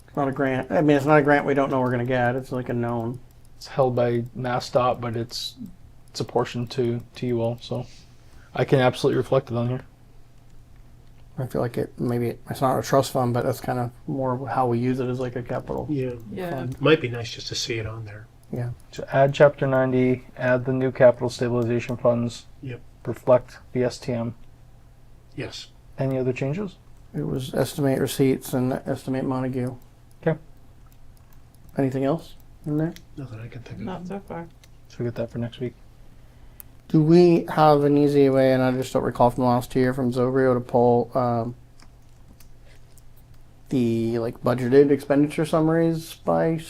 It's not a grant. I mean, it's not a grant we don't know we're going to get. It's like a known. it's held by MassDOT, but it's a portion to you all. So I can absolutely reflect it on here. I feel like it's not a trust fund, but that's kind of more how we use it as like a capital. Yeah, Yeah. might be nice just to see it on there. Yeah. So add Chapter 90, add the new capital stabilization funds. Yep. Reflect the STM. Yes. Any other changes? It was estimate receipts and estimate Montague. Okay. Anything else in there? Nothing I can think of. Not so far. So we get that for next week. Do we have an easy way, and I just don't recall from last year from Zobrio to pull the like budgeted expenditure summaries by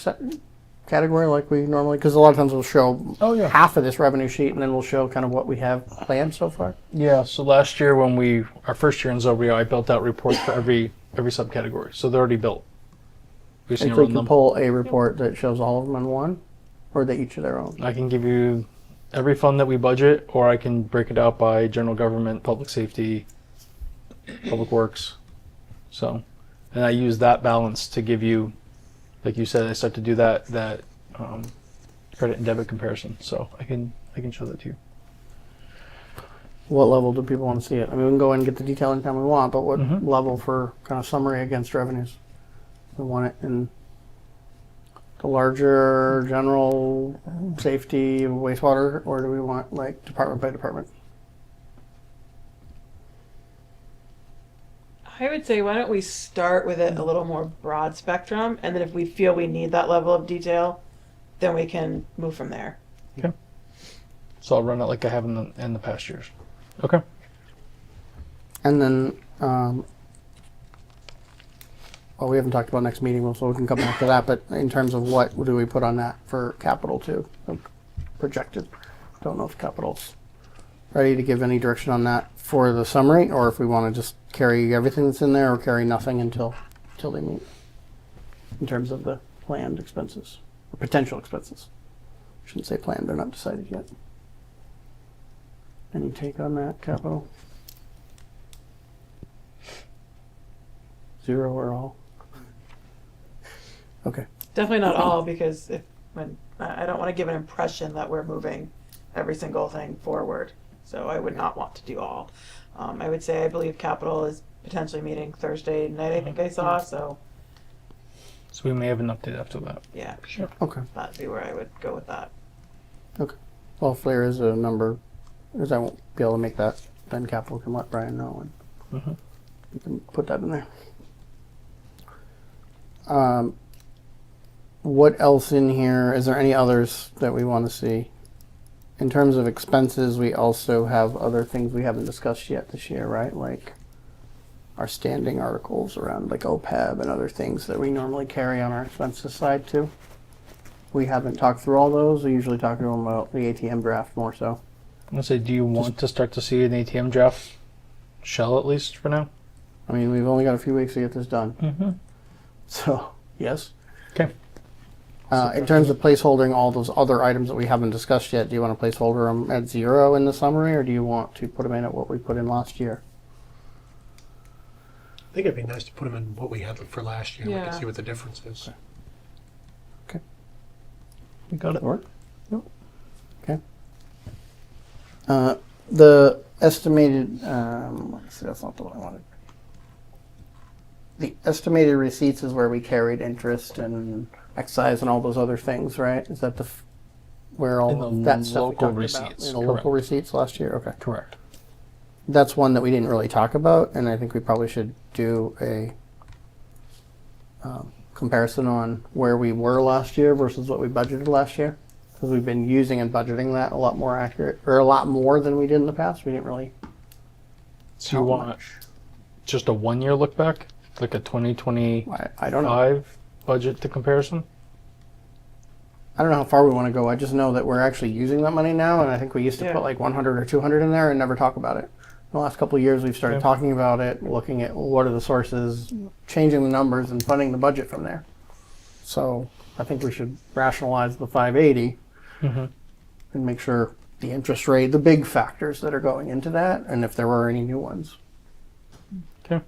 category like we normally? Because a lot of times we'll show half of this revenue sheet, and then we'll show kind of what we have planned so far. Yeah. So last year when our first year in Zobrio, I built out reports for every subcategory. So they're already built. We just And need to so you run can them. pull a report that shows all of them in one, or they each of their own. I can give you every fund that we budget, or I can break it out by general government, public safety, public works. So, and I use that balance to give you, like you said, I start to do that credit and debit comparison. So I can show that to you. What level do people want to see it? I mean, we can go in and get the detail anytime we want, but what Mhm. level for kind of summary against revenues? We want it in the larger general safety wastewater, or do we want like department by department? I would say, why don't we start with it a little more broad spectrum, and then if we feel we need that level of detail, then we can move from there. So I'll run it like I have in the past years. Okay. And then, well, we haven't talked about next meeting, so we can come back to that. But in terms of what do we put on that for capital too, projected? Don't know if capital's ready to give any direction on that for the summary, or if we want to just carry everything that's in there, or carry nothing until they meet. In terms of the planned expenses or potential expenses, shouldn't say planned; they're not decided yet. Any take on that, capital? Zero or all? Okay. Definitely not all, because I don't want to give an impression that we're moving every single thing forward. So I would not want to do all. I would say I believe capital is potentially meeting Thursday night, I think I saw. So we may have an update after that. yeah, Sure. Okay. that'd be where I would go with that. Okay. Well, if there is a number, because I won't be able to make that, then capital can let Brian know, and Mhm. you can put that in there. What else in here? Is there any others that we want to see? in terms of expenses, we also have other things we haven't discussed yet this year, right? Like our standing articles around like OPEB and other things that we normally carry on our expenses side too. We haven't talked through all those. We usually talk to them about the ATM draft more so. I'm gonna say, do you want to start to see an ATM draft shell at least for now? I mean, we've only got a few weeks to get this done. Mm-hmm. So, yes. Okay. In terms of placeholding all those other items that we haven't discussed yet, do you want to placeholder them at 0 in the summary, or do you want to put them in at what we put in last year? I think it'd be nice to put them in what we had for last year. We Yeah. can see what the difference is. Okay. You got it. Work? Okay. The estimated, let's see, that's not the one I wanted. The estimated receipts is where we carried interest and excise and all those other things, right? Is that where all In the of that stuff we local talked receipts, about? In the local correct. receipts last year? Okay. Correct. That's one that we didn't really talk about, and I think we probably should do a comparison on where we were last year versus what we budgeted last year. Because we've been using and budgeting that a lot more accurate, or a lot more than we did in the past. We didn't really. So you want just a 1 year look back? Like a 2025 I don't know. budget to comparison? I don't know how far we want to go. I just know that we're actually using that money now, and I think we used to Yeah. put like 100 or 200 in there and never talk about it. In the last couple of years, we've started Okay. talking about it, looking at what are the sources, changing the numbers, and funding the budget from there. So I think we should rationalize the 580 Mm-hmm. and make sure the interest rate, the big factors that are going into that, and if there were any new ones. Okay.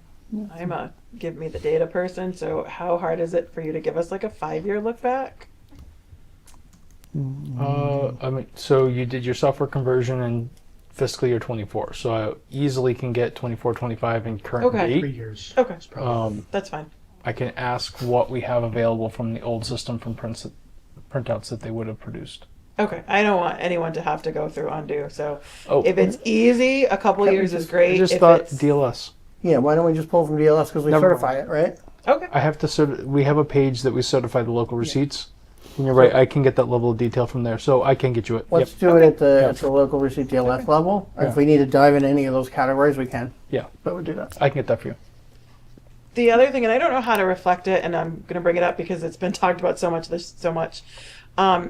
I'm a give me the data person, so how hard is it for you to give us like a 5-year look back? I mean, so you did your software conversion in fiscal year 24, so I easily can get 24, 25 in current Okay. 3 date. years. Okay, is probably- that's fine. I can ask what we have available from the old system from printouts that they would have produced. Okay, I don't want anyone to have to go through undo. So Oh, if it's easy, a couple Can't we years is just- great. I just if thought it's DLS. Yeah, why don't we just pull from DLS because we Never certify it, right? okay, I have to we have a page that we certify the local receipts. And you're right, I can get that level of detail from there, so I can get you it. Let's Yep. do it at the Yep. at the local receipt DLS level. Yeah. If we need to dive into any of those categories, we can. Yeah, But we'll do that. I can get that for you. the other thing, and I don't know how to reflect it, and I'm going to bring it up because it's been talked about so much. There's so much.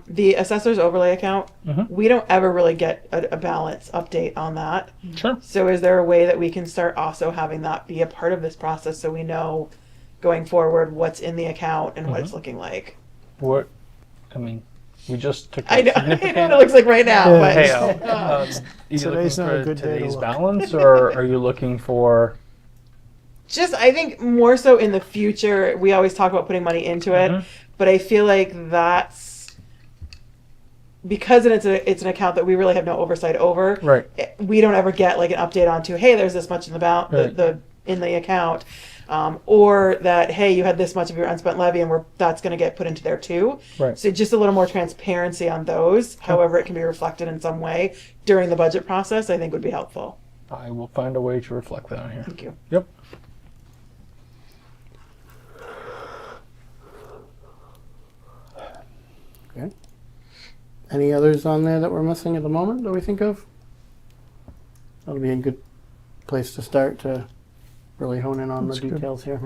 The assessor's overlay account, Mhm. we don't ever really get a balance update on that. Sure. So is there a way that we can start also having that be a part of this process so we know going forward what's in the account and what it's looking like? What? I mean, we just took. I know, I know significant what it looks like right now, Yeah. but payout. Are you Today's looking not a for good day to today's look. balance, or are you looking for? just I think more so in the future. We always talk about putting money into it, Mhm. but I feel like that's because it's an account that we really have no oversight over. Right. We don't ever get like an update onto, hey, there's this much in Right. the in the account, or that hey, you had this much of your unspent levy, and that's going to get put into there too. Right. So just a little more transparency on those. However, it can be reflected in some way during the budget process. I think would be helpful. I will find a way to reflect that on here. Thank you. Yep. Okay. Any others on there that we're missing at the moment that we think of? That'll be a good place to start to really hone in on That's the good. details here.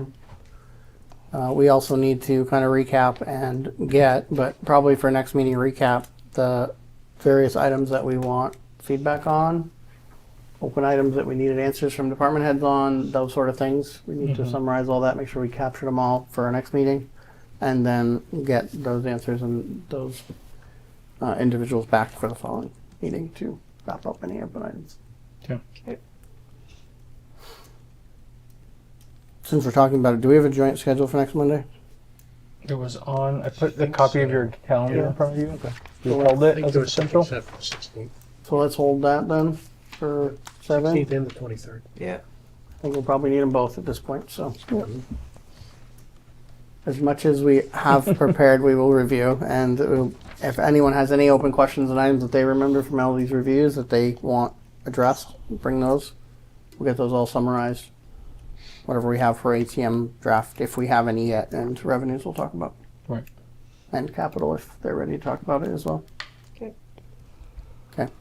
We also need to kind of recap and get, but probably for next meeting recap, the various items that we want feedback on, open items that we needed answers from department heads on, those sort of things. We need to summarize all that, make sure we capture them all for our next meeting, and then get those answers and those individuals back for the following meeting to wrap up any open items. Okay. Since we're talking about it, do we have a joint schedule for next Monday? It was on. I put the copy of your calendar Yeah. in front of you. We So held I it think as there a was something potential. set for the 16th. So let's hold that then for 7. 16th and the 23rd. Yeah. I think we'll probably need them both at this point, so. As much as we have prepared, we will review, and if anyone has any open questions and items that they remember from all these reviews that they want addressed, bring those. We'll get those all summarized. Whatever we have for ATM draft, if we have any yet, and revenues we'll talk about. Right. And capital if they're ready to talk about it as well. Okay. Okay.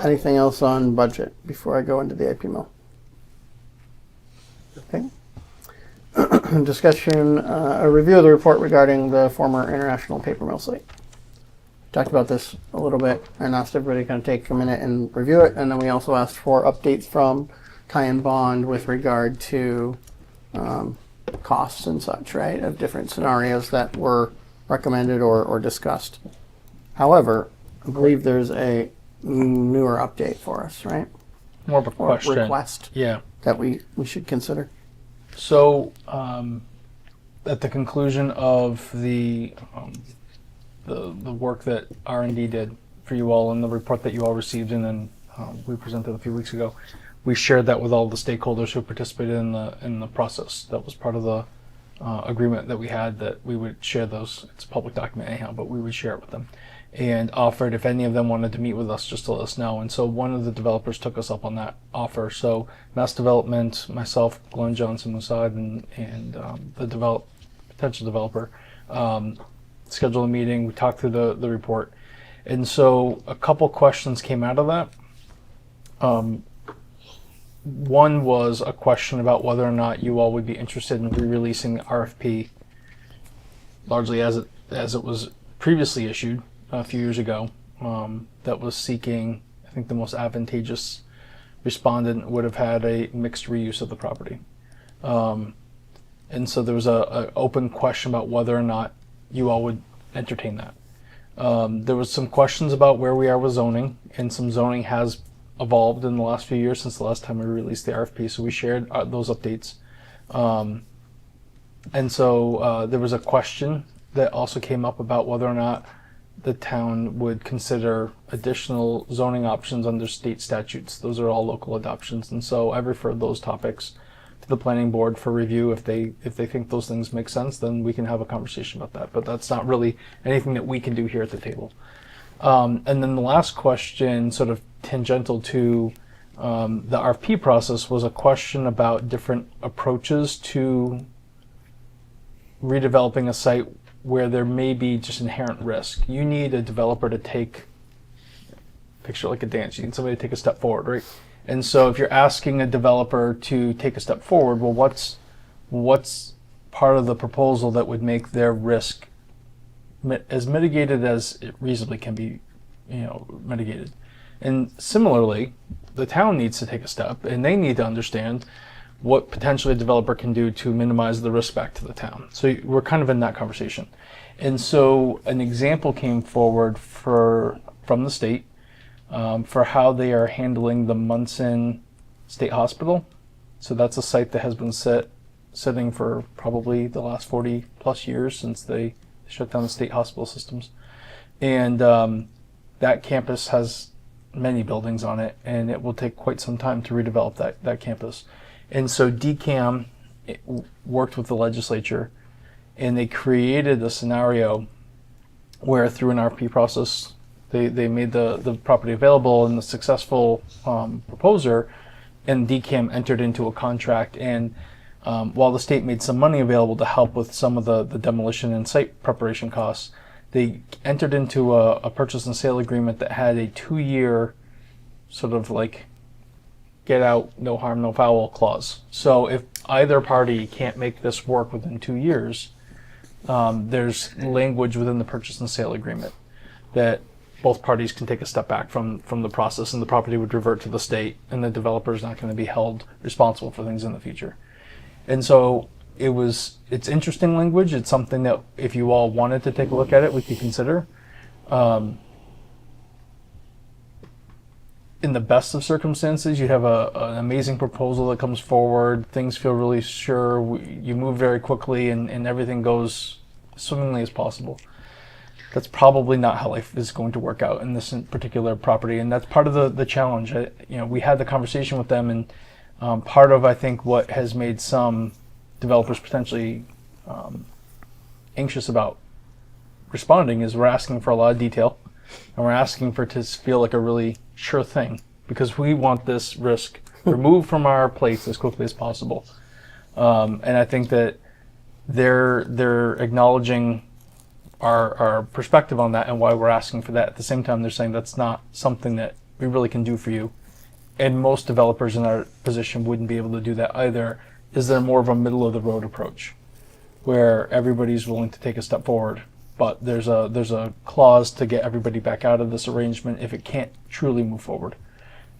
Anything else on budget before I go into the IP mill? Okay. Discussion, a review of the report regarding the former International Paper Mill site. Talked about this a little bit and asked everybody to kind of take a minute and review it. And then we also asked for updates from Ty and Bond with regard to costs and such, right, of different scenarios that were recommended or discussed. However, I believe there's a newer update for us, right? More of a Or question. request Yeah. that we should consider. So, at the conclusion of the work that R&D did for you all and the report that you all received and then we presented a few weeks ago, we shared that with all the stakeholders who participated in the process. That was part of the agreement that we had, that we would share those. It's a public document anyhow, but we would share it with them, and offered if any of them wanted to meet with us just to let us know. And so one of the developers took us up on that offer. So Mass Development, myself, Glenn Johnson Mossad, and the potential developer scheduled a meeting. We talked through the report, and so a couple questions came out of that. One was a question about whether or not you all would be interested in re-releasing the RFP, largely as it was previously issued a few years ago, that was seeking, I think the most advantageous respondent would have had a mixed reuse of the property. And so there was a open question about whether or not you all would entertain that. There was some questions about where we are with zoning, and some zoning has evolved in the last few years since the last time we released the RFP, so we shared those updates. And so there was a question that also came up about whether or not the town would consider additional zoning options under state statutes. Those are all local adoptions, and so I referred those topics to the planning board for review. If they think those things make sense, then we can have a conversation about that, but that's not really anything that we can do here at the table. And then the last question, sort of tangential to the RFP process, was a question about different approaches to redeveloping a site where there may be just inherent risk. You need a developer to picture it like a dance, you need somebody to take a step forward, right? And so if you're asking a developer to take a step forward, well, what's part of the proposal that would make their risk as mitigated as it reasonably can be, mitigated? And similarly, the town needs to take a step, and they need to understand what potentially a developer can do to minimize the risk back to the town. So we're kind of in that conversation. And so an example came forward from the state for how they are handling the Munson State Hospital. So that's a site that has been sitting for probably the last 40 plus years since they shut down the state hospital systems. And that campus has many buildings on it, and it will take quite some time to redevelop that campus. And so DCAM worked with the legislature, and they created a scenario where through an RFP process, they made the property available, and the successful proposer and DCAM entered into a contract. And while the state made some money available to help with some of the demolition and site preparation costs, they entered into a purchase and sale agreement that had a 2-year sort of like get out, no harm, no foul clause. So if either party can't make this work within 2 years, there's language within the purchase and sale agreement that both parties can take a step back from the process, and the property would revert to the state, and the developer is not going to be held responsible for things in the future. And so it's interesting language. It's something that if you all wanted to take a look at it, we could consider. In the best of circumstances, you have an amazing proposal that comes forward. Things feel really sure. You move very quickly, and everything goes as swimmingly as possible. That's probably not how life is going to work out in this particular property, and that's part of the challenge. We had the conversation with them, and part of, I think, what has made some developers potentially anxious about responding is we're asking for a lot of detail, and we're asking for it to feel like a really sure thing, because we want this risk removed from our plates as quickly as possible. And I think that they're acknowledging our perspective on that and why we're asking for that. At the same time, they're saying that's not something that we really can do for you. And most developers in our position wouldn't be able to do that either. Is there more of a middle of the road approach where everybody's willing to take a step forward, but there's a clause to get everybody back out of this arrangement if it can't truly move forward.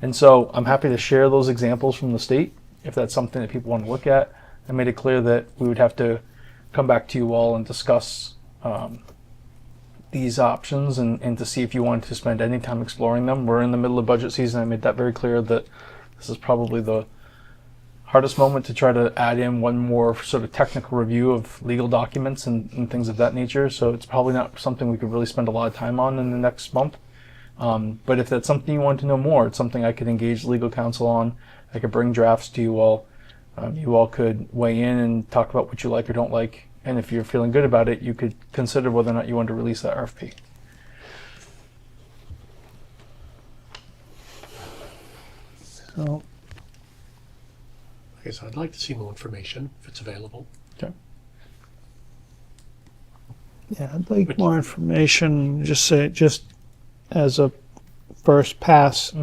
And so I'm happy to share those examples from the state if that's something that people want to look at. I made it clear that we would have to come back to you all and discuss these options and to see if you wanted to spend any time exploring them. We're in the middle of budget season. I made that very clear that this is probably the hardest moment to try to add in one more sort of technical review of legal documents and things of that nature. So it's probably not something we could really spend a lot of time on in the next month. But if that's something you want to know more, it's something I could engage legal counsel on. I could bring drafts to you all. You all could weigh in and talk about what you like or don't like. And if you're feeling good about it, you could consider whether or not you want to release that RFP. So, I guess I'd like to see more information if it's available. Okay. yeah, I'd like more information, just as a first pass,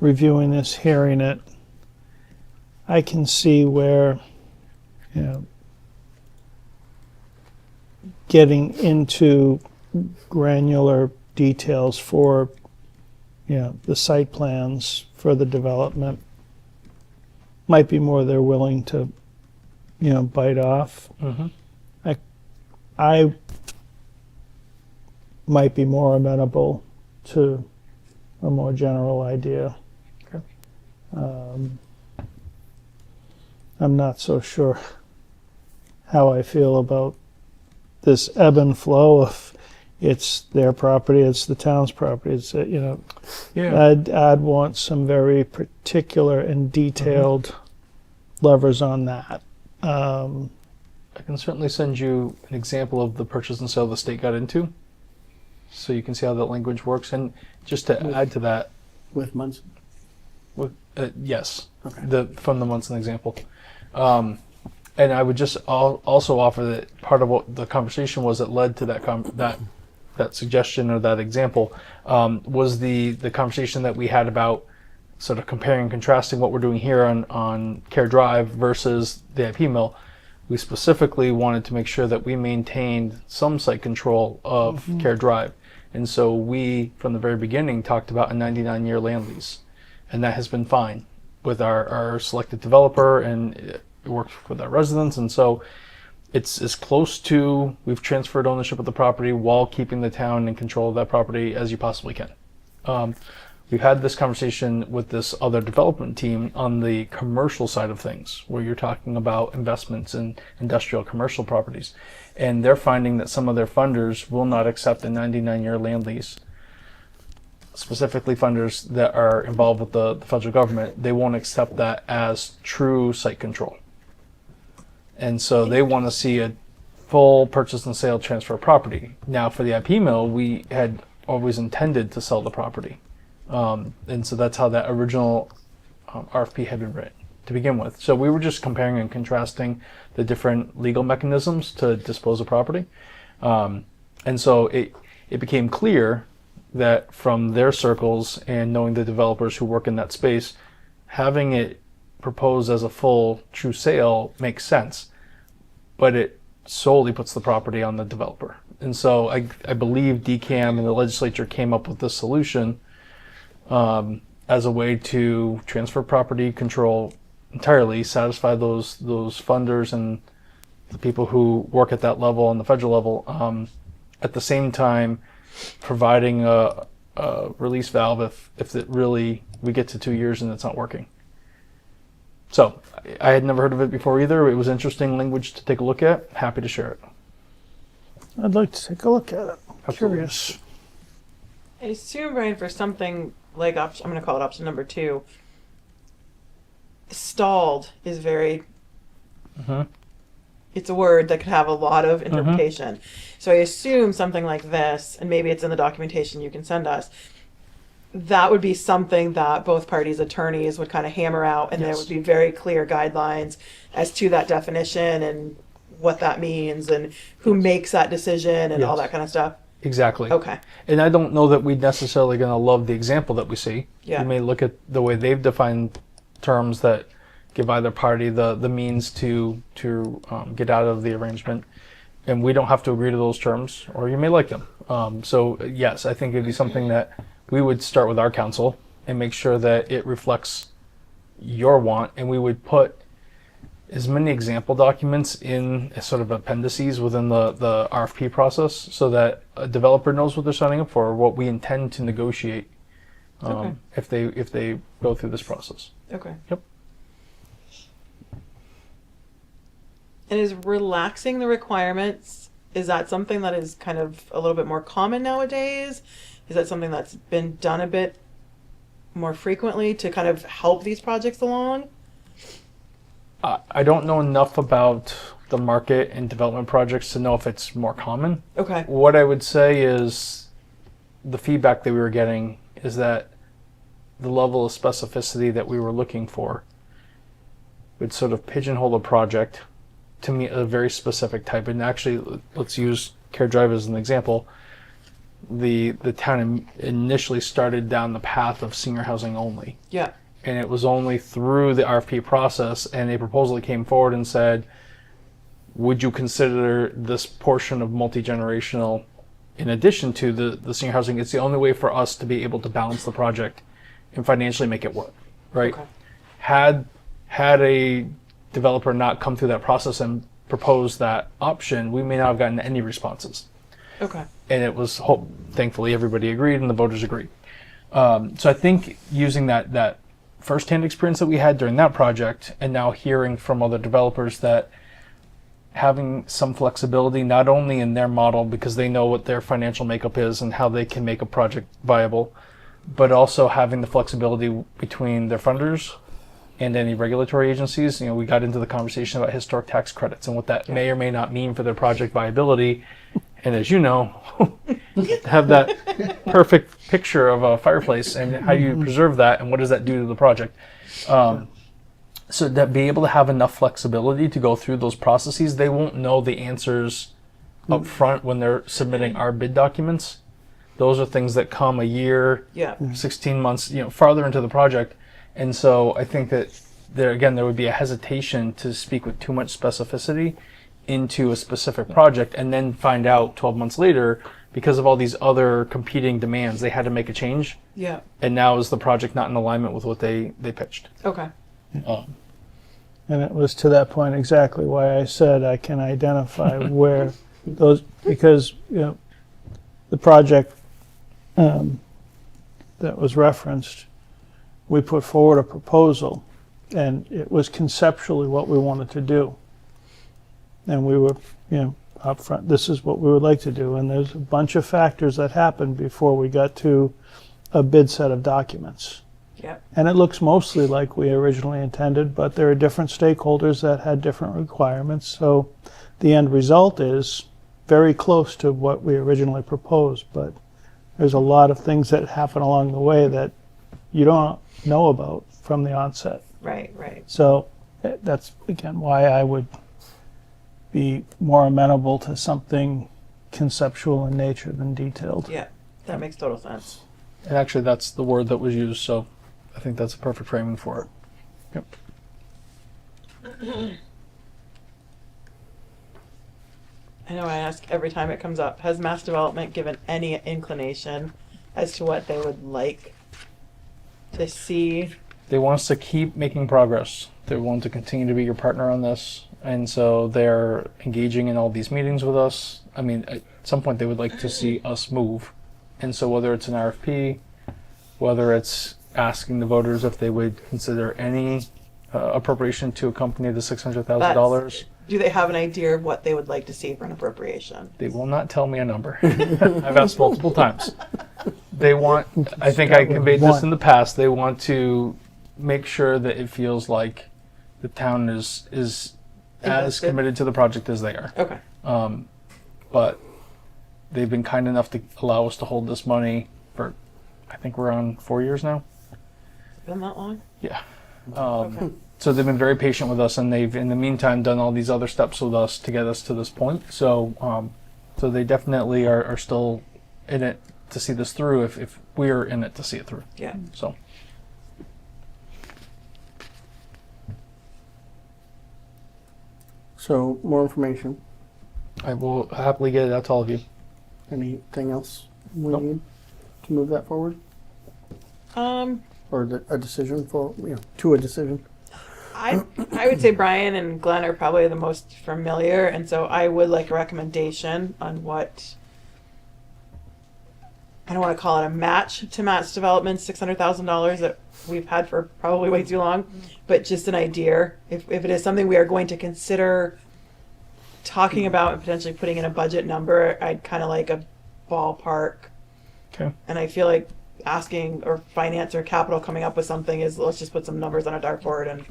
reviewing this, hearing it. I can see where, you know, getting into granular details for, you know, the site plans for the development might be more they're willing to, you know, bite off. I might be more amenable to a more general idea. Okay. I'm not so sure how I feel about this ebb and flow of it's their property, it's the town's property. It's you know, Yeah. I'd want some very particular and detailed levers on that. I can certainly send you an example of the purchase and sale the state got into, so you can see how that language works. And just to add to that, With Munson? yes, Okay. From the Munson example. And I would just also offer that part of what the conversation was that led to that suggestion or that example was the conversation that we had about sort of comparing and contrasting what we're doing here on Care Drive versus the IP mill. We specifically wanted to make sure that we maintained some site control of Care Drive. And so we, from the very beginning, talked about a 99-year land lease. And that has been fine with our selected developer, and it works with our residents. And so it's as close to we've transferred ownership of the property while keeping the town in control of that property as you possibly can. We've had this conversation with this other development team on the commercial side of things, where you're talking about investments in industrial commercial properties. And they're finding that some of their funders will not accept a 99-year land lease. Specifically funders that are involved with the federal government, they won't accept that as true site control. And so they want to see a full purchase and sale transfer of property. Now for the IP mill, we had always intended to sell the property. And so that's how that original RFP had been written to begin with. So we were just comparing and contrasting the different legal mechanisms to dispose of property. And so it became clear that from their circles and knowing the developers who work in that space, having it proposed as a full true sale makes sense, but it solely puts the property on the developer. And so I believe DCAM and the legislature came up with this solution as a way to transfer property control entirely, satisfy those funders and the people who work at that level and the federal level, at the same time providing a release valve if it really we get to 2 years and it's not working. So I had never heard of it before either. It was interesting language to take a look at. Happy to share it. I'd like to take a look at it. I'm Absolutely. curious. I assume, Brian, for something like I'm going to call it option number 2, stalled is very, it's a word that could have a lot of interpretation. So I assume something like this, and maybe it's in the documentation you can send us, that would be something that both parties' attorneys would kind of hammer out, and there would be very clear guidelines as to that definition and what that means and who makes that decision and all that kind of stuff. Exactly. Okay. And I don't know that we're necessarily going to love the example that we see. Yeah. We may look at the way they've defined terms that give either party the means to get out of the arrangement, and we don't have to agree to those terms, or you may like them. So yes, I think it'd be something that we would start with our council and make sure that it reflects your want, and we would put as many example documents in as sort of appendices within the RFP process so that a developer knows what they're signing up for, what we intend to negotiate Okay. if they go through this process. Okay. Yep. And is relaxing the requirements, is that something that is kind of a little bit more common nowadays? Is that something that's been done a bit more frequently to kind of help these projects along? I don't know enough about the market and development projects to know if it's more common. Okay. What I would say is the feedback that we were getting is that the level of specificity that we were looking for would sort of pigeonhole a project to meet a very specific type. And actually, let's use Care Drive as an example. The town initially started down the path of senior housing only. Yeah. And it was only through the RFP process and a proposal that came forward and said, would you consider this portion of multi-generational in addition to the senior housing? It's the only way for us to be able to balance the project and financially make it work, right? Okay. Had a developer not come through that process and proposed that option, we may not have gotten any responses. Okay. And it was, thankfully, everybody agreed and the voters agreed. So I think using that firsthand experience that we had during that project, and now hearing from other developers that having some flexibility, not only in their model because they know what their financial makeup is and how they can make a project viable, but also having the flexibility between their funders and any regulatory agencies. You know, we got into the conversation about historic tax credits and what that may or may not mean for their project viability. And as you know, have that perfect picture of a fireplace and how you preserve that and what does that do to the project. So that be able to have enough flexibility to go through those processes, they won't know the answers up front when they're submitting our bid documents. Those are things that come a year, 16 months, farther into the project. And so I think that there would be a hesitation to speak with too much specificity into a specific project and then find out 12 months later because of all these other competing demands they had to make a change. Yeah. And now is the project not in alignment with what they pitched. Okay. And it was to that point exactly why I said I can identify where those, because the project that was referenced, we put forward a proposal and it was conceptually what we wanted to do. And we were, up front, this is what we would like to do. And there's a bunch of factors that happened before we got to a bid set of documents. Yep. And it looks mostly like we originally intended, but there are different stakeholders that had different requirements. So the end result is very close to what we originally proposed, but there's a lot of things that happen along the way that you don't know about from the onset. Right, right. So that's, again, why I would be more amenable to something conceptual in nature than detailed. Yeah, that makes total sense. And actually, that's the word that was used, so I think that's a perfect framing for it. Yep. I know I ask every time it comes up, has mass development given any inclination as to what they would like to see? They want us to keep making progress. They want to continue to be your partner on this. And so they're engaging in all these meetings with us. I mean, at some point they would like to see us move. And so whether it's an RFP, whether it's asking the voters if they would consider any appropriation to accompany the $600,000. Do they have an idea of what they would like to see for an appropriation? They will not tell me a number. I've asked multiple times. They want, I think I conveyed this in the past, they want to make sure that it feels like the town is as committed to the project as they are. Okay. But they've been kind enough to allow us to hold this money for, I think we're on 4 years now. Been that long? Yeah. So they've been very patient with us, and they've, in the meantime, done all these other steps with us to get us to this point. So, so they definitely are still in it to see this through if we're in it to see it through. Yeah. So. So more information. I will happily get it out to all of you. Anything else we Nope. need to move that forward? Um, Or a decision for, to a decision? I would say Brian and Glenn are probably the most familiar, and so I would like a recommendation on what. I don't want to call it a match to Matt's development, $600,000 that we've had for probably way too long, but just an idea. If it is something we are going to consider talking about and potentially putting in a budget number, I'd kind of like a ballpark. Okay. And I feel like asking or finance or capital coming up with something is let's just put some numbers on a dartboard and.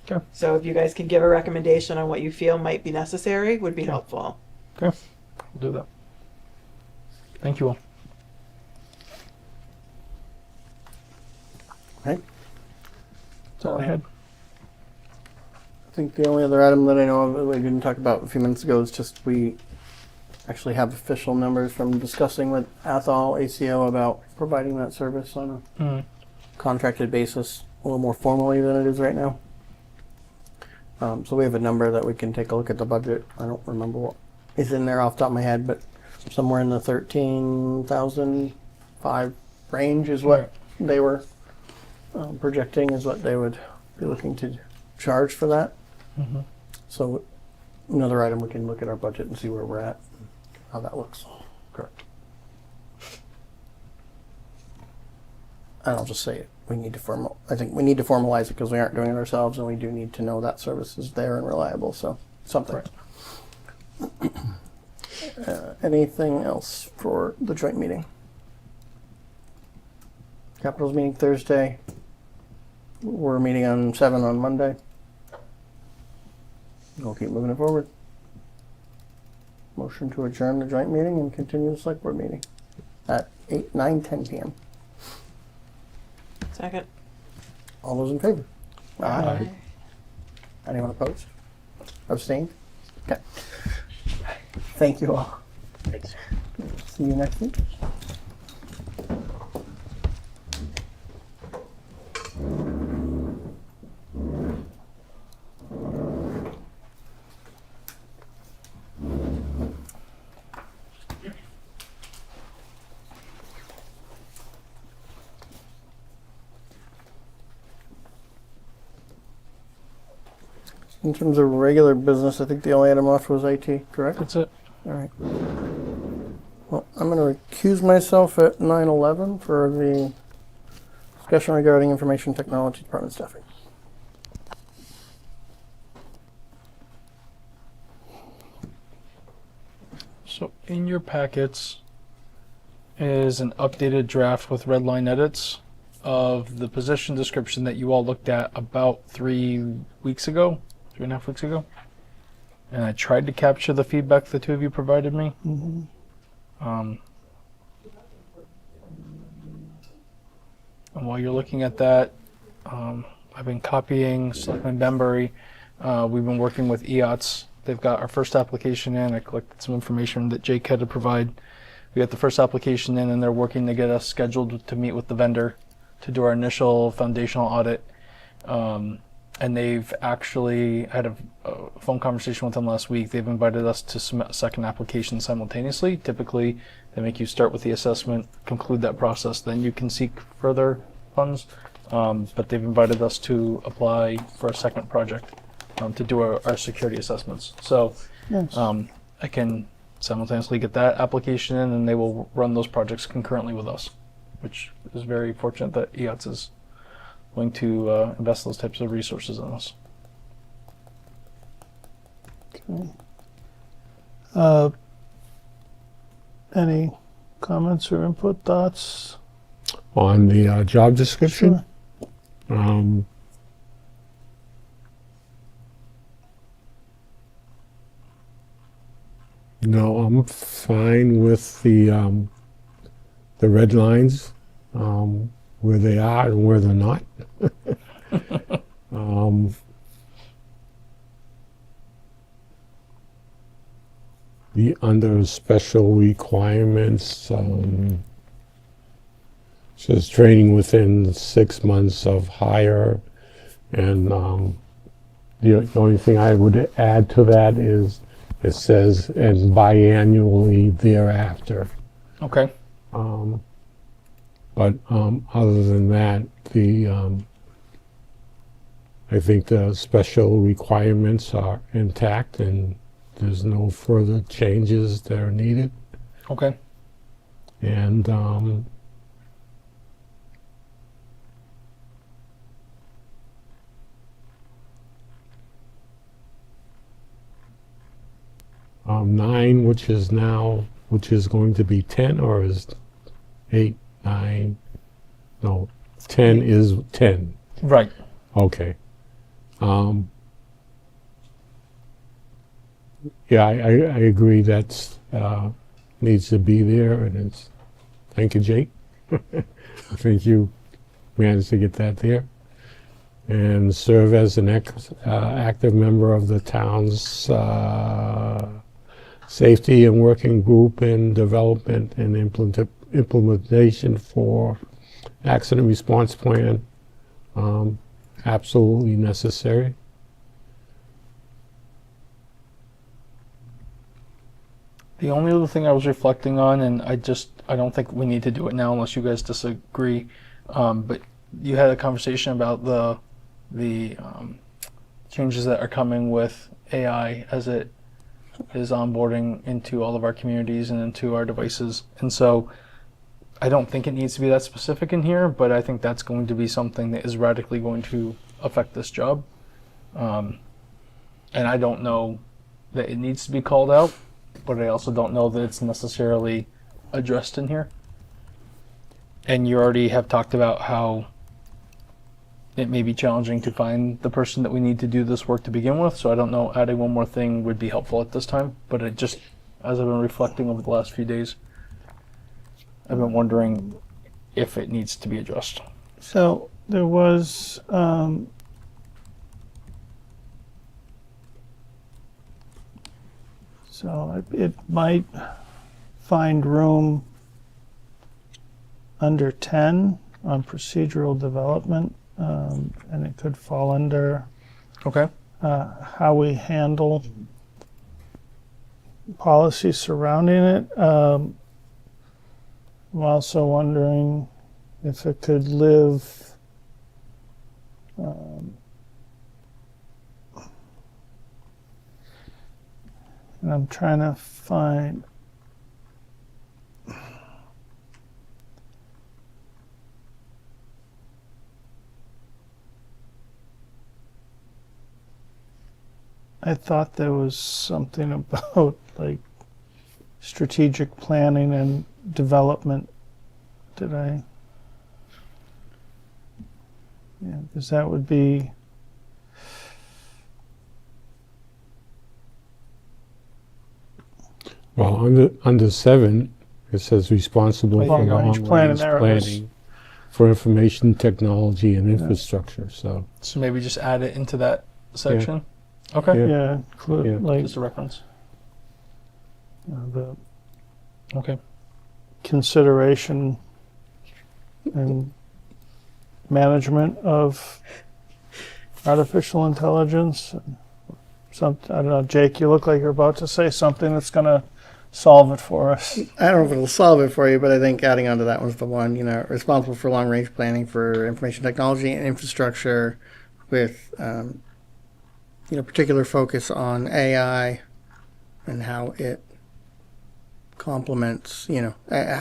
Okay. So if you guys can give a recommendation on what you feel might be necessary, would be helpful. Okay. We'll do that. Thank you all. Okay. That's all I had. I think the only other item that I know of that we didn't talk about a few minutes ago is just we actually have official numbers from discussing with Athol ACO about providing that service on a contracted basis, a little more formally than it is right now. So we have a number that we can take a look at the budget. I don't remember what is in there off the top of my head, but somewhere in the 13,005 range is what they were projecting is what they would be looking to charge for that. Mm-hmm. So another item, we can look at our budget and see where we're at, how that looks. Correct. And I'll just say it. We need to I think we need to formalize it because we aren't doing it ourselves, and we do need to know that service is there and reliable. So something. Anything else for the joint meeting? Capitals meeting Thursday. We're meeting on 7 on Monday. We'll keep moving it forward. Motion to adjourn the joint meeting and continue the select board meeting at 8, 9, 10 p.m. Second. All those in favor? Aye. Anyone opposed? Abstained? Okay. Thank you all. Thanks. See you next week. In terms of regular business, I think the only item left was IT, correct? That's it. All right. Well, I'm going to recuse myself at 9:11 for the discussion regarding information technology department staffing. So in your packets is an updated draft with red line edits of the position description that you all looked at about 3 weeks ago, 3.5 weeks ago. And I tried to capture the feedback the two of you provided me. Mm-hmm. And while you're looking at that, I've been copying Selectman Benbury. We've been working with EOTS. They've got our first application in. I collected some information that Jake had to provide. We got the first application in, and they're working to get us scheduled to meet with the vendor to do our initial foundational audit. And they've actually had a phone conversation with them last week. They've invited us to submit a second application simultaneously. Typically, they make you start with the assessment, conclude that process, then you can seek further funds. But they've invited us to apply for a second project to do our security assessments. So Yes. I can simultaneously get that application in, and they will run those projects concurrently with us, which is very fortunate that EOTS is willing to invest those types of resources in us. Okay. Any comments or input, thoughts? On the job description? Sure. No, I'm fine with the red lines, where they are and where they're not. under special requirements, says training within 6 months of hire, and the only thing I would add to that is it says and biannually thereafter. Okay. But other than that, I think the special requirements are intact and there's no further changes that are needed. Okay. And 9, which is going to be 10, or is 8, 9? No, 10 is 10. Right. Okay. Yeah, I agree that's needs to be there, and it's, thank you, Jake. I think you managed to get that there. And serve as an active member of the town's safety and working group in development and implementation for accident response plan. Absolutely necessary. The only other thing I was reflecting on, and I don't think we need to do it now unless you guys disagree, but you had a conversation about the changes that are coming with AI as it is onboarding into all of our communities and into our devices. And so I don't think it needs to be that specific in here, but I think that's going to be something that is radically going to affect this job. And I don't know that it needs to be called out, but I also don't know that it's necessarily addressed in here. And you already have talked about how it may be challenging to find the person that we need to do this work to begin with, so I don't know, adding one more thing would be helpful at this time, but it just, as I've been reflecting over the last few days, I've been wondering if it needs to be addressed. So there was so it might find room under 10 on procedural development, and it could fall under Okay. How we handle policy surrounding it. I'm also wondering if it could live and I'm trying to find I thought there was something about like strategic planning and development. Did I? Yeah, because that would be well under 7. It says responsible for long-range long-range planning. planning for information technology and infrastructure. So maybe just add it into that section. Okay. yeah, include Yeah. like Just a reference. the Okay. consideration and management of artificial intelligence. I don't know, Jake, you look like you're about to say something that's going to solve it for us. I don't know if it'll solve it for you, but I think adding on to that one's the one, responsible for long-range planning for information technology and infrastructure with, particular focus on AI and how it complements,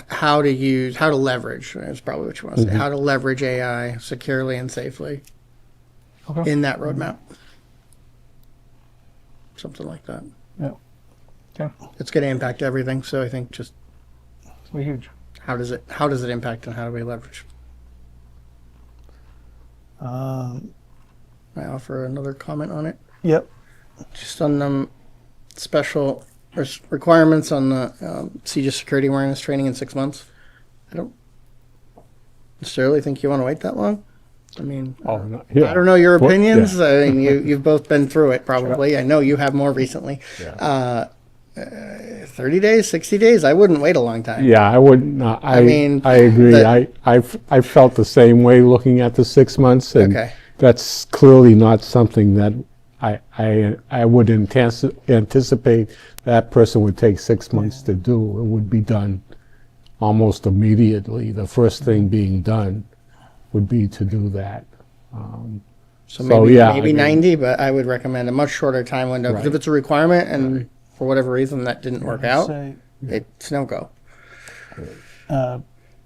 how to leverage, is probably what you want to say, how to leverage AI securely and safely in that roadmap. Something like that. Yeah. Okay. It's going to impact everything, so I think just It's gonna be huge. how does it impact and how do we leverage? I offer another comment on it. Yep. Just on special requirements on the CJIS security awareness training in 6 months. I don't necessarily think you want to wait that long. I mean, I don't know your opinions. I mean, you've both been through it probably. I know you have more recently. 30 days, 60 days, I wouldn't wait a long time. Yeah, I wouldn't. I mean, I agree. the- I felt the same way looking at the 6 months, and Okay. that's clearly not something that I would anticipate that person would take 6 months to do. It would be done almost immediately. The first thing being done would be to do that. So maybe, yeah, maybe I mean, 90, but I would recommend a much shorter time window. Because Right. if it's a requirement and for whatever reason that didn't work out, Say, it's no go.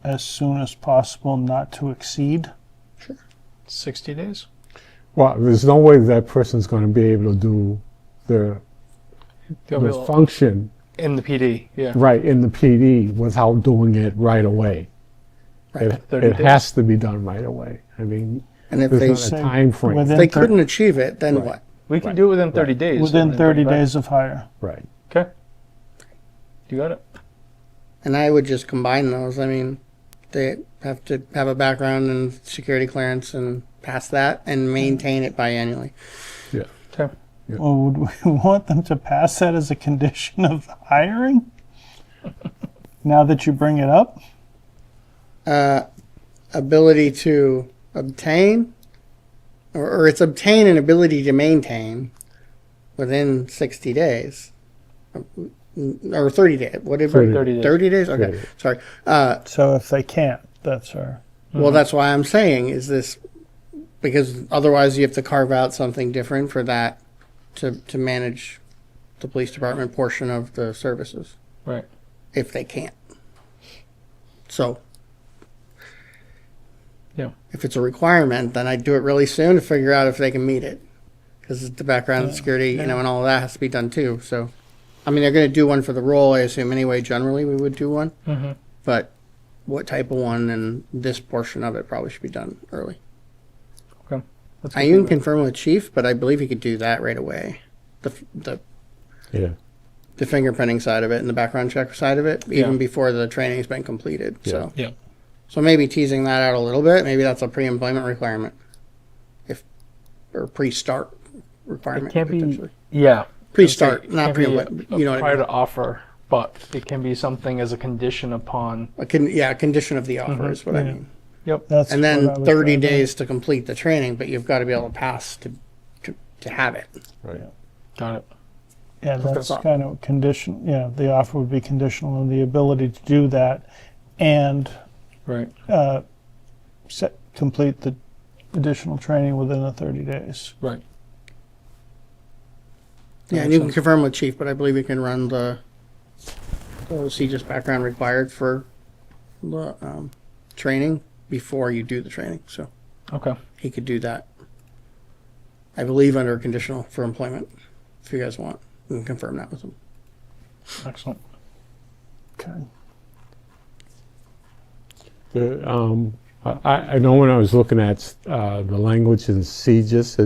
as soon as possible, not to exceed. 60 days? Well, there's no way that person's going to be able to do the function In the PD, yeah. right in the PD without doing it right away. It 30 days. has to be done right away. I mean, And if there's they not say a time frame. within If they thir- couldn't achieve it, then what? We can do it within 30 days. Within and then 30 bring it back. days of hire. Right. Okay. You got it. And I would just combine those. I mean, they have to have a background in security clearance and pass that and maintain it biannually. Yeah. Okay. Well, would we want them to pass that as a condition of hiring? Now that you bring it up? Ability to obtain, or it's obtain and ability to maintain within 60 days. Or 30 days. Whatever. 30 days. 30 days? Okay. 30. Sorry. So if they can't, that's our. Well, that's why I'm saying is this, because otherwise you have to carve out something different for that to manage the police department portion of the services. Right. If they can't. So. Yeah. If it's a requirement, then I'd do it really soon to figure out if they can meet it. Because the background and security, you know, and all of that has to be done too. So, I mean, they're going to do one for the role, I assume, anyway. Generally, we would do one. Mm-hmm. But what type of one and this portion of it probably should be done early. Okay. That's I can confirm with Chief, but I believe he could do that right away. The Yeah. fingerprinting side of it and the background check side of it, even before the training's been completed. So, Yeah. so maybe teasing that out a little bit. Maybe that's a pre-employment requirement, or pre-start requirement. It can't be. potentially. Yeah. Pre-start, It not can't be pre-employment. You know what I prior mean? to offer, but it can be something as a condition upon. A condition of the offer is what I Yeah. mean. Yep. That's And what I then was 30 trying to- days to complete the training, but you've got to be able to pass to have it. Right. Got it. Yeah, that's Okay. kind of condition. Yeah, the offer would be conditional on the ability to do that, and Right. complete the additional training within the 30 days. Right. Yeah, and you can confirm with Chief, but I believe you can run the CJIS background required for the training before you do the training. So Okay. he could do that. I believe under a conditional for employment, if you guys want. We can confirm that with him. Excellent. Okay. I know when I was looking at the language in CJIS,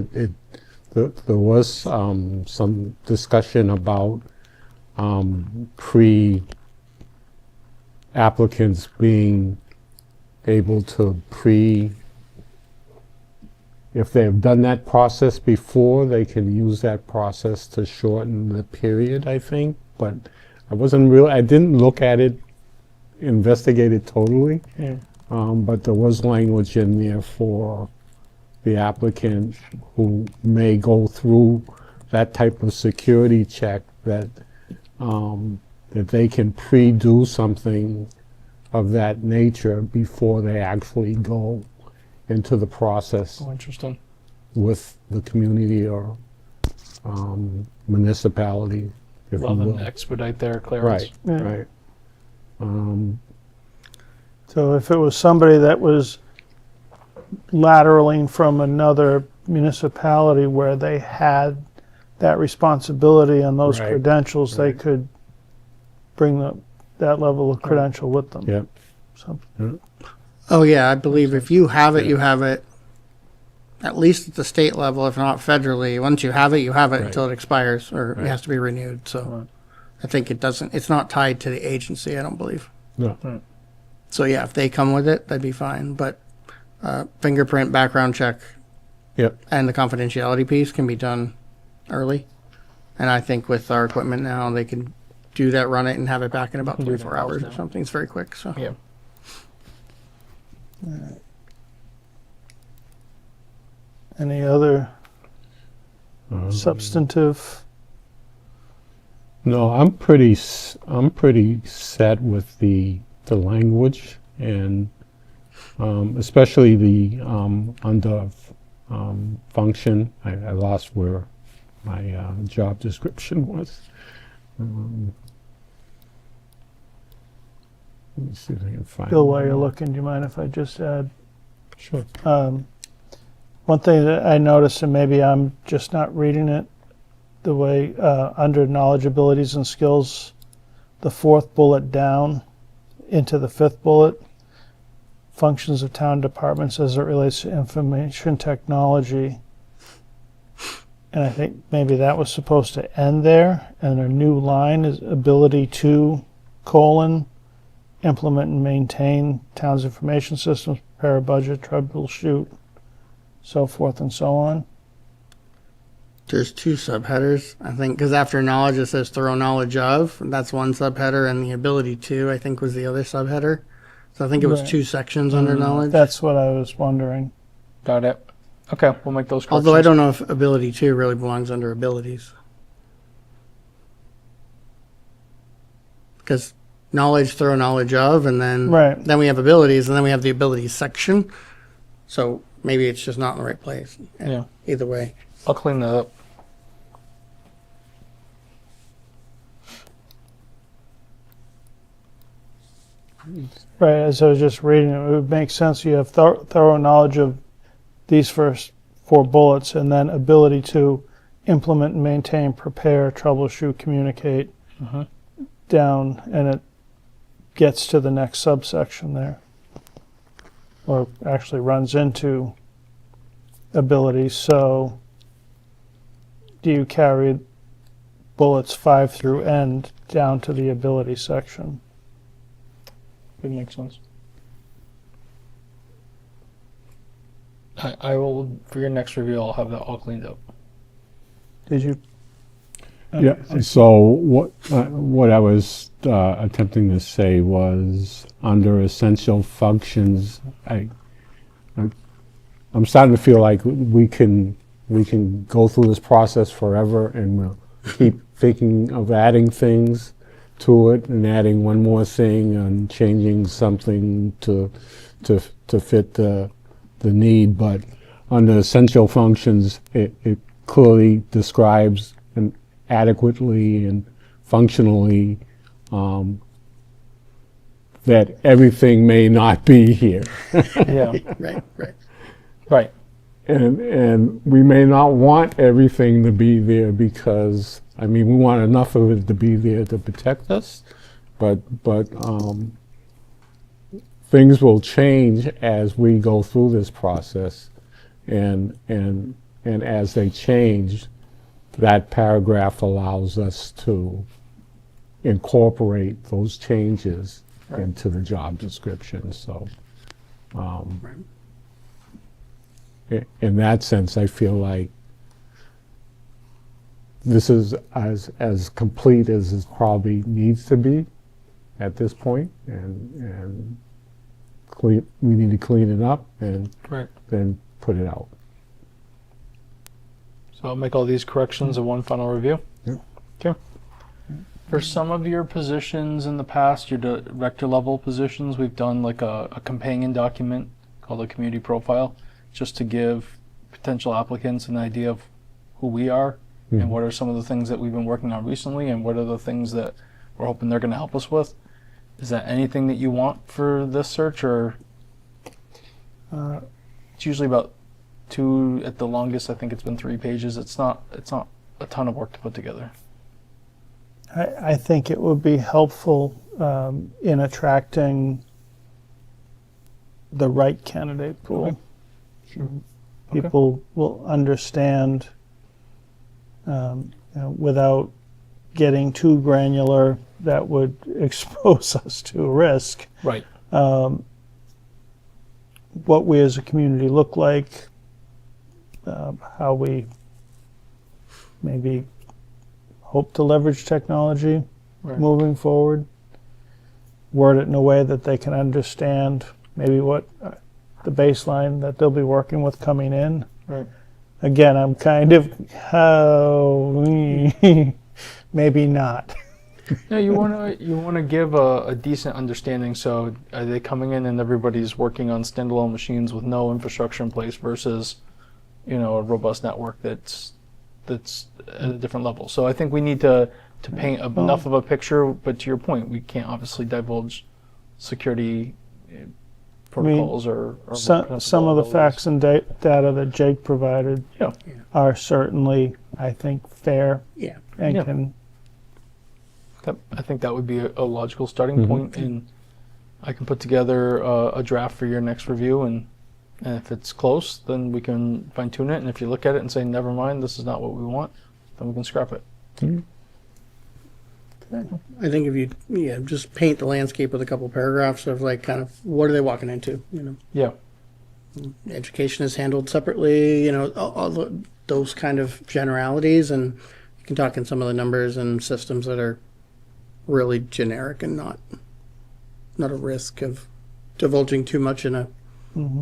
there was some discussion about pre-applicants being able to if they've done that process before, they can use that process to shorten the period, I think. But I didn't look at it, investigate it totally. Yeah. But there was language in there for the applicant who may go through that type of security check that they can pre-do something of that nature before they actually go into the process Oh, interesting. with the community or municipality, if you Rather will. than expedite their clearance. Right, Yeah. right. So if it was somebody that was lateraling from another municipality where they had that responsibility and those Right, credentials, they right. could bring that level of credential with them. Yep. So, Oh, yeah, I believe if you have it, you have it, at least at the state level, if not federally. Once you have it Right. until it expires, or Right. it has to be renewed. So Right. I think it's not tied to the agency, I don't believe. No. So yeah, if they come with it, that'd be fine. But fingerprint, background check, Yep. and the confidentiality piece can be done early. And I think with our equipment now, they can do that, run it, and have it back in about Do it 24 in-house hours or now. something. It's very quick. So Yeah. Any other substantive? No, I'm pretty set with the language, and especially the under function. I lost where my job description was. Let me see if I can find Bill, it. while you're looking, do you mind if I just add? Sure. One thing that I noticed, and maybe I'm just not reading it the way, under knowledge, abilities, and skills, the fourth bullet down into the fifth bullet, functions of town departments as it relates to information technology. And I think maybe that was supposed to end there, and a new line is ability to, implement and maintain town's information systems, prepare a budget, troubleshoot, so forth and so on. there's two subheaders, I think, because after knowledge it says thorough knowledge of. And that's one subheader, and the ability to, I think, was the other subheader. So I think it was Right. two sections under knowledge. That's what I was wondering. Got it. Okay, we'll make those corrections. Although I don't know if ability to really belongs under abilities. Because knowledge, thorough knowledge of, and then Right. then we have abilities, and then we have the abilities section. So maybe it's just not in the right place. Yeah. Either way. I'll clean that up. Right, as I was just reading it, it would make sense. You have thorough knowledge of these first four bullets, and then ability to implement and maintain, prepare, troubleshoot, communicate Mhm. down, and it gets to the next subsection there. Or actually runs into abilities. So do you carry bullets 5 through end down to the ability section? That makes sense. I will, for your next review, I'll have that all cleaned up. Did you? Yeah. So what I was attempting to say was under essential functions, I'm starting to feel like we can go through this process forever, and we'll keep thinking of adding things to it and adding one more thing and changing something to fit the need. But under essential functions, it clearly describes and adequately and functionally that everything may not be here. Yeah. Right. Right. And we may not want everything to be there because, I mean, we want enough of it to be there to protect us, but things will change as we go through this process, and as they change, that paragraph allows us to incorporate those changes into the job description. So, in that sense, I feel like this is as complete as it probably needs to be at this point, and we need to clean it up and then put it out. So I'll make all these corrections in one final review. Yep. Okay. For some of your positions in the past, your director level positions, we've done like a companion document called a community profile, just to give potential applicants an idea of who we are and what are some of the things that we've been working on recently and what are the things that we're hoping they're going to help us with. Is that anything that you want for this search, or it's usually about 2 at the longest? I think it's been 3 pages. It's not a ton of work to put together. I think it would be helpful in attracting the right candidate pool. Sure. People will understand, without getting too granular, that would expose us to a risk. Right. What we as a community look like, how we maybe hope to leverage technology, Right. moving forward. Word it in a way that they can understand maybe what the baseline that they'll be working with coming in. Right. Again, I'm kind of, maybe not. Yeah, you want to give a decent understanding. So are they coming in and everybody's working on standalone machines with no infrastructure in place versus, a robust network that's at a different level. So I think we need to paint enough of a picture. But to your point, we can't obviously divulge security protocols or some of the facts and data that Jake provided are certainly, I think, fair. Yeah. And Yeah. can. I think that would be a logical starting point, and I can put together a draft for your next review, and if it's close, then we can fine tune it. And if you look at it and say, "Never mind, this is not what we want," then we can scrap it. I think if you just paint the landscape with a couple paragraphs of like kind of what are they walking into, Yeah. Education is handled separately, all those kind of generalities, and you can talk in some of the numbers and systems that are really generic and not a risk of divulging too much in a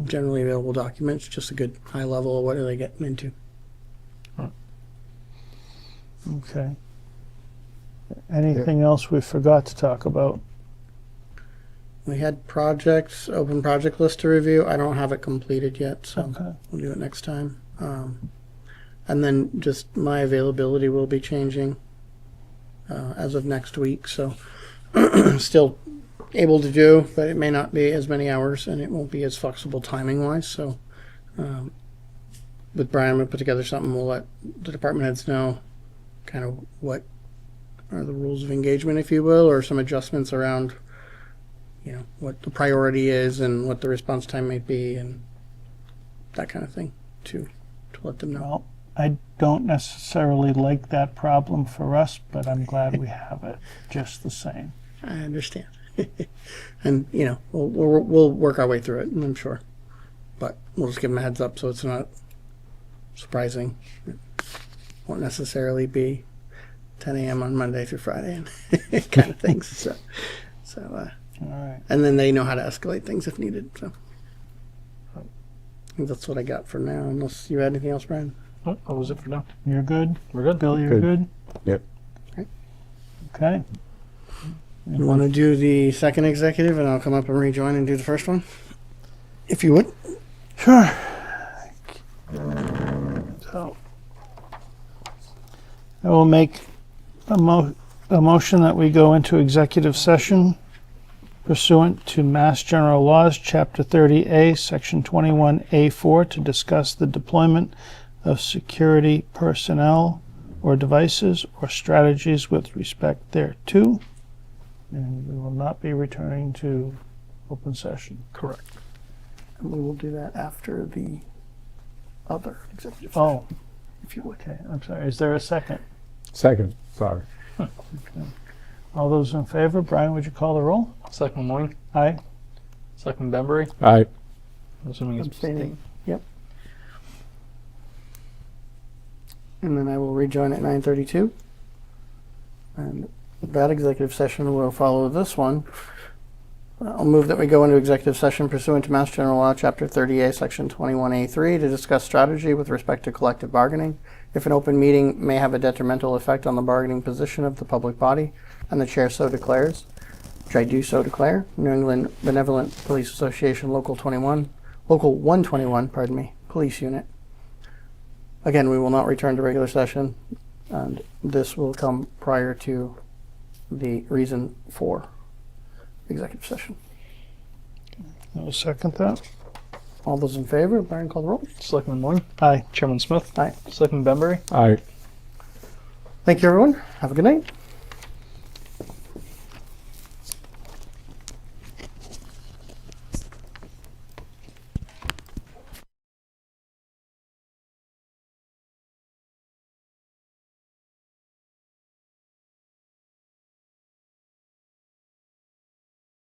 generally available document. It's just a good high level of what are they getting into. Okay. Anything else we forgot to talk about? We had open project list to review. I don't have it completed yet, so we'll do it next time. And then just my availability will be changing as of next week, so still able to do, but it may not be as many hours and it won't be as flexible timing wise. So with Brian, we'll put together something. We'll let the department heads know kind of what are the rules of engagement, if you will, or some adjustments around what the priority is and what the response time might be and that kind of thing to let them know. Well, I don't necessarily like that problem for us, but I'm glad we have it just the same. I understand. And, we'll work our way through it, I'm sure. But we'll just give them a heads up so it's not surprising. It won't necessarily be 10 a.m. on Monday through Friday and kind of things. So all right. And then they know how to escalate things if needed. So I think that's what I got for now, unless you had anything else, Brian. Oh, that was it for now. You're good? We're good. Bill, you're good? Yep. Okay. You want to do the second executive, and I'll come up and rejoin and do the first one, if you would. Sure. So I will make a motion that we go into executive session pursuant to Mass General Laws, Chapter 30A, Section 21A4, to discuss the deployment of security personnel or devices or strategies with respect thereto. And we will not be returning to open session. Correct. And we will do that after the other executive. Oh, if you would. okay. I'm sorry. Is there a second? Second, sorry. Okay. All those in favor? Brian, would you call the roll? Selectman Moyne. Aye. Selectman Benbury. Aye. I'm assuming it's Abstaining. Yep. And then I will rejoin at 9:32. And that executive session will follow this one. I'll move that we go into executive session pursuant to Mass General Law, Chapter 30A, Section 21A3, to discuss strategy with respect to collective bargaining. If an open meeting may have a detrimental effect on the bargaining position of the public body, and the chair so declares, which I do so declare, New England Benevolent Police Association, Local 121, Police Unit. Again, we will not return to regular session, and this will come prior to the reason for executive session. I will second that. All those in favor, Brian, call the roll. Selectman Moyne. Aye. Chairman Smith. Aye. Selectman Benbury. Aye. Thank you, everyone. Have a good night.